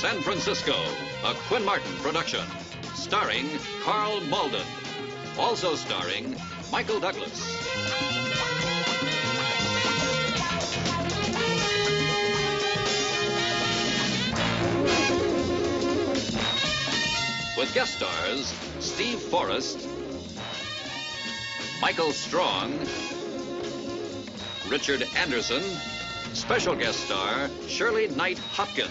San Francisco, a Quinn Martin production, starring Karl Malden, also starring Michael Douglas. With guest stars Steve Forrest, Michael Strong, Richard Anderson, special guest star Shirley Knight Hopkins.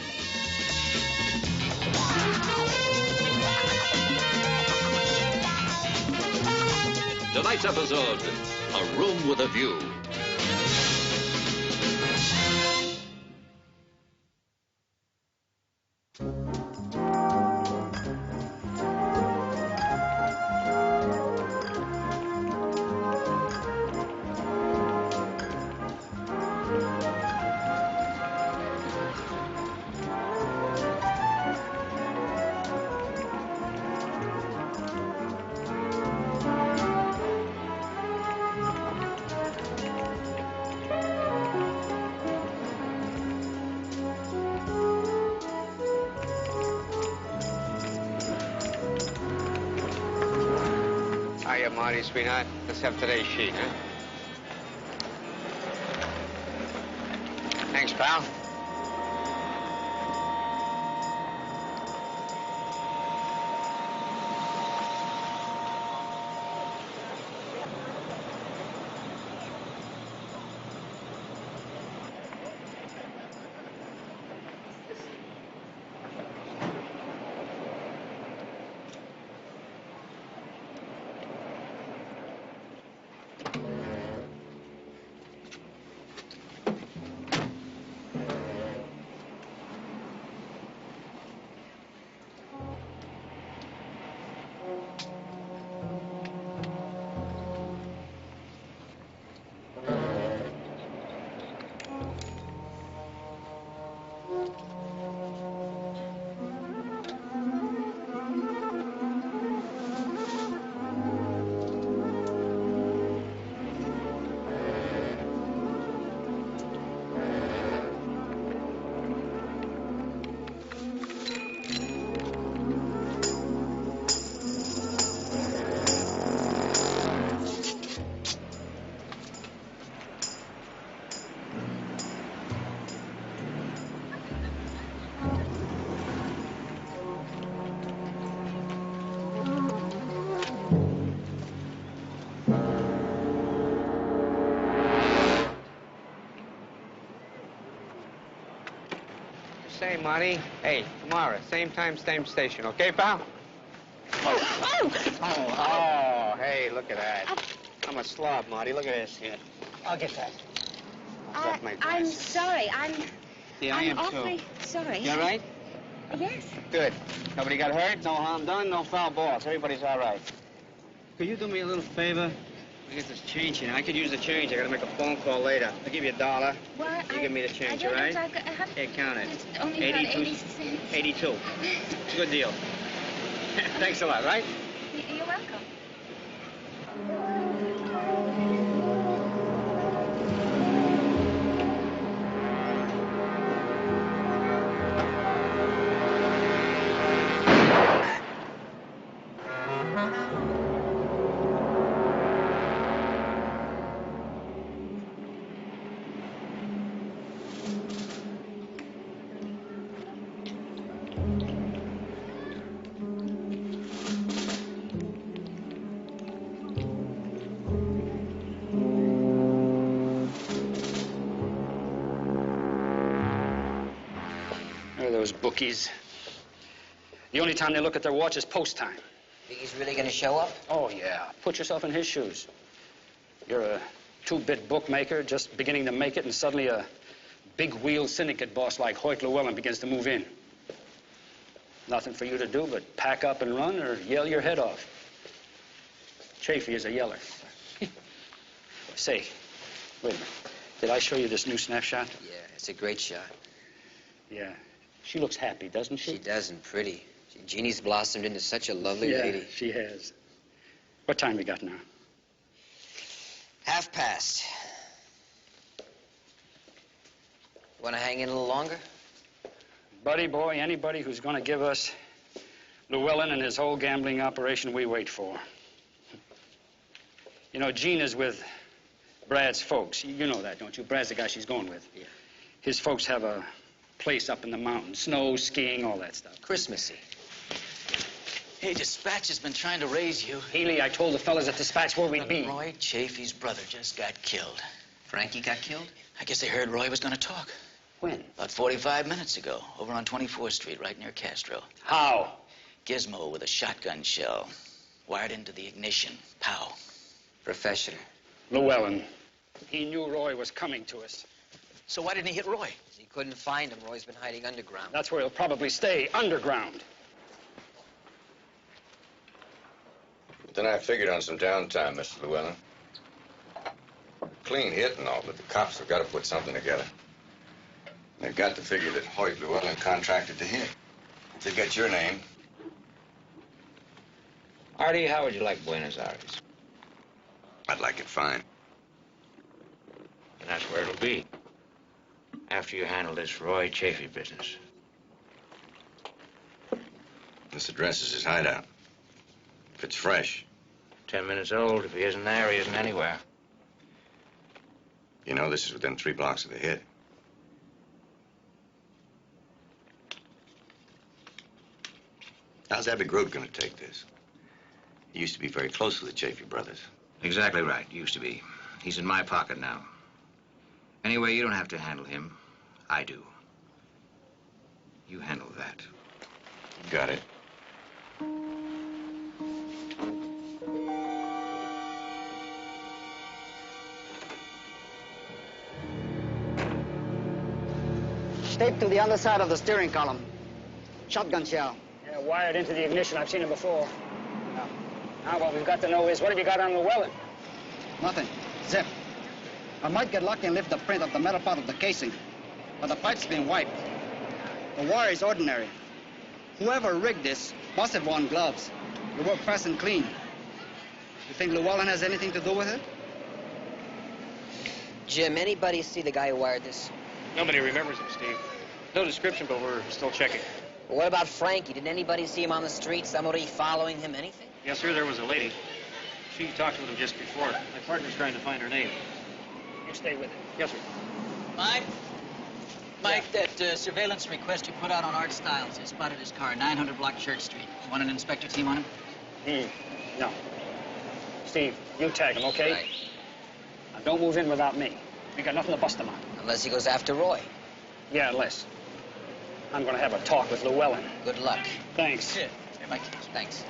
Tonight's episode, A Room with a View. Hiya, Marty, sweetheart. Let's have today's sheet, huh? Thanks, pal. Say, Marty. Hey, tomorrow, same time, same station, okay, pal? Oh, hey, look at that. I'm a slob, Marty. Look at this here. I'll get that. I'm sorry. Yeah, I am awfully too. sorry. You all right? Yes. Good. Nobody got hurt, no harm done, no foul balls. Everybody's all right. Could you do me a little favor? I get this change here. I could use the change. I gotta make a phone call later. I'll give you $1. Well, You give me the change, all right? Here, count it. It's only about 80 cents. 82. It's a good deal. Thanks a lot, right? You're welcome. Those bookies. The only time they look at their watch is post time. Think he's really going to show up? Oh, yeah. Put yourself in his shoes. You're a two-bit bookmaker just beginning to make it, and suddenly a big-wheel syndicate boss like Hoyt Llewellyn begins to move in. Nothing for you to do but pack up and run or yell your head off. Chafee is a yeller. Say, wait a minute. Did I show you this new snapshot? Yeah, it's a great shot. Yeah. She looks happy, doesn't she? She does, and pretty. Jeannie's blossomed into such a lovely lady. Yeah, she has. What time we got now? 1:30. Want to hang in a little longer? Buddy boy, anybody who's going to give us Llewellyn and his whole gambling operation, we wait for. You know, Jean is with Brad's folks. You know that, don't you? Brad's the guy she's going with. Yeah. His folks have a place up in the mountains. Snow, skiing, all that stuff. Christmassy. Hey, Dispatch has been trying to raise you. Healy, I told the fellas at Dispatch where we'd be. Roy Chafee's brother just got killed. Frankie got killed? I guess they heard Roy was going to talk. When? About 45 minutes ago, over on 24th Street, right near Castro. How? Gizmo with a shotgun shell. Wired into the ignition. Pow. Professional. Llewellyn. He knew Roy was coming to us. So why didn't he hit Roy? He couldn't find him. Roy's been hiding underground. That's where he'll probably stay, underground. Then I figured on some downtime, Mr. Llewellyn. Clean hit and all, but the cops have got to put something together. They've got to figure that Hoyt Llewellyn contracted the hit. If they get your name. Artie, how would you like Buenos Aires? I'd like it fine. And that's where it'll be. After you handle this Roy Chafee business. This address is his hideout. If it's fresh. 10 minutes old. If he isn't there, he isn't anywhere. You know, this is within 3 blocks of the hit. How's Abbey Grote gonna take this? He used to be very close with the Chafee brothers. Exactly right. Used to be. He's in my pocket now. Anyway, you don't have to handle him. I do. You handle that. Got it. Taped to the underside of the steering column. Shotgun shell. Yeah, wired into the ignition. I've seen it before. Yeah. Now, what we've got to know is, what have you got on Llewellyn? Nothing. Zip. I might get lucky and lift the print of the metal part of the casing, but the pipe's been wiped. The wire is ordinary. Whoever rigged this must have worn gloves. They work fast and clean. You think Llewellyn has anything to do with it? Jim, anybody see the guy who wired this? Nobody remembers him, Steve. No description, but we're still checking. Well, what about Frankie? Did anybody see him on the street? Somebody following him? Anything? Yes, sir, there was a lady. She talked with him just before. My partner's trying to find her name. You stay with it. Yes, sir. Mike, that surveillance request you put out on Art Stiles. I spotted his car, 900 block Church Street. You want an inspector team on him? No. Steve, you tag him, okay? Right. Now, don't move in without me. We got nothing to bust him on. Unless he goes after Roy. Yeah, unless. I'm going to have a talk with Llewellyn. Good luck. Thanks. Here, Mike. Thanks.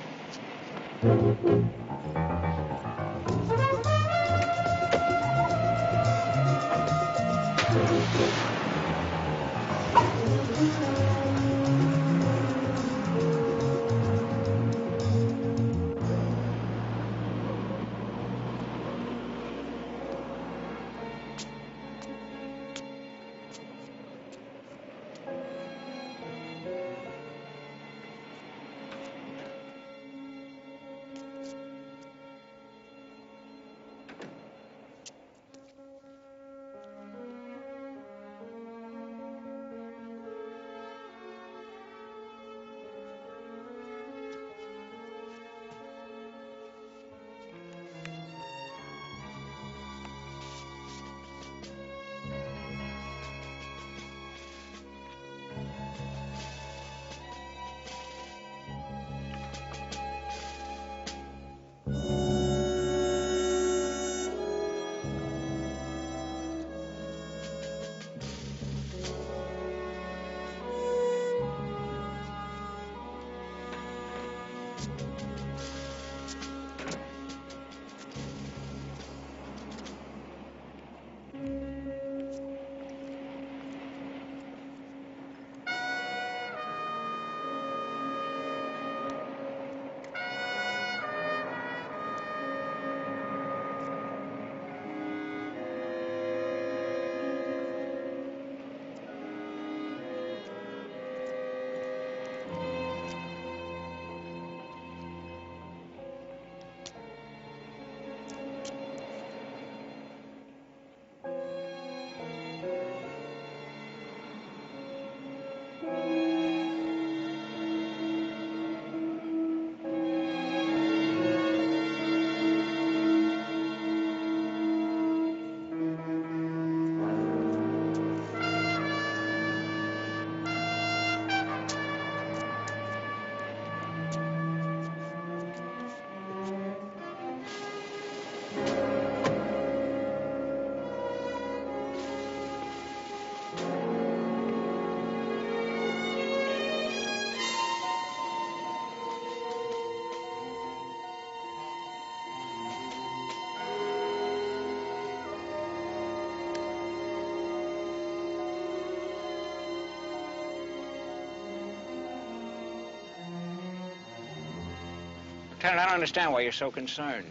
Lieutenant, I don't understand why you're so concerned.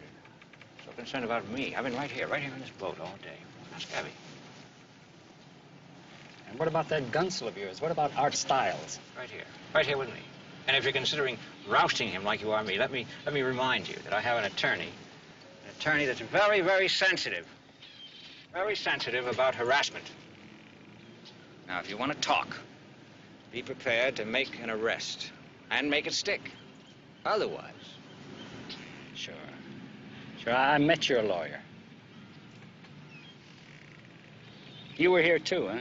So concerned about me. I've been right here in this boat all day. Ask Abby. And what about that gunsel of yours? What about Art Stiles? Right here with me. And if you're considering rousting him like you are me, let me remind you that I have an attorney that's very, very sensitive. Very sensitive about harassment. Now, if you want to talk, be prepared to make an arrest and make it stick. Otherwise... Sure. I met your lawyer. You were here too, huh?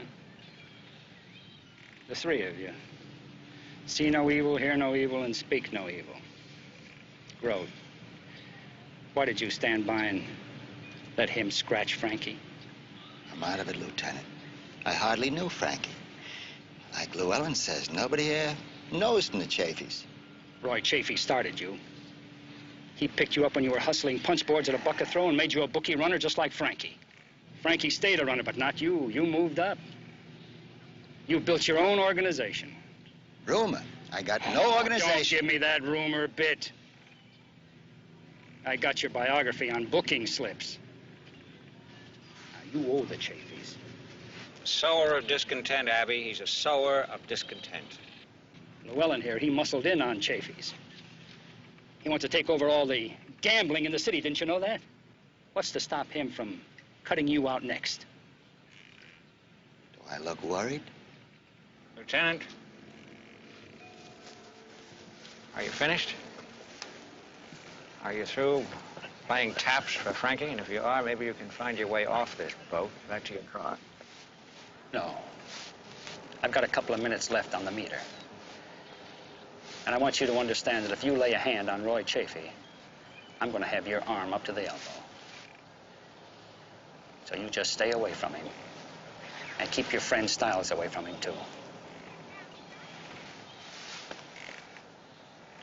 The three of you. See no evil, hear no evil, and speak no evil. Wrote. Why did you stand by and let him scratch Frankie? I'm out of it, Lieutenant. I hardly knew Frankie. Like Llewellyn says, nobody here knows from the Chaffees. Roy Chaffee started you. He picked you up when you were hustling punch boards at a bucket throw and made you a bookie runner just like Frankie. Frankie stayed a runner, but not you. You moved up. You built your own organization. Rumor. I got no organization. Don't give me that rumor bit. I got your biography on booking slips. Now, you owe the Chaffees. Sower of discontent, Abby. He's a sower of discontent. Llewellyn here, he muscled in on Chaffees. He wants to take over all the gambling in the city, didn't you know that? What's to stop him from cutting you out next? Do I look worried? Lieutenant, are you finished? Are you through playing taps for Frankie? And if you are, maybe you can find your way off this boat back to your car. No. I've got a couple of minutes left on the meter. And I want you to understand that if you lay a hand on Roy Chaffee, I'm going to have your arm up to the elbow. So you just stay away from him. And keep your friend Stiles away from him, too.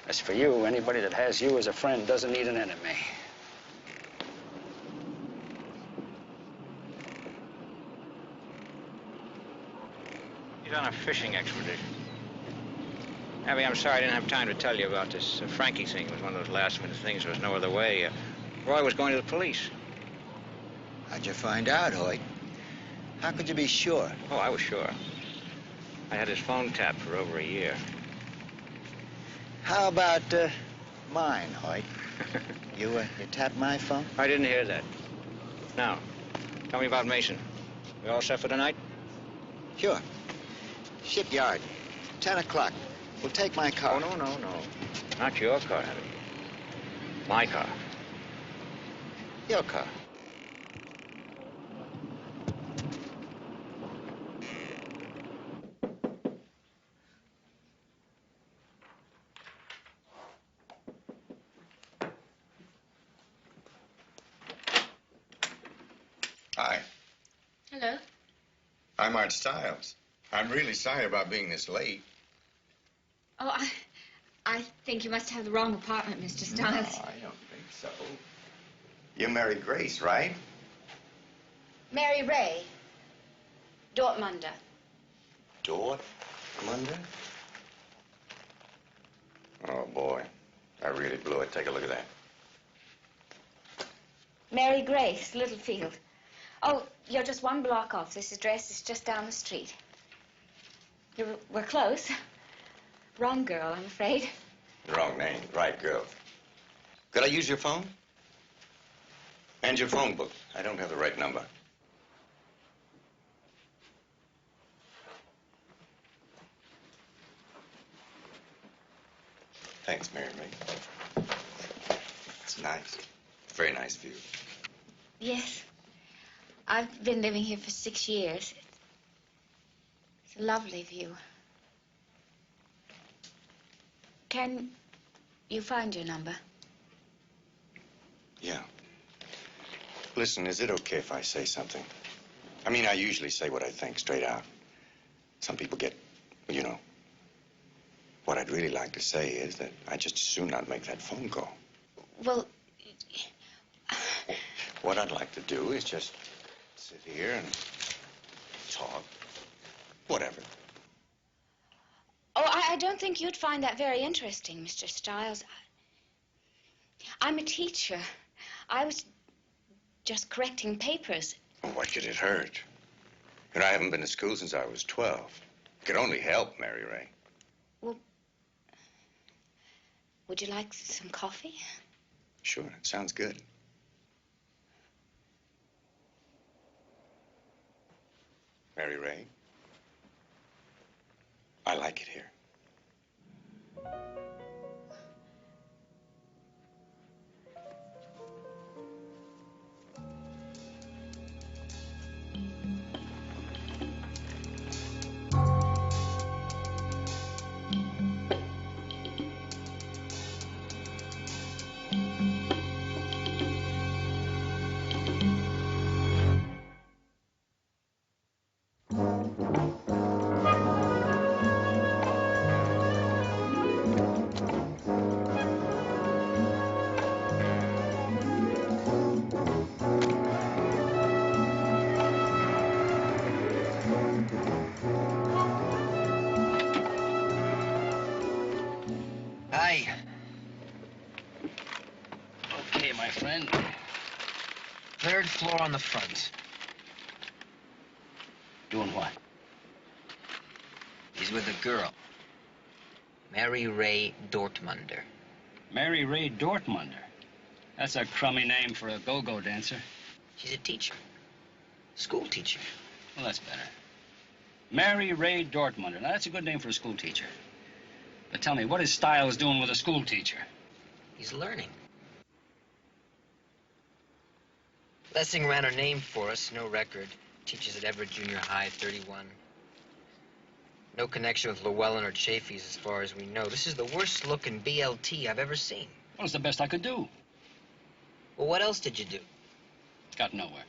As for you, anybody that has you as a friend doesn't need an enemy. He's on a fishing expedition. Abby, I'm sorry I didn't have time to tell you about this Frankie thing. It was one of those last-minute things. There was no other way. Roy was going to the police. How'd you find out, Hoyt? How could you be sure? Oh, I was sure. I had his phone tapped for over a year. How about mine, Hoyt? You tapped my phone? I didn't hear that. Now, tell me about Mason. We all set for tonight? Sure. Shipyard, 10 o'clock. We'll take my car. Oh, no. Not your car, Abby. My car. Your car. Hi. Hello. I'm Art Stiles. I'm really sorry about being this late. Oh, I think you must have the wrong apartment, Mr. Stiles. No, I don't think so. You married Grace, right? Mary Ray. Dortmunder. Dortmunder? Oh, boy. I really blew it. Take a look at that. Mary Grace, Littlefield. Oh, you're just one block off. This address is just down the street. We're close. Wrong girl, I'm afraid. Wrong name. Right girl. Could I use your phone? And your phone book. I don't have the right number. Thanks, Mary Ray. It's nice. Very nice view. Yes. I've been living here for 6 years. It's a lovely view. Can you find your number? Yeah. Listen, is it okay if I say something? I mean, I usually say what I think straight out. Some people get, you know. What I'd really like to say is that I'd just as soon not make that phone call. Well... What I'd like to do is just sit here and talk. Whatever. Oh, I don't think you'd find that very interesting, Mr. Stiles. I'm a teacher. I was just correcting papers. Well, what could it hurt? You know, I haven't been to school since I was 12. It could only help, Mary Ray. Well, would you like some coffee? Sure, it sounds good. Mary Ray, I like it here. Hi. Okay, my friend. 3rd floor on the front. Doing what? He's with a girl. Mary Ray Dortmunder. Mary Ray Dortmunder. That's a crummy name for a go-go dancer. She's a teacher. School teacher. Well, that's better. Mary Ray Dortmunder. Now, that's a good name for a school teacher. But tell me, what is Stiles doing with a school teacher? He's learning. Lessing ran her name for us, no record. Teaches at Everett Junior High, 31. No connection with Llewellyn or Chafee's as far as we know. This is the worst looking BLT I've ever seen. Well, it's the best I could do. Well, what else did you do? Got nowhere.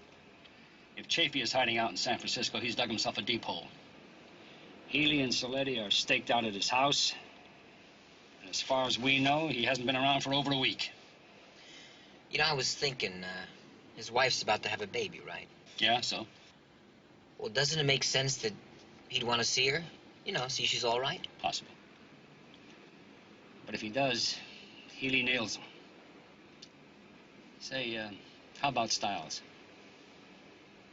If Chafee is hiding out in San Francisco, he's dug himself a deep hole. Healy and Soletti are staked out at his house. And as far as we know, he hasn't been around for over a week. You know, I was thinking, his wife's about to have a baby, right? Yeah, so? Well, doesn't it make sense that he'd want to see her? You know, see she's all right? Possible. But if he does, Healy nails him. Say, how about Stiles?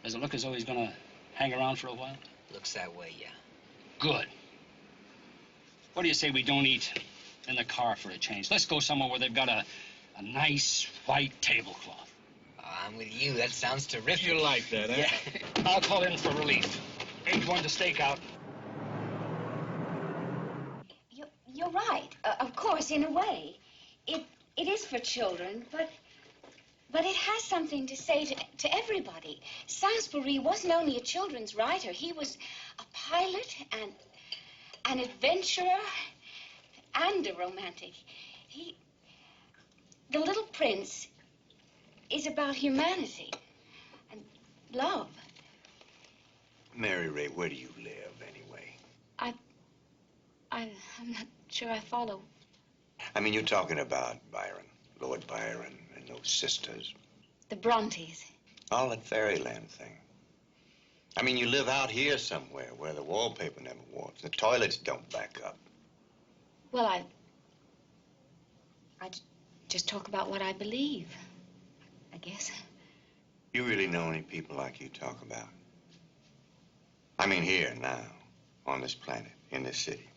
Does it look as though he's gonna hang around for a while? Looks that way, yeah. Good. What do you say we don't eat in the car for a change? Let's go somewhere where they've got a nice white tablecloth. I'm with you. That sounds terrific. You like that, eh? Yeah. I'll call in for relief. 8-1 to stake out. You're right. Of course, in a way. It is for children, but it has something to say to everybody. Sansbury wasn't only a children's writer. He was a pilot and an adventurer and a romantic. The Little Prince is about humanity and love. Mary Ray, where do you live, anyway? I'm not sure I follow. I mean, you're talking about Byron, Lord Byron, and those sisters. The Brontes. All that fairyland thing. I mean, you live out here somewhere where the wallpaper never warps, the toilets don't back up. Well, I just talk about what I believe, I guess. You really know any people like you talk about? I mean, here, now, on this planet, in this city.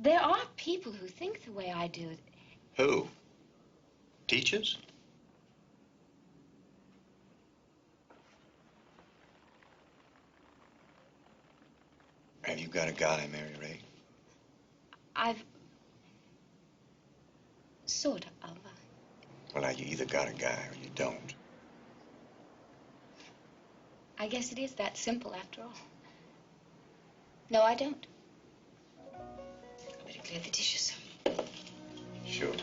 There are people who think the way I do. Who? Teachers? Have you got a guy, Mary Ray? I've sort of. Well, now, you either got a guy or you don't. I guess it is that simple, after all. No, I don't. I better clear the dishes. Sure.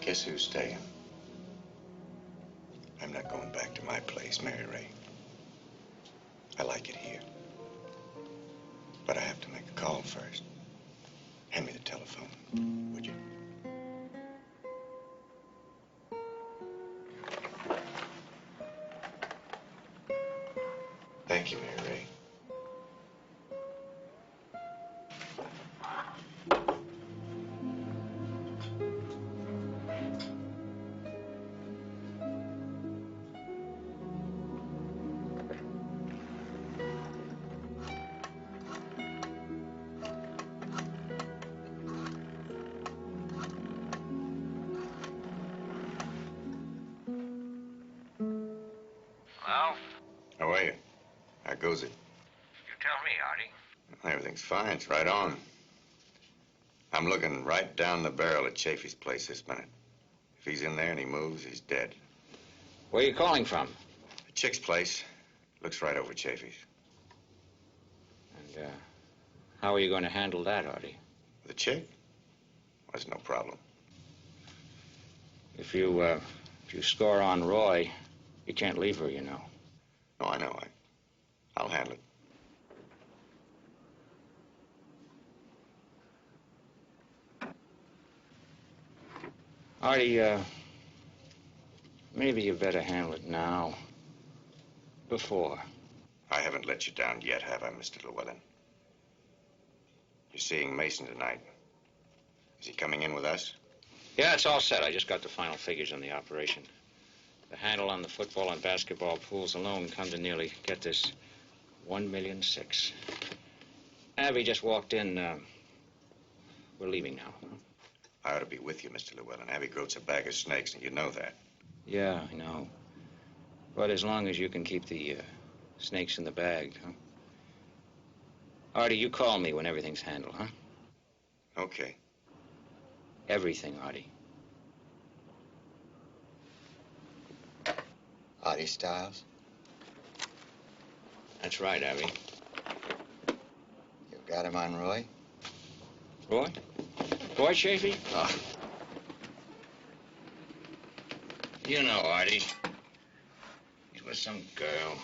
Guess who's staying? I'm not going back to my place, Mary Ray. I like it here. But I have to make a call first. Hand me the telephone, would you? Thank you, Mary Ray. Hello? How are you? How goes it? You tell me, Artie. Everything's fine. It's right on. I'm looking right down the barrel at Chafee's place this minute. If he's in there and he moves, he's dead. Where are you calling from? The chick's place. Looks right over Chafee's. And, how are you going to handle that, Artie? The chick? There's no problem. If you score on Roy, you can't leave her, you know. No, I know. I'll handle it. Artie, maybe you better handle it now. Before. I haven't let you down yet, have I, Mr. Llewellyn? You're seeing Mason tonight. Is he coming in with us? Yeah, it's all set. I just got the final figures on the operation. The handle on the football and basketball pools alone come to nearly, get this, $1,000,006. Abby just walked in. We're leaving now. I ought to be with you, Mr. Llewellyn. Abby Grote's a bag of snakes, and you know that. Yeah, I know. But as long as you can keep the snakes in the bag, huh? Artie, you call me when everything's handled, huh? Okay. Everything, Artie. Artie Styles? That's right, Abby. You got him on Roy? Roy? Roy Chafee? Oh. You know, Artie. He's with some girl.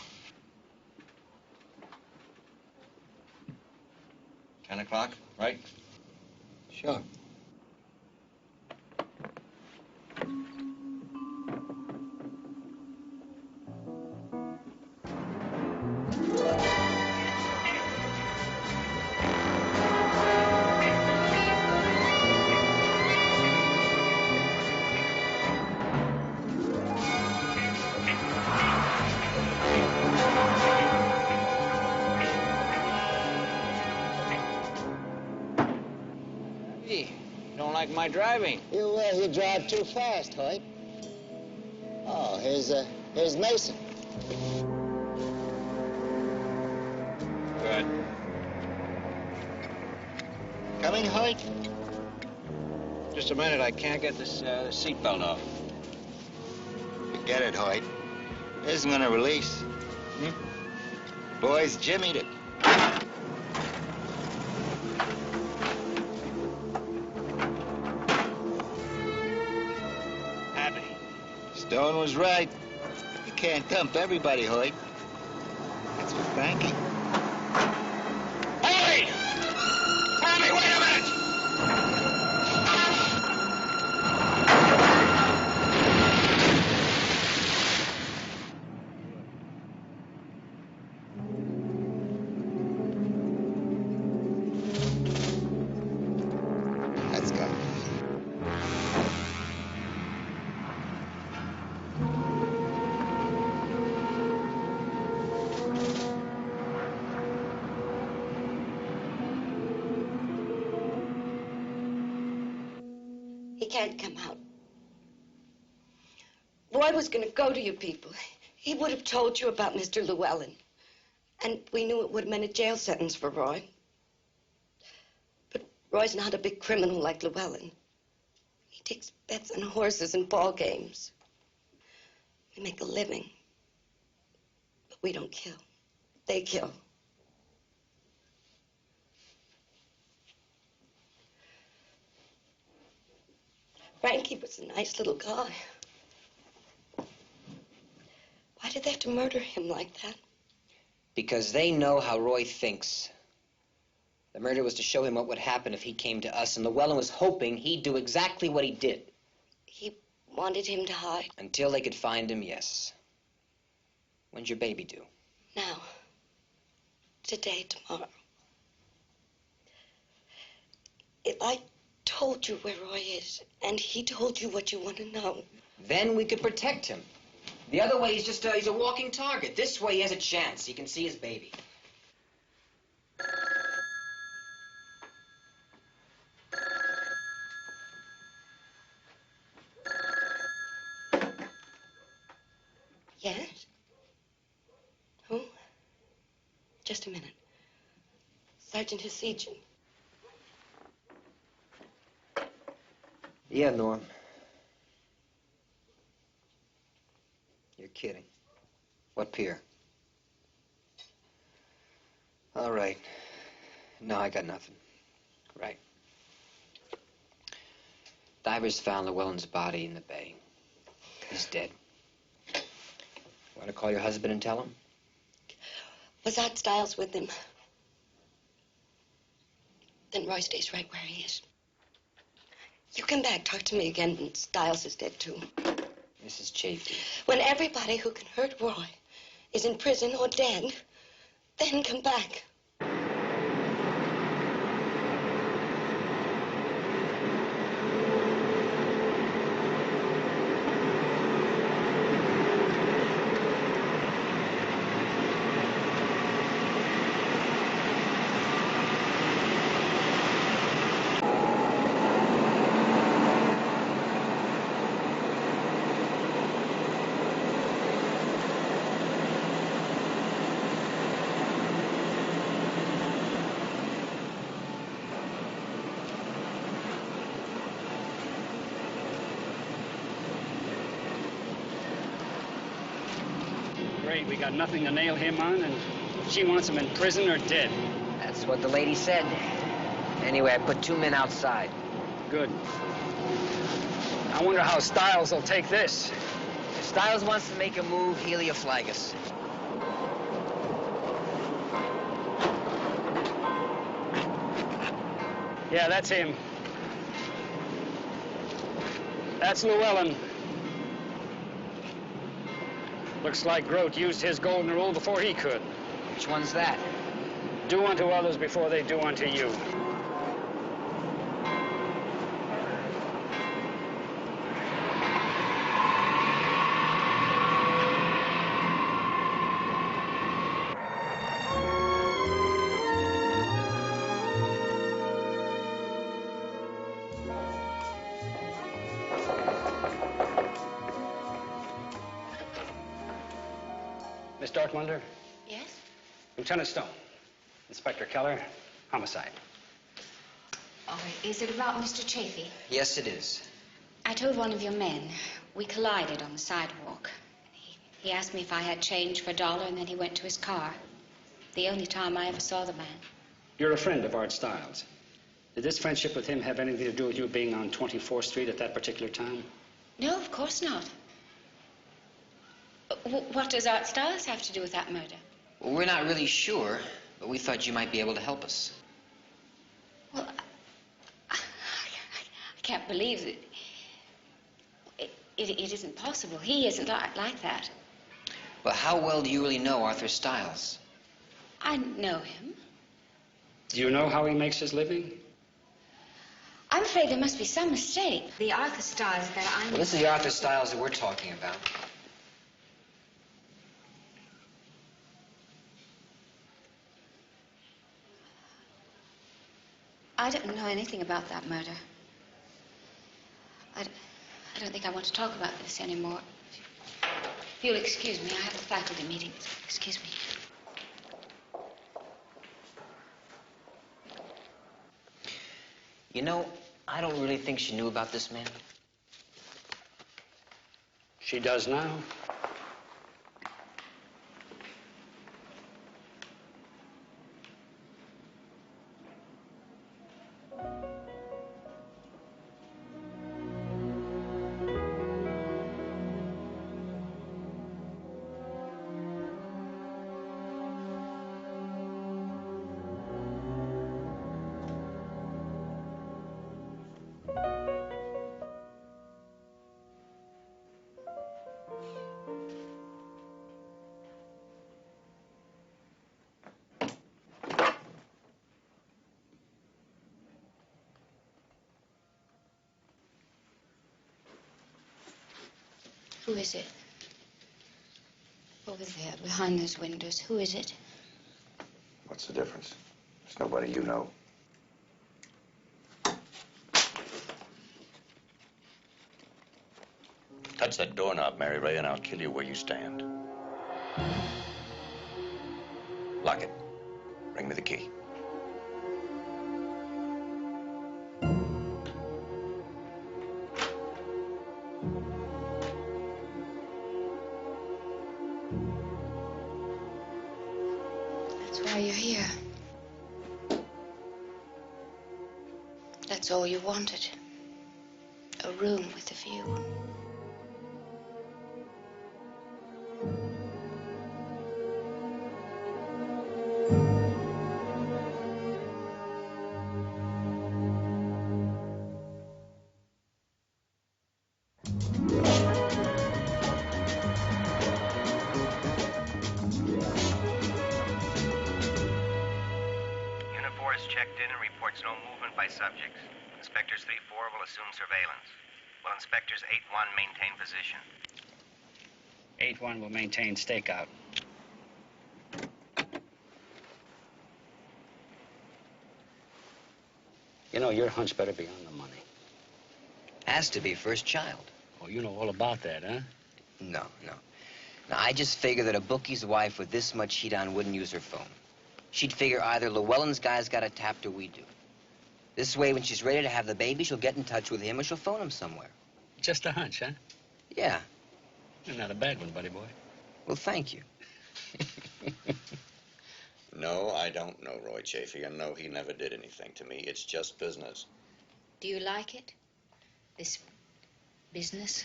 10 o'clock, right? Sure. My driving. You drive too fast, Hoyt. Oh, here's Mason. Good. Coming, Hoyt? Just a minute. I can't get this seatbelt off. Forget it, Hoyt. It isn't going to release. Boys jimmied it. Stone was right. You can't dump everybody, Hoyt. That's for Frankie. Hey! Tommy, wait a minute! Let's go. He can't come out. Roy was going to go to you people. He would have told you about Mr. Llewellyn. And we knew it would have meant a jail sentence for Roy. But Roy's not a big criminal like Llewellyn. He takes bets on horses and ball games. We make a living. But we don't kill. They kill. Frankie was a nice little guy. Why did they have to murder him like that? Because they know how Roy thinks. The murder was to show him what would happen if he came to us, and Llewellyn was hoping he'd do exactly what he did. He wanted him to hide? Until they could find him, yes. When's your baby due? Now. Today, tomorrow. If I told you where Roy is, and he told you what you want to know, then we could protect him. The other way, he's a walking target. This way, he has a chance. He can see his baby. yes? just a minute. Sergeant Hasigian. Yeah, Norm. You're kidding. What pier? All right. No, I got nothing. Right. Divers found Llewellyn's body in the bay. He's dead. Want to call your husband and tell him? Was Art Stiles with him? Then Roy stays right where he is. You come back, talk to me again, and Stiles is dead too. Mrs. Chafee. When everybody who can hurt Roy is in prison or dead, then come back. Great, we got nothing to nail him on, and she wants him in prison or dead. That's what the lady said. Anyway, I put 2 men outside. Good. I wonder how Stiles will take this. If Stiles wants to make a move, he'll flag us. Yeah, that's him. That's Llewellyn. Looks like Grote used his golden rule before he could. Which one's that? Do unto others before they do unto you. Miss Dortmunder? Yes? Lieutenant Stone. Inspector Keller, homicide. Oh, is it about Mr. Chafee? Yes, it is. I told one of your men. We collided on the sidewalk. He asked me if I had change for $1, and then he went to his car. The only time I ever saw the man. You're a friend of Art Stiles. Did this friendship with him have anything to do with you being on 24th Street at that particular time? No, of course not. What does Art Stiles have to do with that murder? Well, we're not really sure, but we thought you might be able to help us. Well, I can't believe that it isn't possible. He isn't like that. But how well do you really know Arthur Stiles? I know him. Do you know how he makes his living? I'm afraid there must be some mistake. The Arthur Stiles that I know... Well, this is the Arthur Stiles that we're talking about. I don't know anything about that murder. I don't think I want to talk about this anymore. If you'll excuse me, I have a faculty meeting. Excuse me. You know, I don't really think she knew about this man. She does now. Who is it? Over there, behind those windows. Who is it? What's the difference? It's nobody you know. Touch that doorknob, Mary Ray, and I'll kill you where you stand. Lock it. Bring me the key. That's why you're here. That's all you wanted. A room with a view. Checked in and reports no movement by subjects. Inspectors 3-4 will assume surveillance. Will Inspectors 8-1 maintain position? 8-1 will maintain stakeout. You know, your hunch better be on the money. Has to be, first child. Oh, you know all about that, huh? No. Now, I just figure that a bookie's wife with this much heat on wouldn't use her phone. She'd figure either Llewellyn's guy's got it tapped or we do. This way, when she's ready to have the baby, she'll get in touch with him or she'll phone him somewhere. Just a hunch, huh? Yeah. Not a bad one, buddy boy. Well, thank you. No, I don't know Roy Chafee, and no, he never did anything to me. It's just business. Do you like it? This business?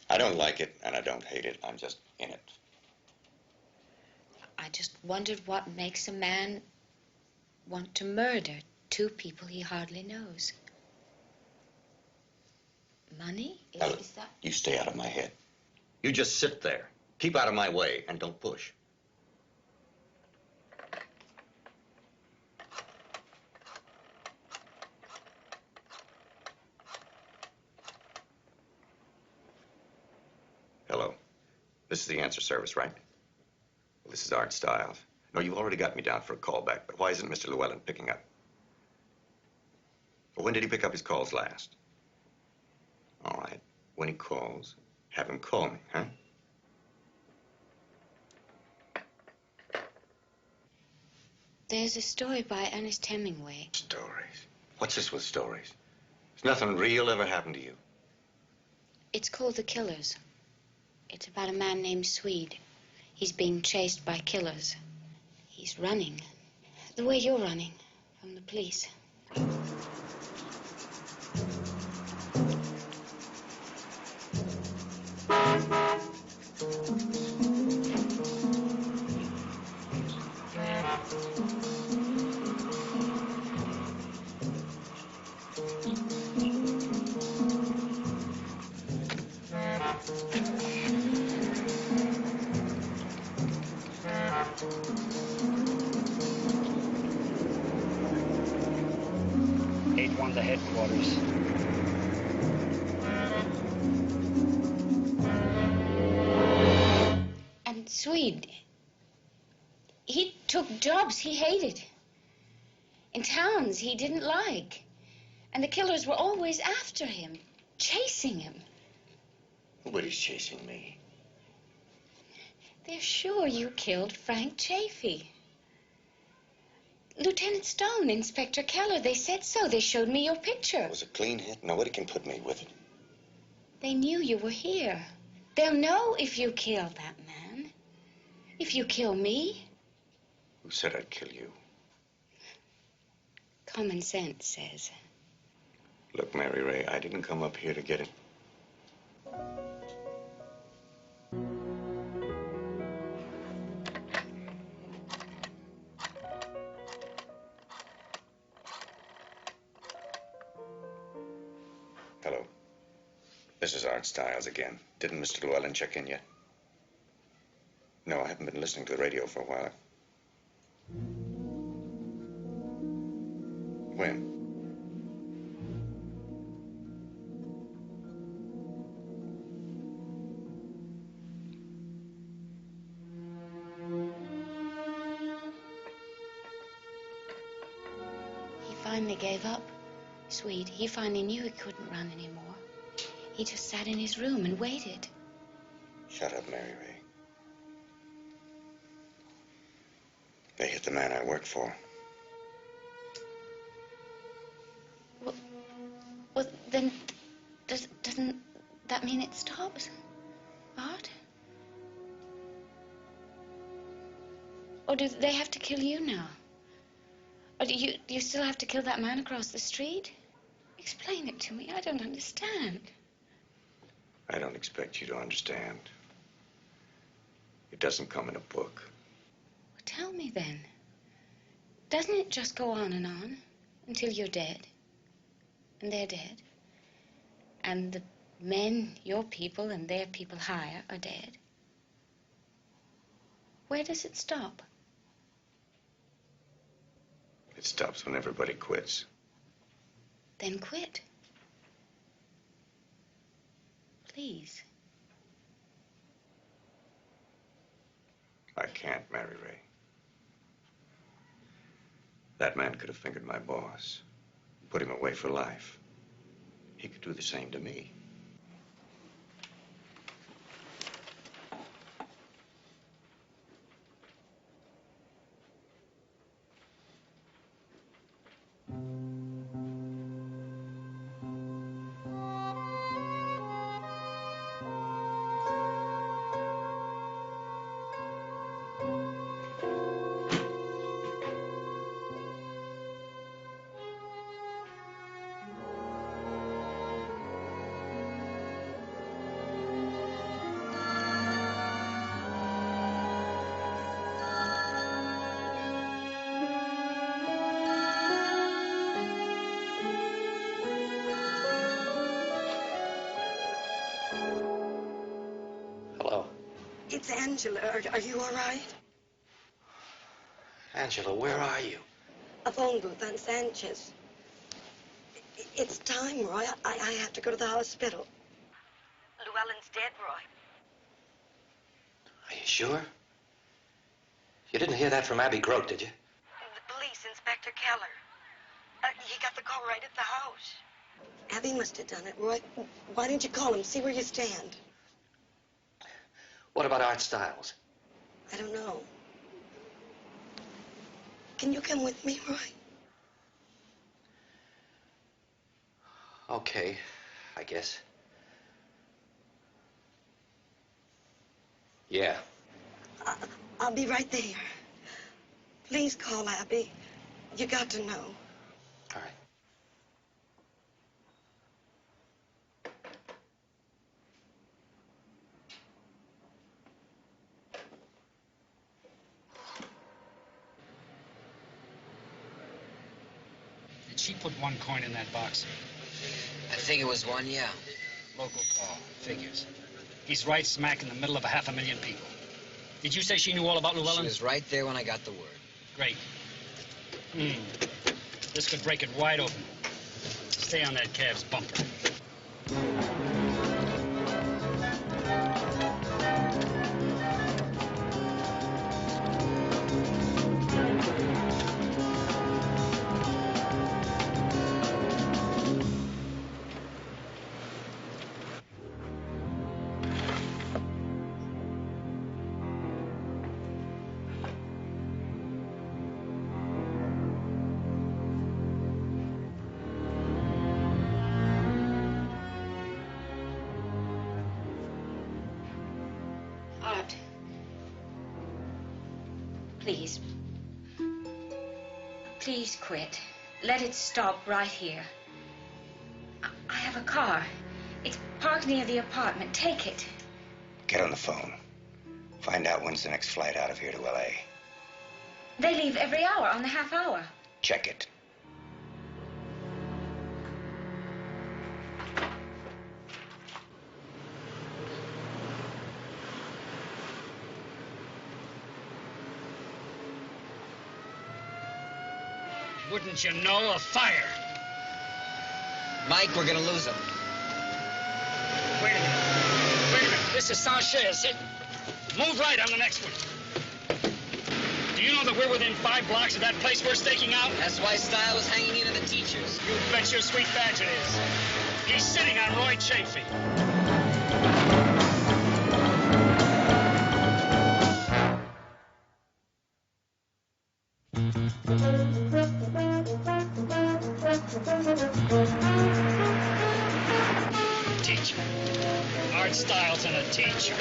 I don't like it, and I don't hate it. I'm just in it. I just wondered what makes a man want to murder two people he hardly knows. Money? Ellen, Is that... you stay out of my head. You just sit there. Keep out of my way, and don't push. Hello. This is the answer service, right? Well, this is Art Stiles. No, you've already got me down for a callback, but why isn't Mr. Llewellyn picking up? Well, when did he pick up his calls last? All right. When he calls, have him call me, huh? There's a story by Ernest Hemingway. Stories? What's this with stories? There's nothing real ever happened to you. It's called The Killers. It's about a man named Swede. He's being chased by killers. He's running. The way you're running from the police. 8-1 to headquarters. And Swede, he took jobs he hated in towns he didn't like. And the killers were always after him, chasing him. Nobody's chasing me. They're sure you killed Frank Chafee. Lieutenant Stone, Inspector Keller, they said so. They showed me your picture. It was a clean hit. Nobody can put me with it. They knew you were here. They'll know if you kill that man. If you kill me. Who said I'd kill you? Common sense says. Look, Mary Ray, I didn't come up here to get it. Hello. This is Art Stiles again. Didn't Mr. Llewellyn check in yet? No, I haven't been listening to the radio for a while. When? He finally gave up. Swede, he finally knew he couldn't run anymore. He just sat in his room and waited. Shut up, Mary Ray. They hit the man I work for. Well, then, doesn't that mean it stops? Art? Or do they have to kill you now? Or do you still have to kill that man across the street? Explain it to me. I don't understand. I don't expect you to understand. It doesn't come in a book. Well, tell me then. Doesn't it just go on until you're dead? And they're dead? And the men, your people, and their people higher are dead? Where does it stop? It stops when everybody quits. Then quit. Please. I can't, Mary Ray. That man could have fingered my boss, put him away for life. He could do the same to me. It's Angela. Are you all right? Angela, where are you? A phone booth on Sanchez. It's time, Roy. I have to go to the hospital. Llewellyn's dead, Roy. Are you sure? You didn't hear that from Abby Grote, did you? The police, Inspector Keller. He got the call right at the house. Abby must have done it, Roy. Why didn't you call him? See where you stand. What about Art Stiles? I don't know. Can you come with me, Roy? Okay, I guess. Yeah. I'll be right there. Please call Abby. You got to know. All right. Did she put one coin in that box? I think it was one, yeah. Local call. Figures. He's right smack in the middle of 500,000 people. Did you say she knew all about Llewellyn? She was right there when I got the word. Great. This could break it wide open. Stay on that cab's bumper. Art. Please. Please quit. Let it stop right here. I have a car. It's parked near the apartment. Take it. Get on the phone. Find out when's the next flight out of here to L.A. They leave every hour on the half hour. Check it. Wouldn't you know? A fire. Mike, we're gonna lose him. Wait a minute. Wait a minute. This is Sanchez. Move right on the next one. Do you know that we're within 5 blocks of that place we're staking out? That's why Style was hanging into the teachers. You bet your sweet badge it is. He's sitting on Roy Chafee. Teacher. Art Styles and a teacher.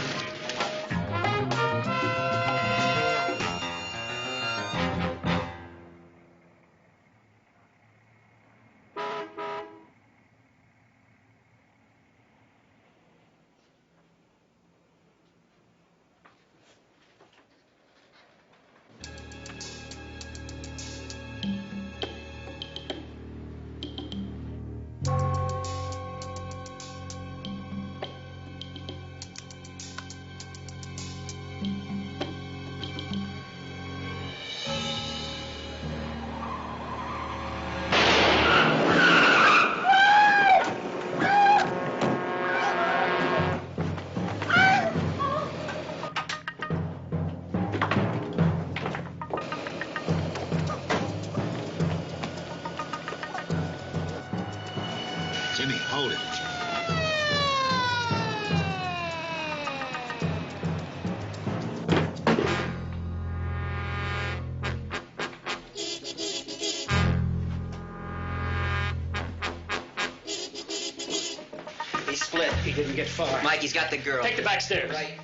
Jimmy, hold it. He split. He didn't get far. Mike, he's got the girl. Take the back stairs. Right.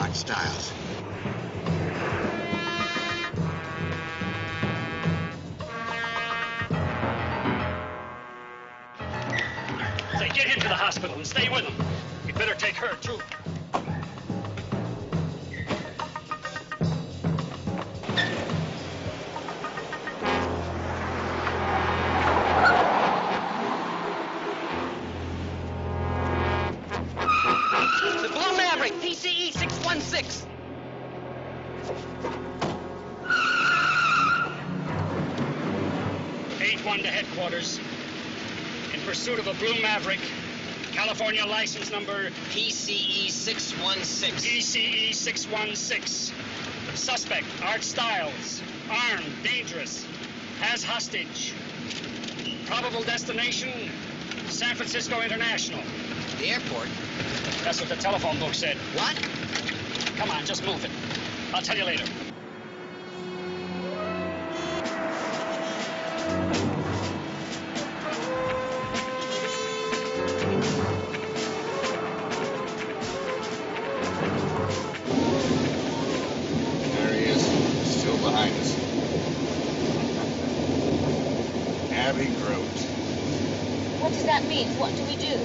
Art Styles. Say, get him to the hospital and stay with him. You'd better take her, too. The Blue Maverick, PCE 616. One to headquarters. In pursuit of a Blue Maverick. California license number PCE 616. PCE 616. Suspect, Art Styles. Armed, dangerous. Has hostage. Probable destination, San Francisco International. The airport? That's what the telephone book said. What? Come on, just move it. I'll tell you later. There he is, still behind us. Abbey Groves. What does that mean? What do we do?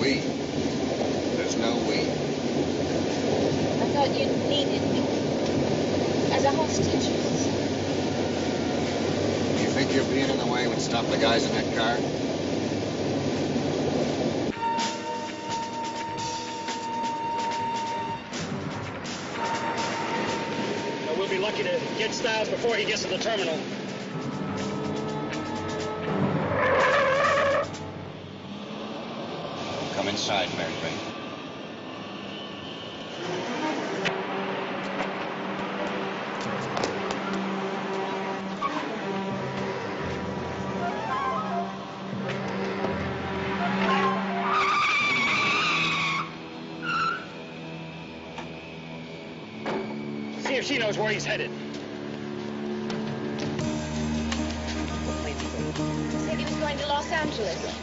We. There's no we. I thought you needed me. As a hostage. You think your being in the way would stop the guys in that car? Well, we'll be lucky to get Styles before he gets to the terminal. Come inside, Mary Ray. See if she knows where he's headed. He said he was going to Los Angeles.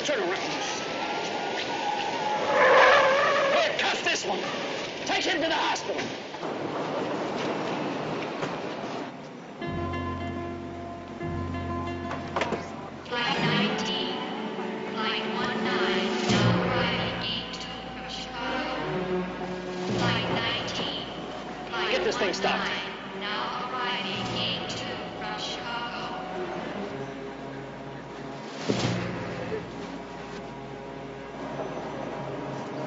Turn around. Here, cuff this one. Take him to the hospital. Flight 19, Flight 19, now arriving gate 2 from Chicago. Flight 19, Flight Get this thing stopped. 19, now arriving gate 2 from Chicago.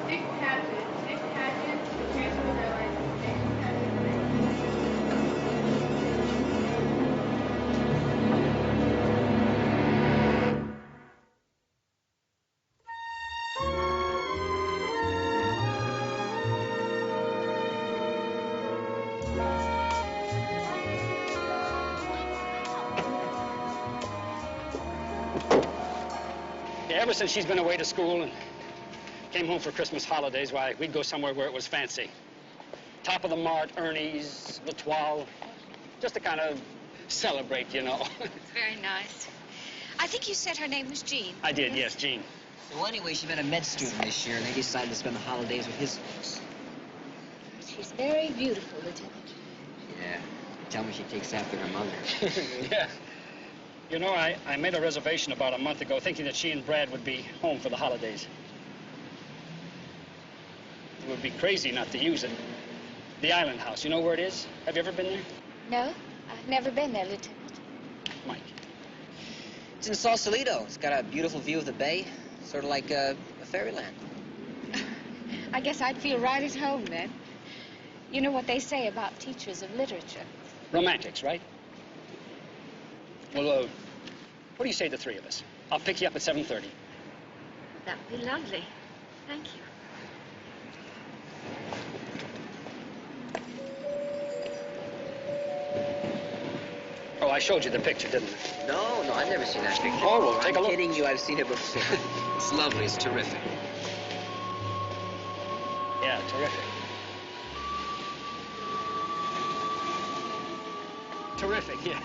Dick Paget, Transport Airlines, Station Paget. Yeah, ever since she's been away to school and came home for Christmas holidays, why, we'd go somewhere where it was fancy. Top of the Mart, Ernie's, L'Etoile, just to kind of celebrate, you know. It's very nice. I think you said her name was Jean. I did, yes, Jean. Well, anyway, she met a med student this year, and they decided to spend the holidays with his folks. She's very beautiful, Lieutenant. Yeah. Tell me she takes after her mother. Yeah. You know, I made a reservation about a month ago thinking that she and Brad would be home for the holidays. It would be crazy not to use it. The Island House, you know where it is? Have you ever been there? No, I've never been there, Lieutenant. Mike. It's in Sausalito. It's got a beautiful view of the bay, sort of like a fairyland. I guess I'd feel right at home then. You know what they say about teachers of literature. Romantics, right? Well, what do you say, the three of us? I'll pick you up at 7:30. That would be lovely. Thank you. Oh, I showed you the picture, didn't I? No, I've never seen that picture. Oh, well, take a look. I'm kidding you. I've seen it before. It's lovely. It's terrific. Yeah, terrific. Terrific, yeah.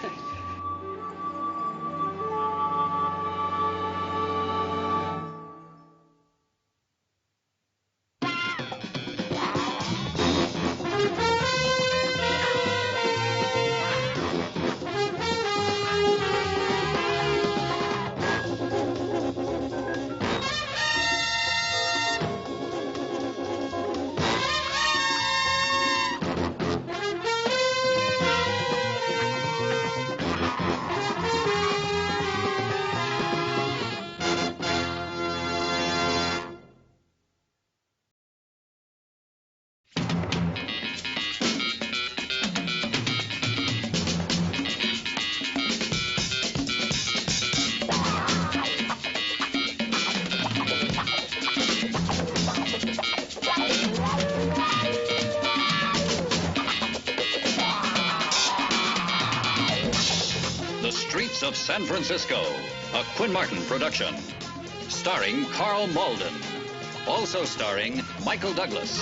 Of San Francisco, a Quinn Martin production. Starring Karl Malden. Also starring Michael Douglas.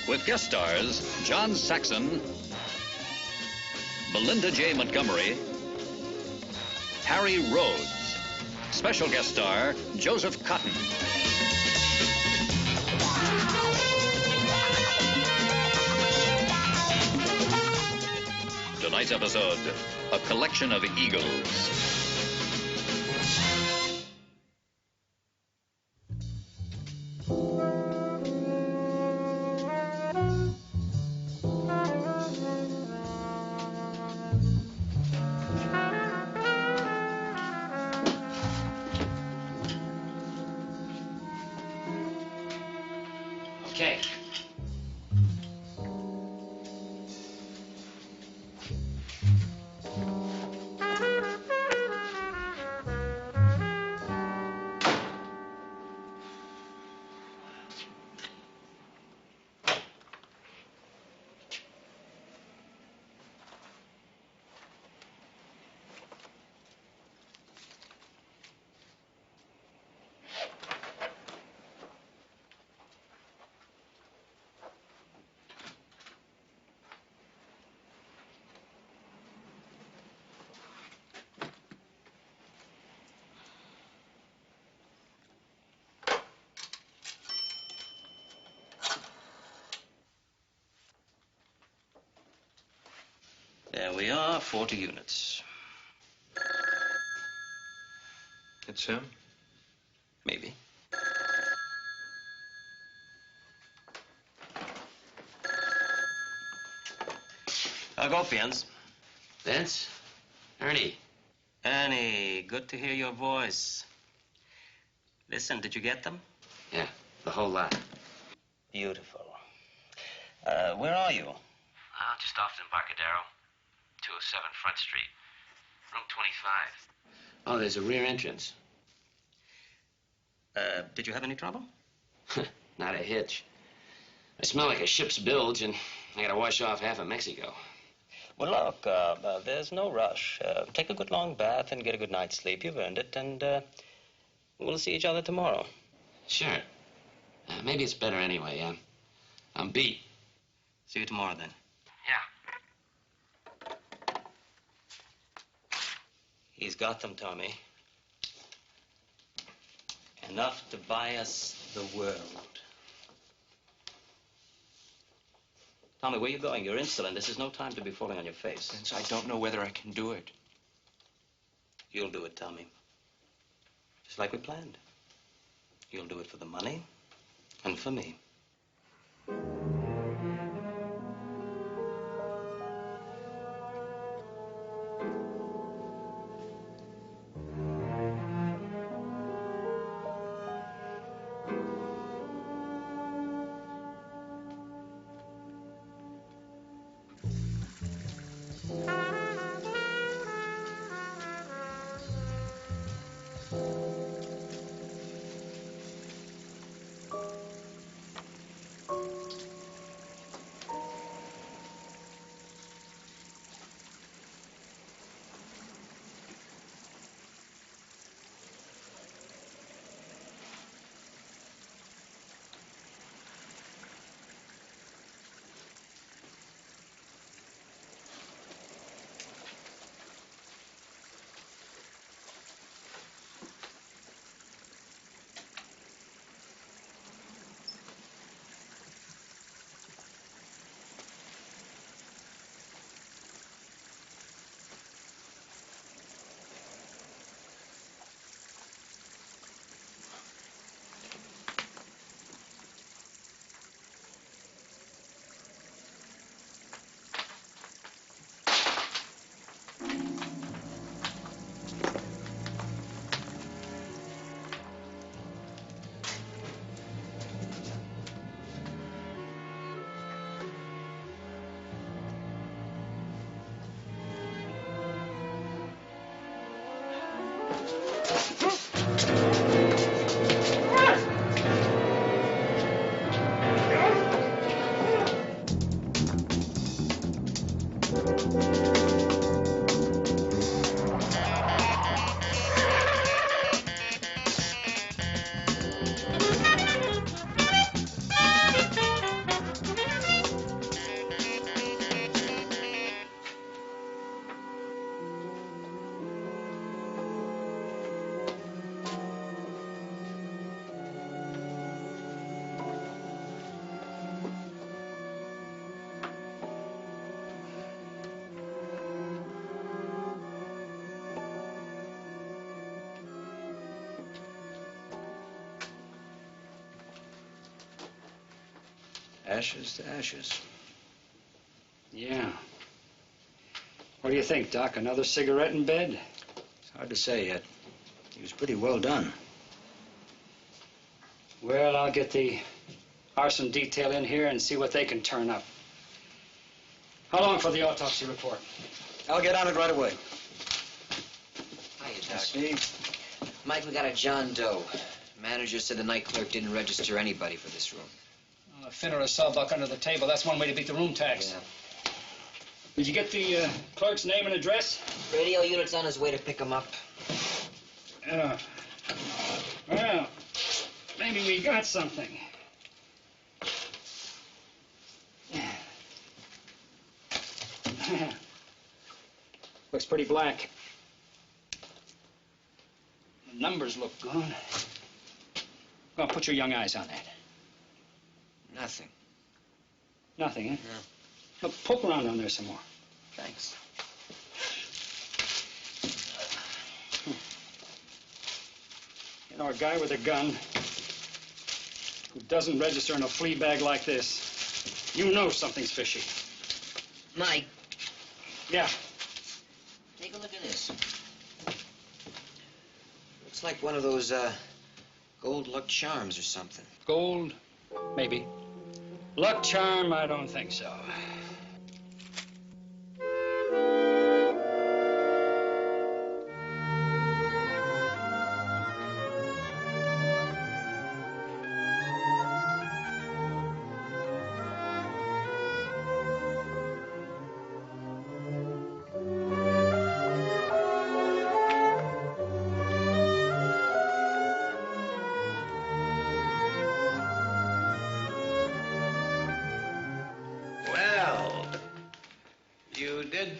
With guest stars John Saxon, Belinda J. Montgomery, Harry Rhodes. Special guest star Joseph Cotton. Tonight's episode, a collection of eagles. Okay. There we are, 40 units. It's him? Maybe. I'll go, Fiennes. Vince? Ernie? Ernie, good to hear your voice. Listen, did you get them? Yeah, the whole lot. Beautiful. Where are you? Just off the Embarcadero. 207 Front Street. Room 25. Oh, there's a rear entrance. Did you have any trouble? Not a hitch. I smell like a ship's bilge, and I gotta wash off half of Mexico. Well, look, there's no rush. Take a good long bath and get a good night's sleep. You've earned it, and we'll see each other tomorrow. Sure. Maybe it's better anyway. I'm beat. See you tomorrow, then. Yeah. He's got them, Tommy. Enough to buy us the world. Tommy, where are you going? You're insolent. This is no time to be falling on your face. Vince, I don't know whether I can do it. You'll do it, Tommy. Just like we planned. You'll do it for the money and for me. Ashes to ashes. Yeah. What do you think, Doc? Another cigarette in bed? It's hard to say yet. He was pretty well done. Well, I'll get the arson detail in here and see what they can turn up. How long for the autopsy report? I'll get on it right away. Hiya, Doc. Steve. Mike, we got a John Doe. Manager said the night clerk didn't register anybody for this room. A fin or a sawbuck under the table. That's one way to beat the room tax. Yeah. Did you get the clerk's name and address? Radio unit's on his way to pick him up. Well, maybe we got something. Looks pretty black. The numbers look good. Go on, put your young eyes on that. Nothing. Nothing, eh? No. Look, poke around on there some more. Thanks. You know, a guy with a gun who doesn't register in a flea bag like this, you know something's fishy. Mike. Yeah. Take a look at this. Looks like one of those, gold luck charms or something. Gold? Maybe. Luck charm? I don't think so.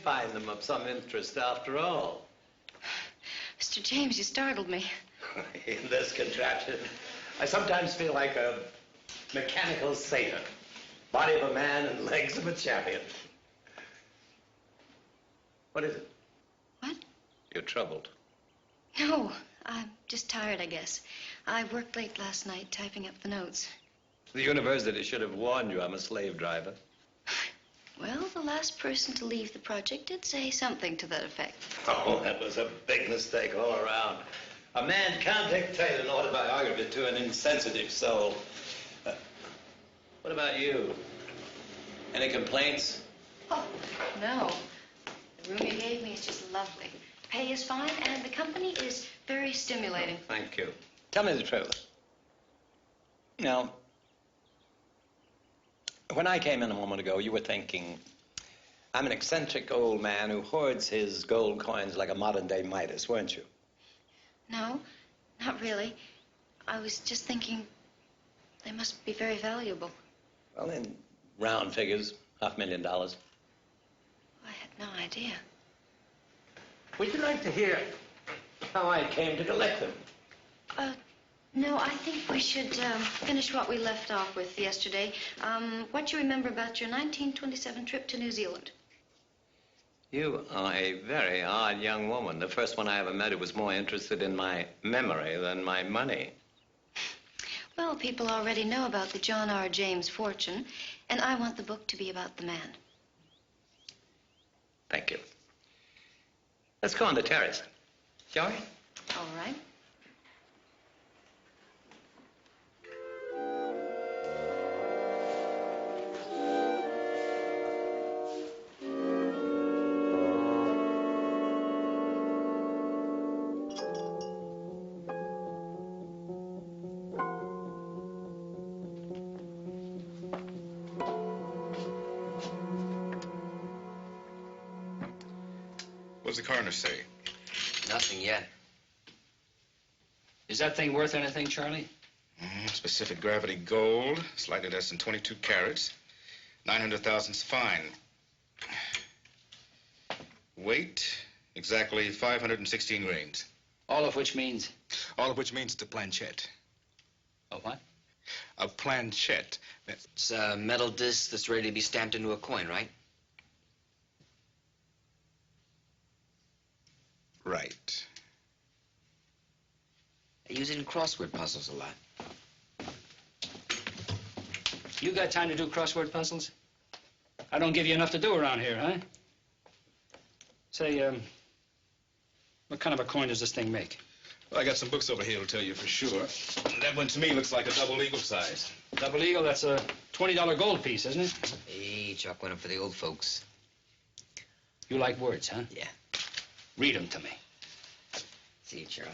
Find them of some interest after all. Mr. James, you startled me. In this contraption, I sometimes feel like a mechanical Satan. Body of a man and legs of a champion. What is it? What? You're troubled. No, I'm just tired, I guess. I worked late last night typing up the notes. The university should have warned you I'm a slave driver. Well, the last person to leave the project did say something to that effect. Oh, that was a big mistake all around. A man can't dictate an autobiography to an insensitive soul. What about you? Any complaints? Oh, no. The room you gave me is just lovely. Pay is fine, and the company is very stimulating. Thank you. Tell me the truth. Now, when I came in a moment ago, you were thinking, I'm an eccentric old man who hoards his gold coins like a modern-day Midas, weren't you? No, not really. I was just thinking they must be very valuable. Well, in round figures, $500,000. I had no idea. Would you like to hear how I came to collect them? No, I think we should finish what we left off with yesterday. What you remember about your 1927 trip to New Zealand? You are a very odd young woman. The first one I ever met who was more interested in my memory than my money. Well, people already know about the John R. James fortune, and I want the book to be about the man. Thank you. Let's go on the terrace, shall we? All right. What does the coroner say? Nothing yet. Is that thing worth anything, Charlie? Specific gravity gold, slightly less than 22 carats. 900,000's fine. Weight, exactly 516 grains. All of which means? All of which means it's a planchette. A what? A planchette. It's a metal disc that's ready to be stamped into a coin, right? Right. I use it in crossword puzzles a lot. You got time to do crossword puzzles? I don't give you enough to do around here, huh? Say, what kind of a coin does this thing make? Well, I got some books over here to tell you for sure. That one to me looks like a double eagle size. Double eagle, that's a $20 gold piece, isn't it? Hey, chalk one up for the old folks. You like words, huh? Yeah. Read them to me. See you, Charlie.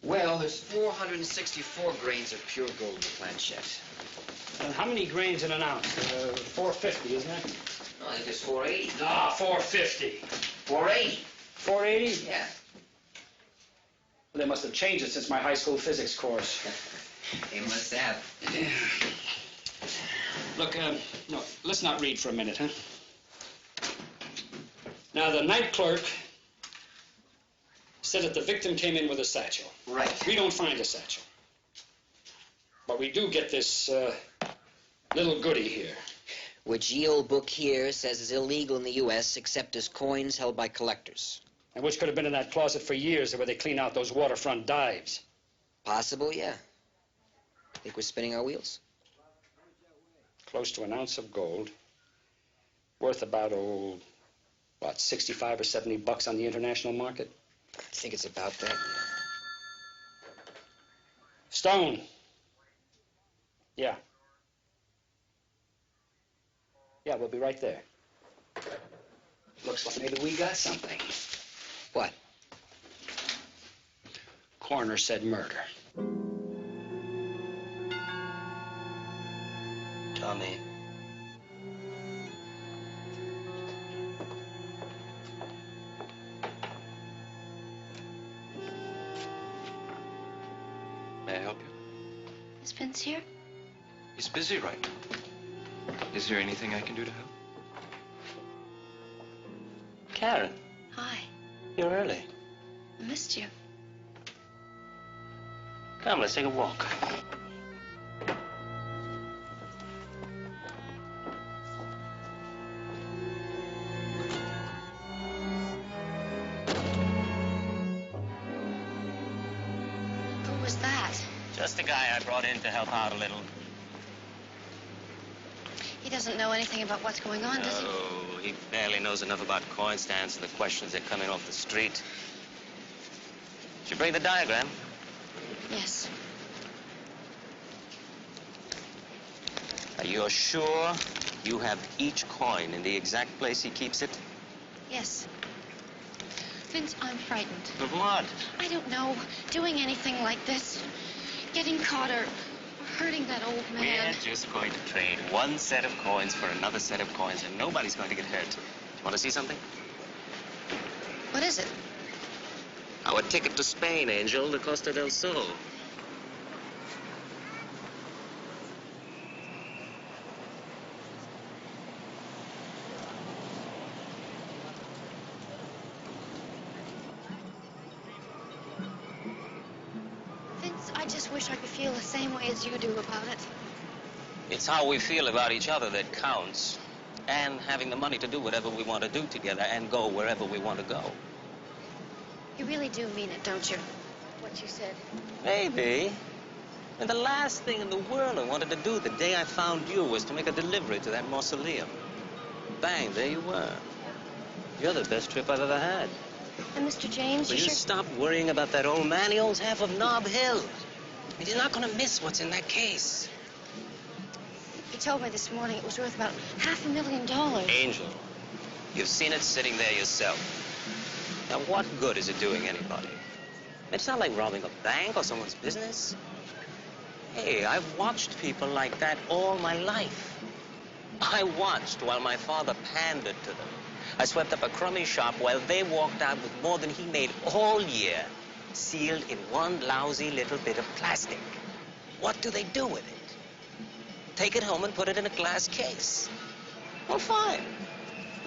Well, there's 464 grains of pure gold in the planchette. And how many grains in an ounce? 450, isn't it? No, I think it's 480. Ah, 450. 480. 480? Yeah. Well, they must have changed it since my high school physics course. They must have. Look, no, let's not read for a minute, huh? Now, the night clerk said that the victim came in with a satchel. Right. We don't find a satchel. But we do get this little goodie here. Which ye old book here says is illegal in the U.S. except as coins held by collectors. And which could have been in that closet for years where they clean out those waterfront dives. Possible, yeah. Think we're spinning our wheels? Close to an ounce of gold. Worth about, what, 65 or 70 bucks on the international market? I think it's about that. Stone. Yeah. Yeah, we'll be right there. Looks like maybe we got something. What? Coroner said murder. Tommy. May I help you? Is Vince here? He's busy right now. Is there anything I can do to help? Karen, Hi. you're early. I missed you. Come, let's take a walk. Who was that? Just a guy I brought in to help out a little. He doesn't know anything about what's going on, does he? Oh, he barely knows enough about coins to answer the questions that come in off the street. Did you bring the diagram? Yes. Are you sure you have each coin in the exact place he keeps it? Yes. Vince, I'm frightened. Of what? I don't know. Doing anything like this. Getting caught or hurting that old man. We're just going to trade one set of coins for another set of coins, and nobody's going to get hurt. You want to see something? What is it? Our ticket to Spain, Angel, the Costa del Sol. Vince, I just wish I could feel the same way as you do about it. It's how we feel about each other that counts. And having the money to do whatever we want to do together and go wherever we want to go. You really do mean it, don't you? What you said. Maybe. And the last thing in the world I wanted to do the day I found you was to make a delivery to that mausoleum. Bang, there you were. You're the best trip I've ever had. And Mr. James, Will you sure... stop worrying about that old man? He owns half of Nob Hill. And he's not going to miss what's in that case. He told me this morning it was worth about $500,000. Angel, you've seen it sitting there yourself. Now, what good is it doing anybody? It's not like robbing a bank or someone's business. Hey, I've watched people like that all my life. I watched while my father pandered to them. I swept up a crummy shop while they walked out with more than he made all year, sealed in one lousy little bit of plastic. What do they do with it? Take it home and put it in a glass case. Well, fine.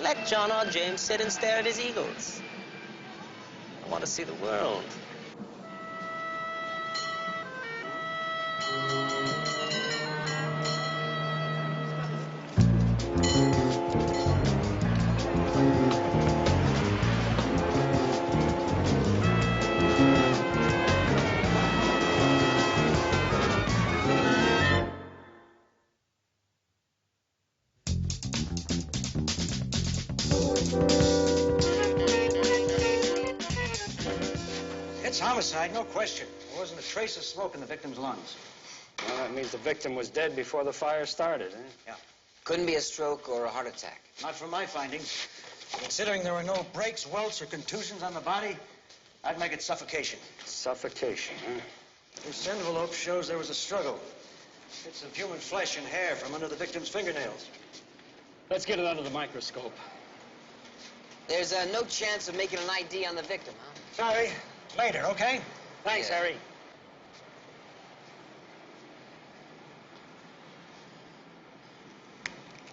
Let John or James sit and stare at his eagles. I want to see the world. It's homicide, no question. There wasn't a trace of smoke in the victim's lungs. Well, that means the victim was dead before the fire started, eh? Yeah. Couldn't be a stroke or a heart attack. Not from my findings. Considering there were no breaks, welts, or contusions on the body, I'd make it suffocation. Suffocation, huh? This envelope shows there was a struggle. Bits of human flesh and hair from under the victim's fingernails. Let's get it under the microscope. There's no chance of making an ID on the victim, huh? Sorry. Later, okay? Thanks, Yeah. Harry.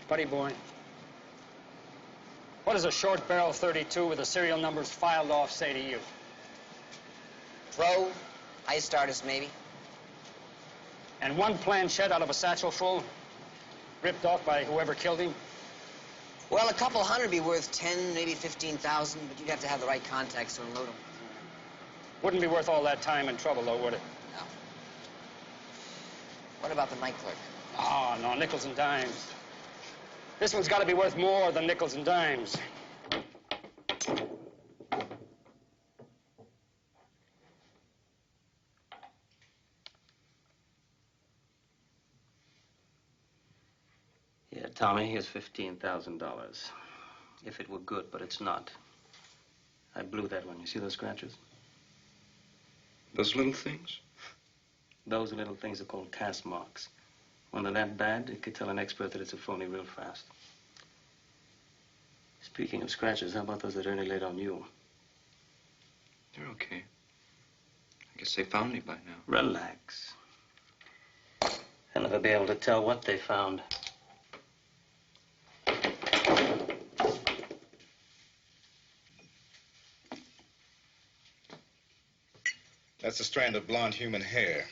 Buddy boy, what does a short barrel 32 with the serial numbers filed off say to you? Pro, ice artist, maybe. And one planchette out of a satchel full, ripped off by whoever killed him? Well, a couple hundred be worth 10, maybe 15,000, but you'd have to have the right contacts to unload them. Wouldn't be worth all that time and trouble, though, would it? No. What about the night clerk? Oh, no, nickels and dimes. This one's got to be worth more than nickels and dimes. Yeah, Tommy, here's $15,000. If it were good, but it's not. I blew that one. You see those scratches? Those little things? Those little things are called cast marks. When they're that bad, it could tell an expert that it's a phony real fast. Speaking of scratches, how about those that Ernie laid on you? They're okay. I guess they found me by now. Relax. They'll never be able to tell what they found. That's a strand of blonde human hair.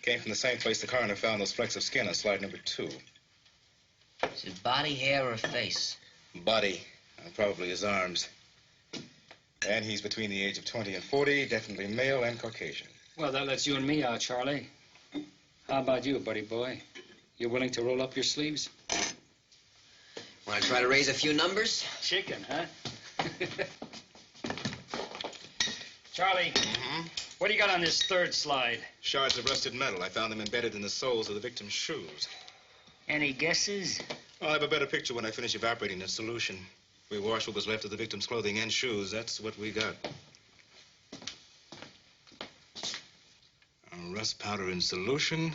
Came from the same place the coroner found those flecks of skin on slide number 2. Is it body, hair, or face? Body, and probably his arms. And he's between the age of 20 and 40, definitely male and Caucasian. Well, that lets you and me out, Charlie. How about you, buddy boy? You willing to roll up your sleeves? Want to try to raise a few numbers? Chicken, huh? Charlie, what do you got on this third slide? Shards of rusted metal. I found them embedded in the soles of the victim's shoes. Any guesses? I'll have a better picture when I finish evaporating the solution. We washed what was left of the victim's clothing and shoes. That's what we got. Rust powder in solution,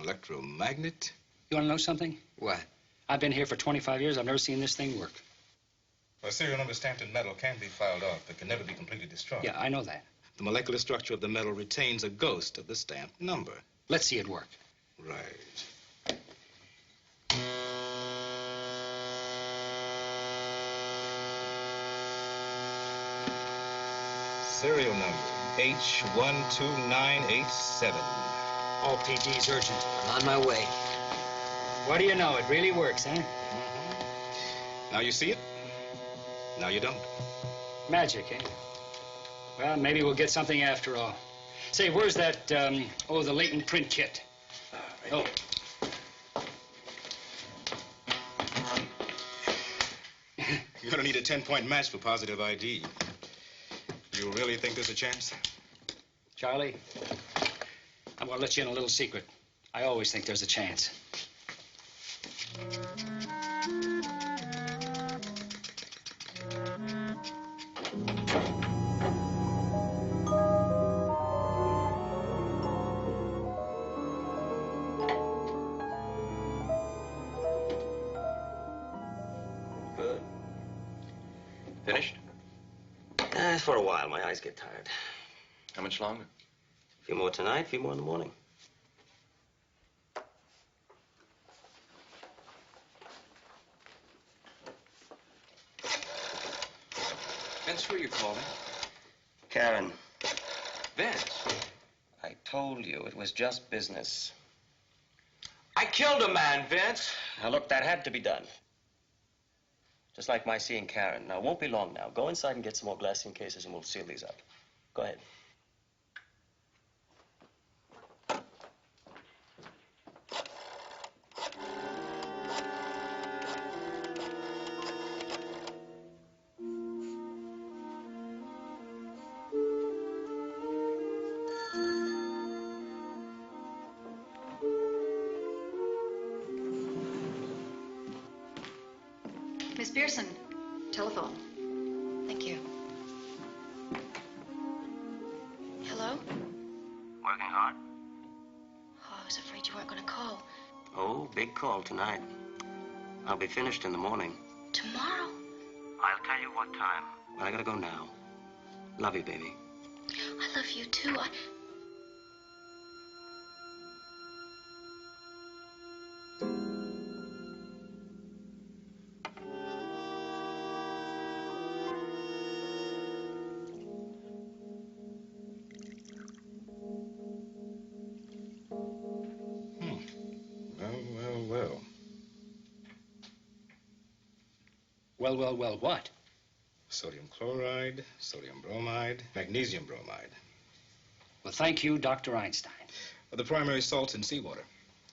electromagnet. You want to know something? What? I've been here for 25 years. I've never seen this thing work. A serial number stamped in metal can be filed off, but can never be completely destroyed. Yeah, I know that. The molecular structure of the metal retains a ghost of the stamped number. Let's see it work. Right. Serial number H12987. All PG's urgent. I'm on my way. What do you know? It really works, huh? Now you see it. Now you don't. Magic, eh? Well, maybe we'll get something after all. Say, where's that, the latent print kit? Right. You're gonna need a 10-point match for positive ID. You really think there's a chance? Charlie, I'm gonna let you in a little secret. I always think there's a chance. Good. Finished? For a while. My eyes get tired. How much longer? A few more tonight, a few more in the morning. Vince, who are you calling? Karen, Vince. I told you it was just business. I killed a man, Vince. Now, look, that had to be done. Just like my seeing Karen. Now, it won't be long now. Go inside and get some more glassine cases and we'll seal these up. Go ahead. Miss Pearson, telephone. Thank you. Hello? Working hard? Oh, I was afraid you weren't going to call. Oh, big call tonight. I'll be finished in the morning. Tomorrow? I'll tell you what time. But I gotta go now. Love you, baby. I love you, too. Well, what? Sodium chloride, sodium bromide, magnesium bromide. Well, thank you, Dr. Einstein. The primary salts in seawater.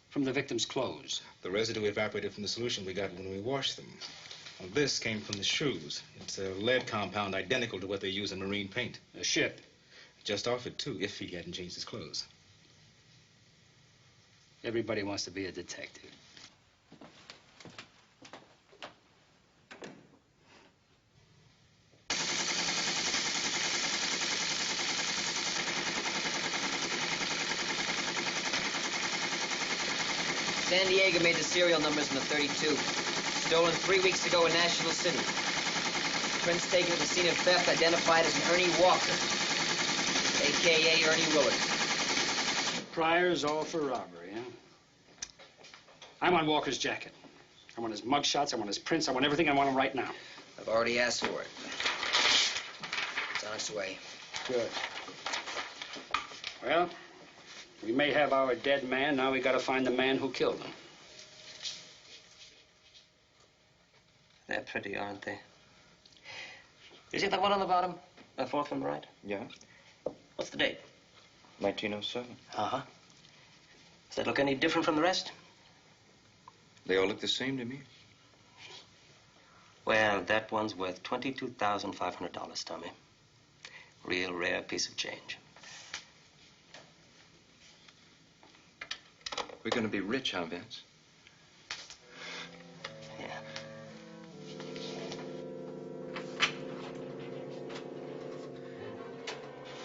From the victim's clothes. The residue evaporated from the solution we got when we washed them. Well, this came from the shoes. It's a lead compound identical to what they use in marine paint. A ship. Just off it, too, if he hadn't changed his clothes. Everybody wants to be a detective. San Diego made the serial numbers in the 32. Stolen 3 weeks ago in National City. Prints taken at the scene of theft identified as an Ernie Walker, a.k.a. Ernie Willard. Priors all for robbery, huh? I want Walker's jacket. I want his mugshots, I want his prints, I want everything. I want him right now. I've already asked for it. It's on its way. Good. Well, we may have our dead man. Now we got to find the man who killed him. They're pretty, aren't they? You see that one on the bottom? The fourth from the right? Yeah, What's the date? 1907. Uh-huh. Does that look any different from the rest? They all look the same to me. Well, that one's worth $22,500, Tommy. Real rare piece of change. We're going to be rich, huh, Vince? Yeah.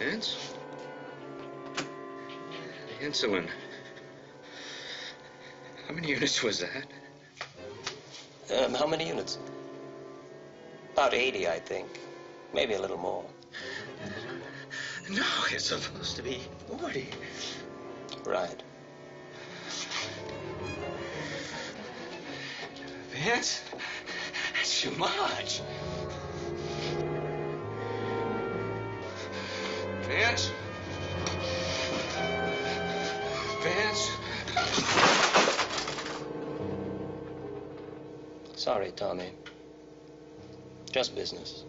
Vince? The insulin. How many units was that? How many units? About 80, I think. Maybe a little more. No, it's supposed to be 40. Right. Vince, that's too much. Vince? Vince? Sorry, Tommy. Just business.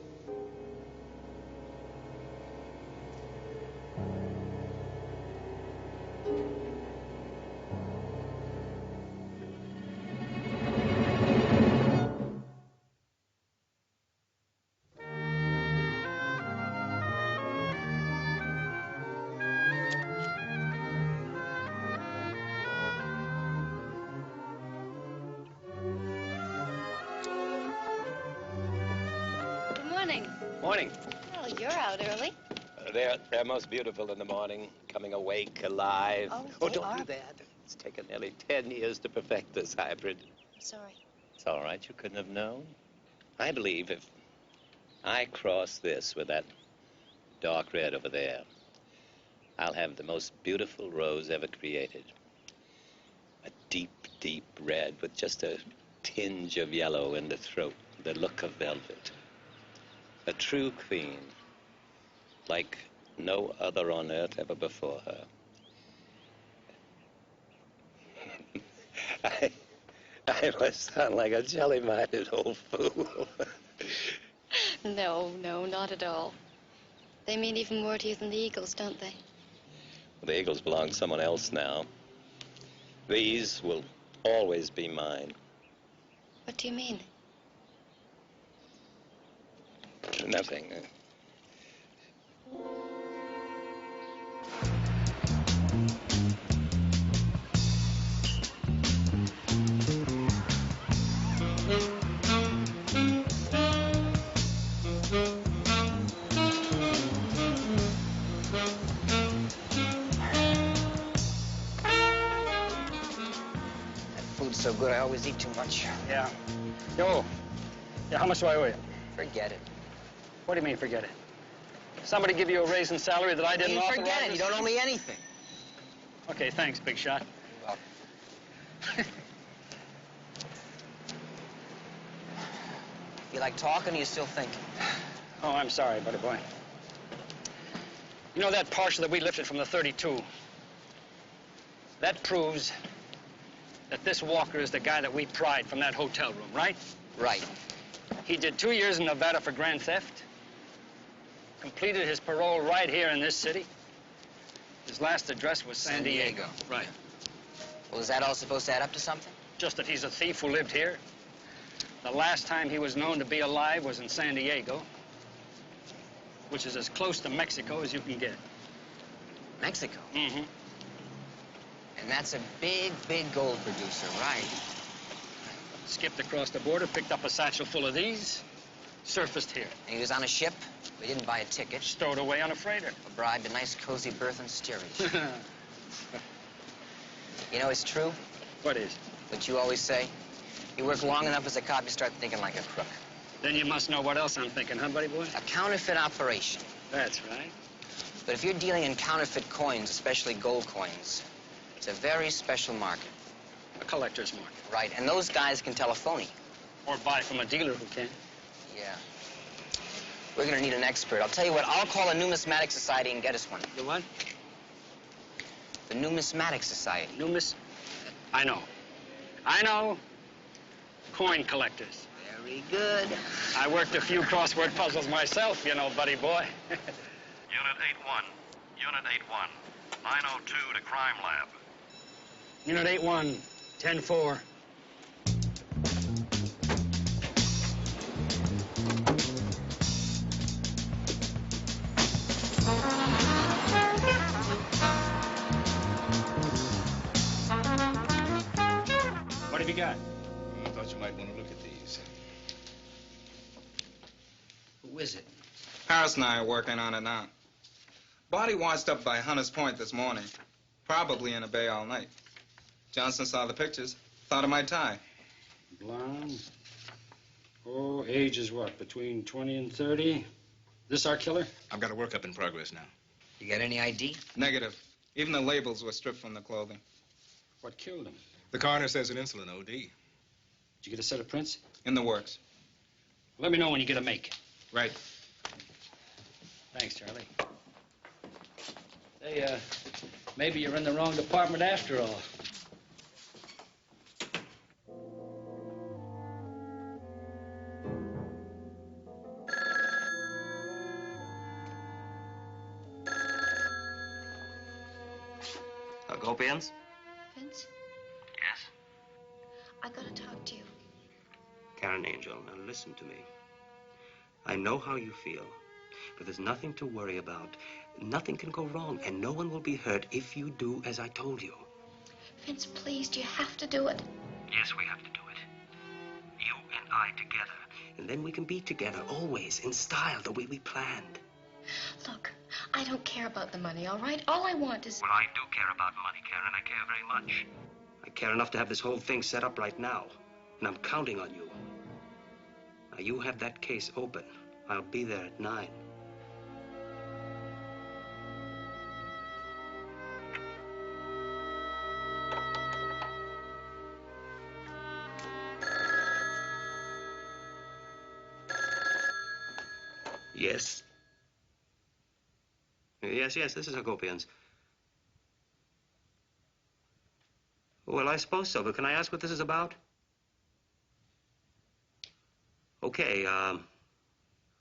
Morning. Well, you're out early. They're most beautiful in the morning, coming awake, alive. Oh, don't are. do that. It's taken nearly 10 years to perfect this hybrid. Sorry. It's all right. You couldn't have known. I believe if I cross this with that dark red over there, I'll have the most beautiful rose ever created. A deep, deep red with just a tinge of yellow in the throat, the look of velvet. A true queen, like no other on earth ever before her. I must sound like a jelly-minded old fool. No, not at all. They mean even more to you than the eagles, don't they? The eagles belong to someone else now. These will always be mine. What do you mean? Nothing. That food's so good, I always eat too much. Yeah. Yo. Yeah, how much do I owe you? Forget it. What do you mean, forget it? Somebody give you a raise in salary that I didn't authorize? Forget it. You don't owe me anything. Okay, thanks, big shot. Well, you like talking or you still thinking? Oh, I'm sorry, buddy boy. You know that parcel that we lifted from the 32? That proves that this Walker is the guy that we pried from that hotel room, right? Right. He did 2 years in Nevada for grand theft. Completed his parole right here in this city. His last address was San Diego. Right. Well, is that all supposed to add up to something? Just that he's a thief who lived here. The last time he was known to be alive was in San Diego, which is as close to Mexico as you can get. Mexico? Mm-hmm. And that's a big, big gold producer, right? Skipped across the border, picked up a satchel full of these, surfaced here. And he was on a ship? We didn't buy a ticket. Stowed away on a freighter. A bribed a nice cozy berth and steerage. You know, it's true. What is? What you always say. You work long enough as a cop, you start thinking like a crook. Then you must know what else I'm thinking, huh, buddy boy? A counterfeit operation. That's right. But if you're dealing in counterfeit coins, especially gold coins, it's a very special market. A collector's market. Right, and those guys can tell a phony. Or buy from a dealer who can. Yeah. We're gonna need an expert. I'll tell you what, I'll call a numismatic society and get us one. The what? The Numismatic Society. I know. I know. Coin collectors. Very good. I worked a few crossword puzzles myself, you know, buddy boy. Unit 8-1. Unit 8-1. 902 to Crime Lab. Unit 8-1, 10-4. What have you got? I thought you might want to look at these. Who is it? Harris and I are working on it now. Body washed up by Hunters Point this morning. Probably in a bay all night. Johnson saw the pictures. Thought it might tie. Blonde. Oh, age is what, between 20 and 30? This our killer? I've got a workup in progress now. You got any ID? Negative. Even the labels were stripped from the clothing. What killed him? The coroner says an insulin OD. Did you get a set of prints? In the works. Let me know when you get a make. Right. Thanks, Charlie. Hey, maybe you're in the wrong department after all. Hagopians? Vince, Yes. I gotta talk to you. Karen Angel, now listen to me. I know how you feel, but there's nothing to worry about. Nothing can go wrong, and no one will be hurt if you do as I told you. Vince, please, do you have to do it? Yes, we have to do it. You and I together. And then we can be together, always, in style, the way we planned. Look, I don't care about the money, all right? All I want is... Well, I do care about money, Karen. I care very much. I care enough to have this whole thing set up right now. And I'm counting on you. Now, you have that case open. I'll be there at 9. Yes? Yes, this is Hagopians. Well, I suppose so, but can I ask what this is about? Okay,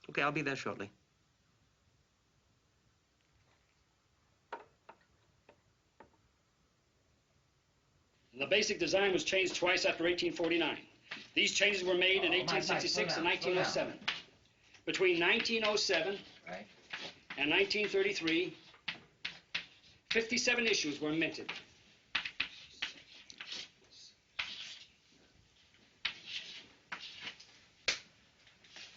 okay, I'll be there shortly. The basic design was changed twice after 1849. These changes were made in 1866 and 1907. Between 1907 and 1933, 57 issues were minted.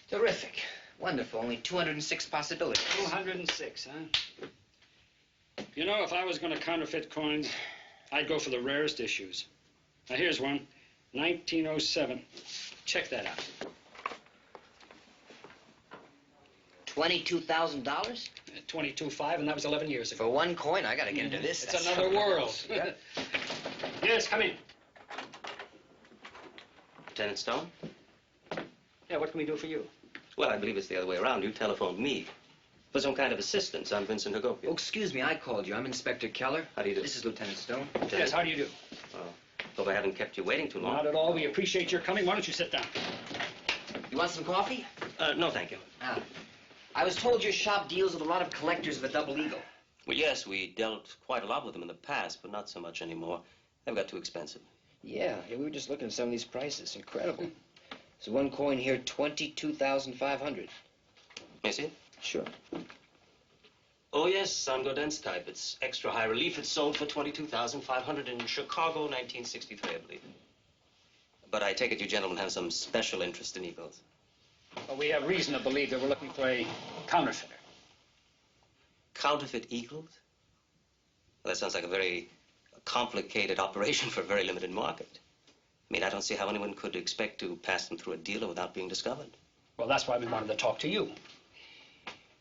Terrific. Wonderful. Only 206 possibilities. 206, huh? You know, if I was going to counterfeit coins, I'd go for the rarest issues. Now, here's one, 1907. Check that out. $22,000? 22.5, and that was 11 years ago. For one coin, I gotta get into this. It's another world. Yes, come in. Lieutenant Stone? Yeah, what can we do for you? Well, I believe it's the other way around. You telephoned me for some kind of assistance. I'm Vincent Hagopian. Oh, excuse me, I called you. I'm Inspector Keller. How do you do? This is Lieutenant Stone. Lieutenant? Yes, how do you do? Hope I haven't kept you waiting too long. Not at all. We appreciate your coming. Why don't you sit down? You want some coffee? No, thank you. I was told your shop deals with a lot of collectors of the Double Eagle. Well, yes, we dealt quite a lot with them in the past, but not so much anymore. They've got too expensive. Yeah, we were just looking at some of these prices. Incredible. There's one coin here, 22,500. May I see it? Sure. Oh, yes, Sangodens type. It's extra high relief. It's sold for 22,500 in Chicago, 1963, I believe. But I take it you gentlemen have some special interest in eagles. Well, we have reason to believe that we're looking for a counterfeiter. Counterfeit eagles? Well, that sounds like a very complicated operation for a very limited market. I mean, I don't see how anyone could expect to pass them through a dealer without being discovered. Well, that's why we wanted to talk to you.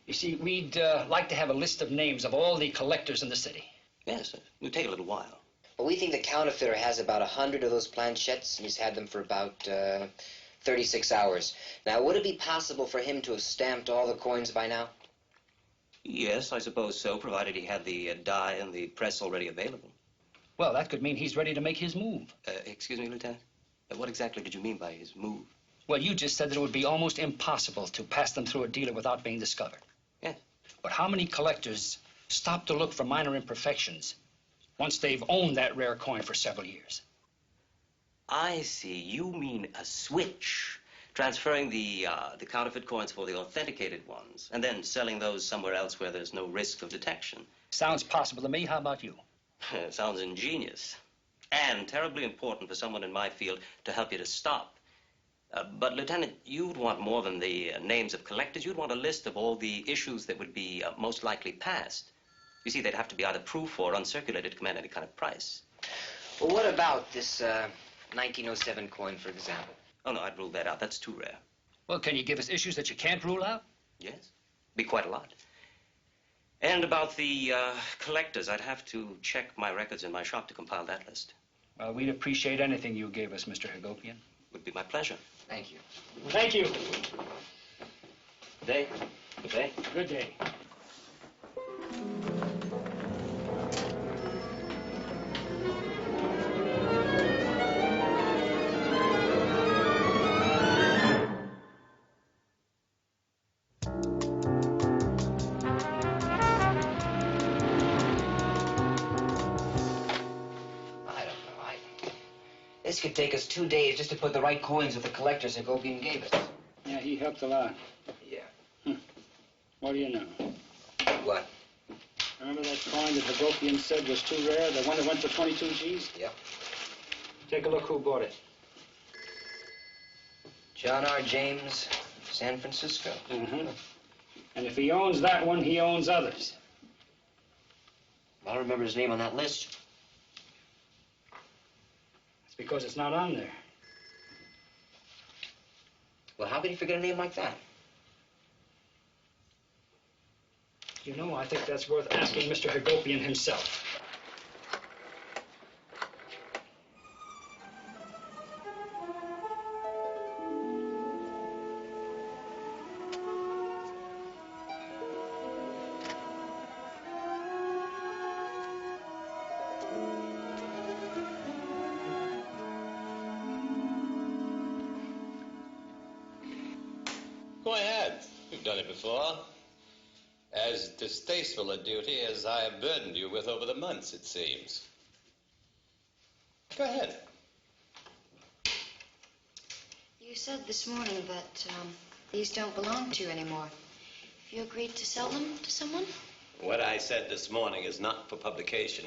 You see, we'd like to have a list of names of all the collectors in the city. Yes, it would take a little while. Well, we think the counterfeiter has about 100 of those planchettes, and he's had them for about 36 hours. Now, would it be possible for him to have stamped all the coins by now? Yes, I suppose so, provided he had the die and the press already available. Well, that could mean he's ready to make his move. Excuse me, Lieutenant? What exactly did you mean by his move? Well, you just said that it would be almost impossible to pass them through a dealer without being discovered. Yes. But how many collectors stop to look for minor imperfections once they've owned that rare coin for several years? I see. You mean a switch. Transferring the counterfeit coins for the authenticated ones, and then selling those somewhere else where there's no risk of detection. Sounds possible to me. How about you? Sounds ingenious. And terribly important for someone in my field to help you to stop. But, Lieutenant, you'd want more than the names of collectors. You'd want a list of all the issues that would be most likely passed. You see, they'd have to be either proof or uncirculated to command any kind of price. Well, what about this 1907 coin, for example? Oh, no, I'd rule that out. That's too rare. Well, can you give us issues that you can't rule out? Yes. Be quite a lot. And about the collectors, I'd have to check my records in my shop to compile that list. Well, we'd appreciate anything you gave us, Mr. Hagopian. Would be my pleasure. Thank you. Thank you. Good day. Good day. Good day. This could take us 2 days just to put the right coins with the collectors Hagopian gave us. Yeah, he helped a lot. Yeah. What do you know? What? Remember that coin that Hagopian said was too rare? The one that went for 22 G's? Yep. Take a look who bought it. John R. James, San Francisco. Mm-hmm. And if he owns that one, he owns others. I don't remember his name on that list. It's because it's not on there. Well, how could he forget a name like that? You know, I think that's worth asking Mr. Hagopian himself. Go ahead. You've done it before. As distasteful a duty as I have burdened you with over the months, it seems. Go ahead. You said this morning that these don't belong to you anymore. Have you agreed to sell them to someone? What I said this morning is not for publication.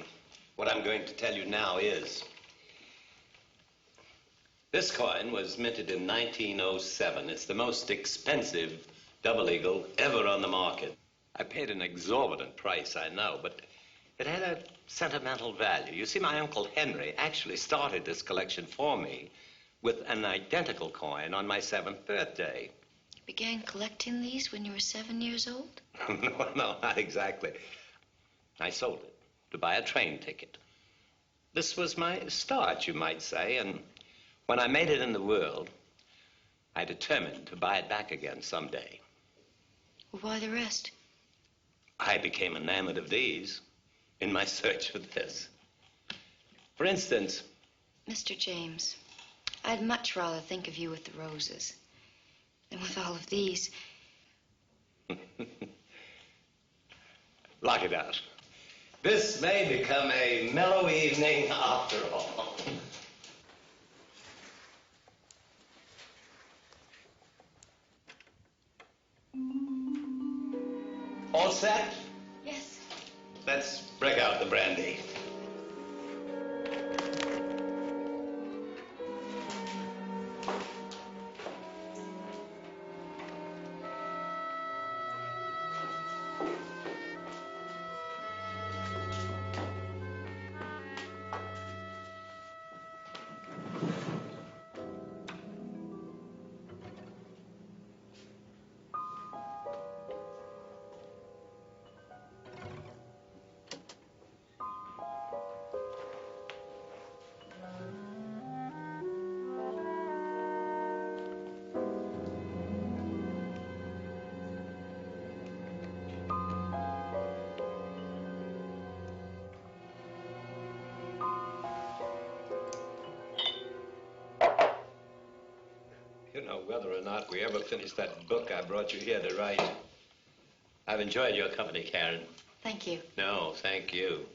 What I'm going to tell you now is... This coin was minted in 1907. It's the most expensive double eagle ever on the market. I paid an exorbitant price, I know, but it had a sentimental value. You see, my Uncle Henry actually started this collection for me with an identical coin on my 7th birthday. You began collecting these when you were 7 years old? No, not exactly. I sold it to buy a train ticket. This was my start, you might say, and when I made it in the world, I determined to buy it back again someday. Well, why the rest? I became enamored of these in my search for this. For instance... Mr. James, I'd much rather think of you with the roses. And with all of these... Lock it out. This may become a mellow evening after all. All set? Yes. Let's break out the brandy. You know, whether or not we ever finish that book I brought you here to write. I've enjoyed your company, Karen. Thank you. No, thank you.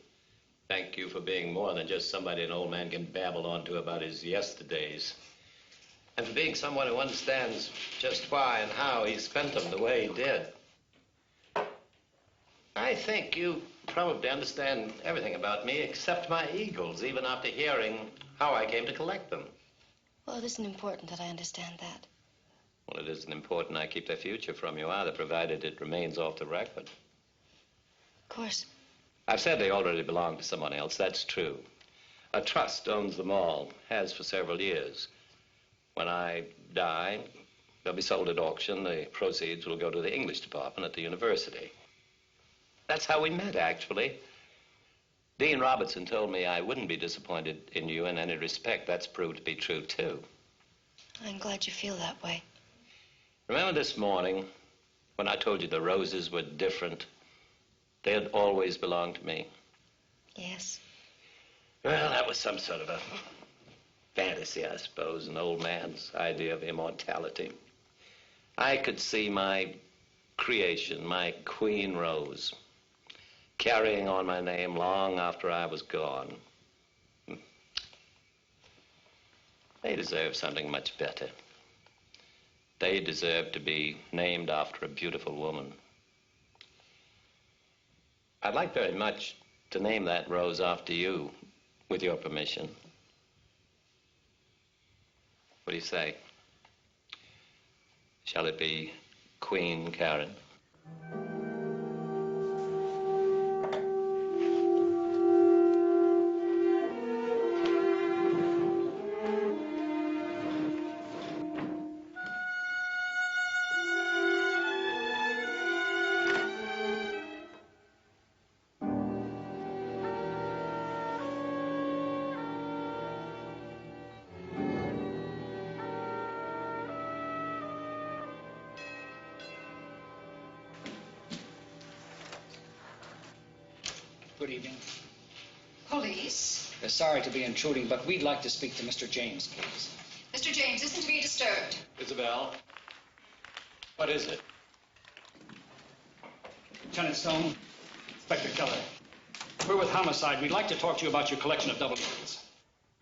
Thank you for being more than just somebody an old man can babble on to about his yesterdays. And for being someone who understands just why and how he spent them the way he did. I think you probably understand everything about me except my eagles, even after hearing how I came to collect them. Well, it isn't important that I understand that. Well, it isn't important I keep their future from you either, provided it remains off the record. Of course. I've said they already belong to someone else. That's true. A trust owns them all, has for several years. When I die, they'll be sold at auction. The proceeds will go to the English department at the university. That's how we met, actually. Dean Robertson told me I wouldn't be disappointed in you in any respect. That's proved to be true, too. I'm glad you feel that way. Remember this morning when I told you the roses were different? They had always belonged to me. Yes. Well, that was some sort of a fantasy, I suppose, an old man's idea of immortality. I could see my creation, my queen rose, carrying on my name long after I was gone. They deserve something much better. They deserve to be named after a beautiful woman. I'd like very much to name that rose after you, with your permission. What do you say? Shall it be Queen Karen? Good evening. Police? We're sorry to be intruding, but we'd like to speak to Mr. James, please. Mr. James isn't to be disturbed. Isabel, what is it? Lieutenant Stone, Inspector Keller. We're with Homicide. We'd like to talk to you about your collection of double eagles.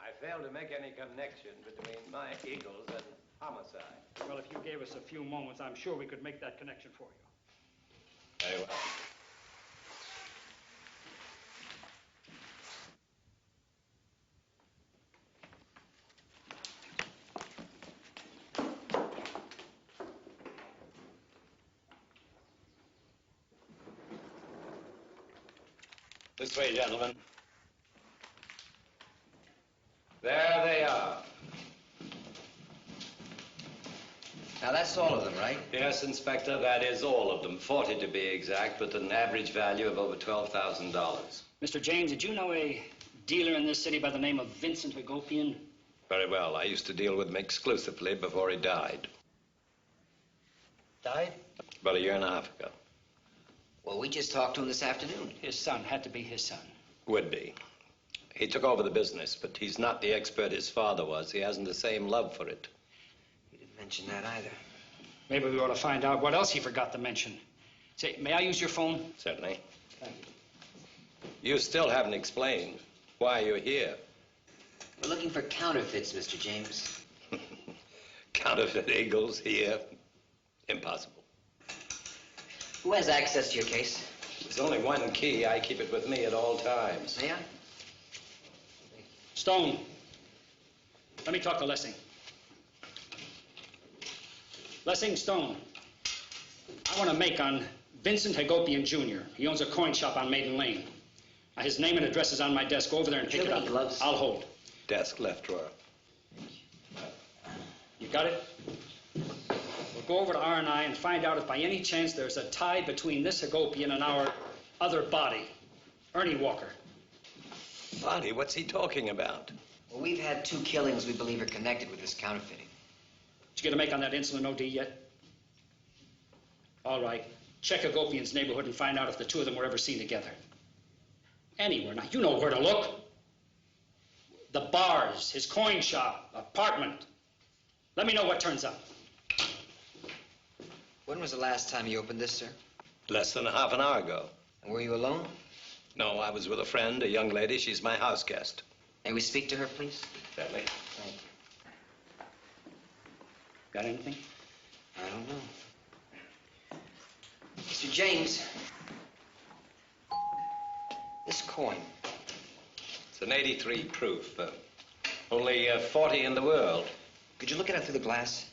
I failed to make any connection between my eagles and homicide. Well, if you gave us a few moments, I'm sure we could make that connection for you. Very well. This way, gentlemen. There they are. Now, that's all of them, right? Yes, Inspector, that is all of them. 40 to be exact, with an average value of over $12,000. Mr. James, did you know a dealer in this city by the name of Vincent Hagopian? Very well. I used to deal with him exclusively before he died. Died? About a year and a half ago. Well, we just talked to him this afternoon. His son. Had to be his son. Would be. He took over the business, but he's not the expert his father was. He hasn't the same love for it. You didn't mention that either. Maybe we ought to find out what else he forgot to mention. Say, may I use your phone? Certainly. You still haven't explained why you're here. We're looking for counterfeits, Mr. James. Counterfeit eagles here? Impossible. Who has access to your case? There's only one key. I keep it with me at all times. May I? Stone, let me talk to Lessing. Lessing, Stone, I want to make on Vincent Hagopian, Jr. He owns a coin shop on Maiden Lane. Now, his name and address is on my desk. Go over there and pick it up. Gloves? I'll hold. Desk, left drawer. You got it? We'll go over to R&I and find out if by any chance there's a tie between this Hagopian and our other body, Ernie Walker. Body? What's he talking about? Well, we've had 2 killings we believe are connected with this counterfeiting. Did you get a make on that insulin OD yet? All right. Check Hagopian's neighborhood and find out if the 2 of them were ever seen together. Anywhere. Now, you know where to look. The bars, his coin shop, apartment. Let me know what turns up. When was the last time you opened this, sir? Less than half an hour ago. And were you alone? No, I was with a friend, a young lady. She's my house guest. May we speak to her, please? Certainly. Thank you. Got anything? I don't know. Mr. James, this coin. It's an 83 proof. Only 40 in the world. Could you look at it through the glass?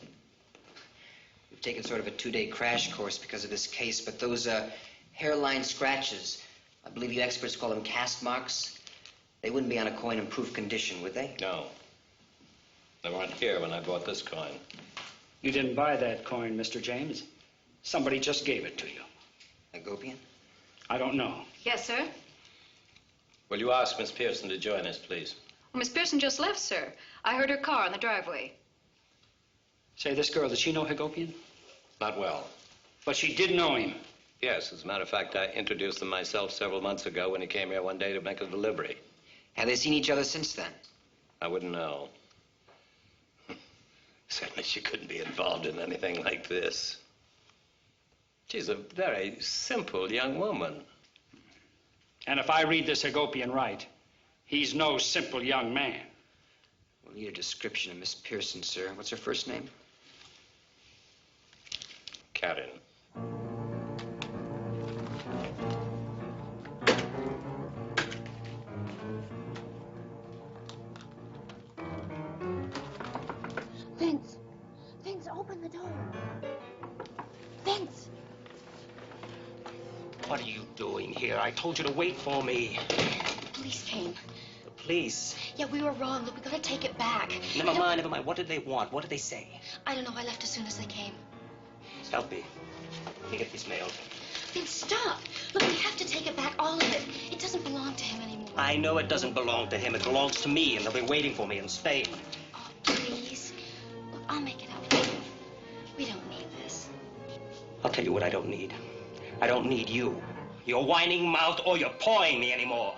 We've taken sort of a 2-day crash course because of this case, but those hairline scratches, I believe you experts call them cast marks, they wouldn't be on a coin in proof condition, would they? No. They weren't here when I bought this coin. You didn't buy that coin, Mr. James. Somebody just gave it to you. Hagopian? I don't know. Yes, sir. Will you ask Miss Pearson to join us, please? Well, Miss Pearson just left, sir. I heard her car in the driveway. Say, this girl, does she know Hagopian? Not well. But she did know him. Yes, as a matter of fact, I introduced them myself several months ago when he came here one day to make a delivery. Have they seen each other since then? I wouldn't know. Certainly she couldn't be involved in anything like this. She's a very simple young woman. And if I read this Hagopian right, he's no simple young man. We'll need a description of Miss Pearson, sir. What's her first name? Karen. Vince! Vince, open the door. Vince! What are you doing here? I told you to wait for me. The police came. The police? Yeah, we were wrong. Look, we gotta take it back. Never mind, never mind. What did they want? What did they say? I don't know. I left as soon as they came. Help me. Let me get this mailed. Vince, stop. Look, we have to take it back, all of it. It doesn't belong to him anymore. I know it doesn't belong to him. It belongs to me, and they'll be waiting for me in Spain. Oh, please. Look, I'll make it up to you. We don't need this. I'll tell you what I don't need. I don't need you, your whining mouth, or your pawing me anymore.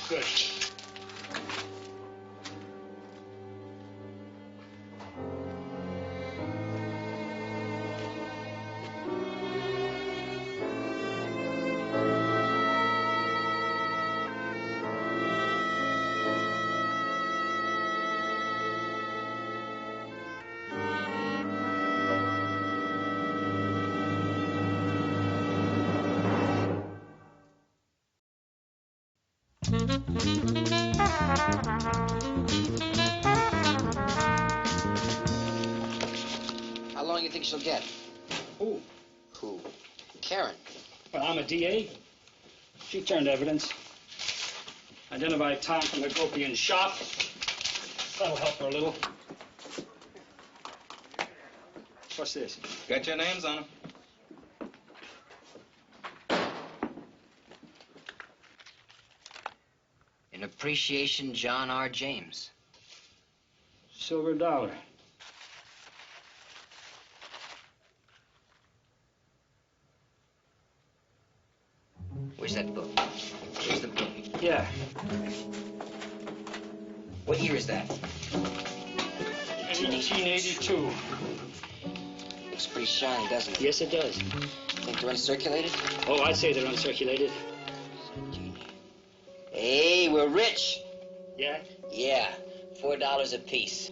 Good. How long do you think she'll get? Who? Who? Karen. Well, I'm a DA. She turned evidence. Identified Tom from the Gopian shop. That'll help her a little. What's this? Got your names on them. In appreciation, John R. James. Silver dollar. Where's that book? Where's the book? Yeah. What year is that? 1882. Looks pretty shiny, doesn't it? Yes, it does. Think they're uncirculated? Oh, I'd say they're uncirculated. Hey, we're rich. Yeah? Yeah, $4 a piece.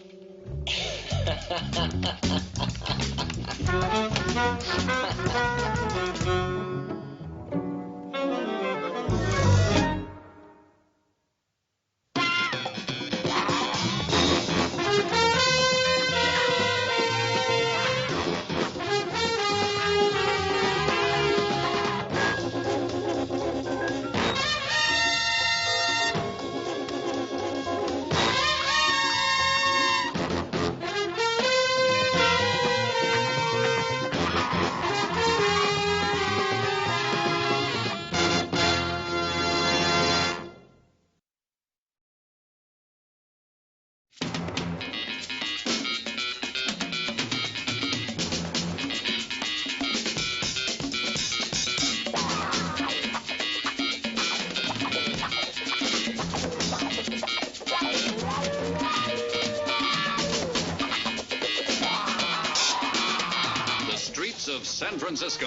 Of San Francisco,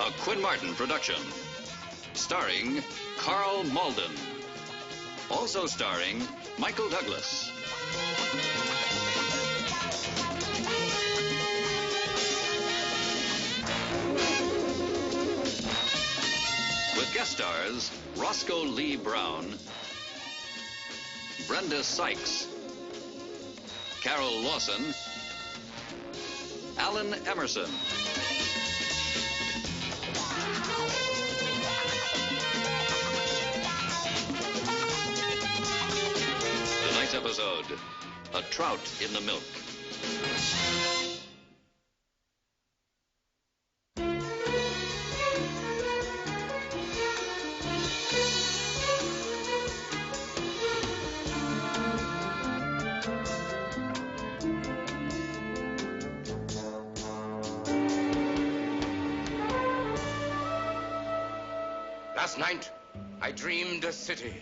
a Quinn Martin production, starring Karl Malden, also starring Michael Douglas. With guest stars Roscoe Lee Brown, Brenda Sykes, Carol Lawson, Alan Emerson. Tonight's episode, A Trout in the Milk. Last night, I dreamed a city.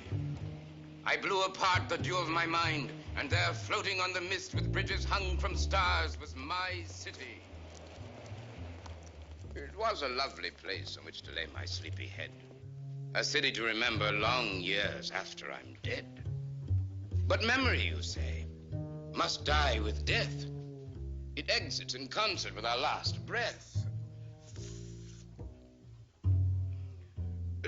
I blew apart the dew of my mind, and there, floating on the mist with bridges hung from stars, was my city. It was a lovely place on which to lay my sleepy head. A city to remember long years after I'm dead. But memory, you say, must die with death. It exits in concert with our last breath.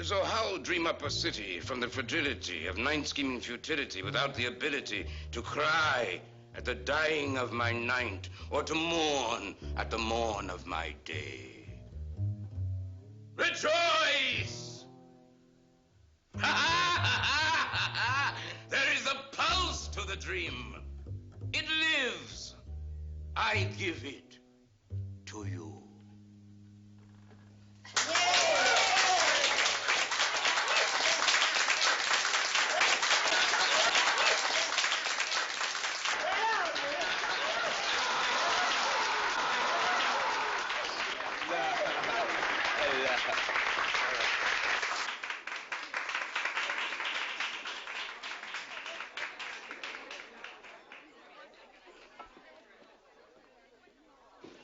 So how dream up a city from the fragility of night-scheming futility without the ability to cry at the dying of my night or to mourn at the morn of my day? Rejoice! There is a pulse to the dream. It lives. I give it to you.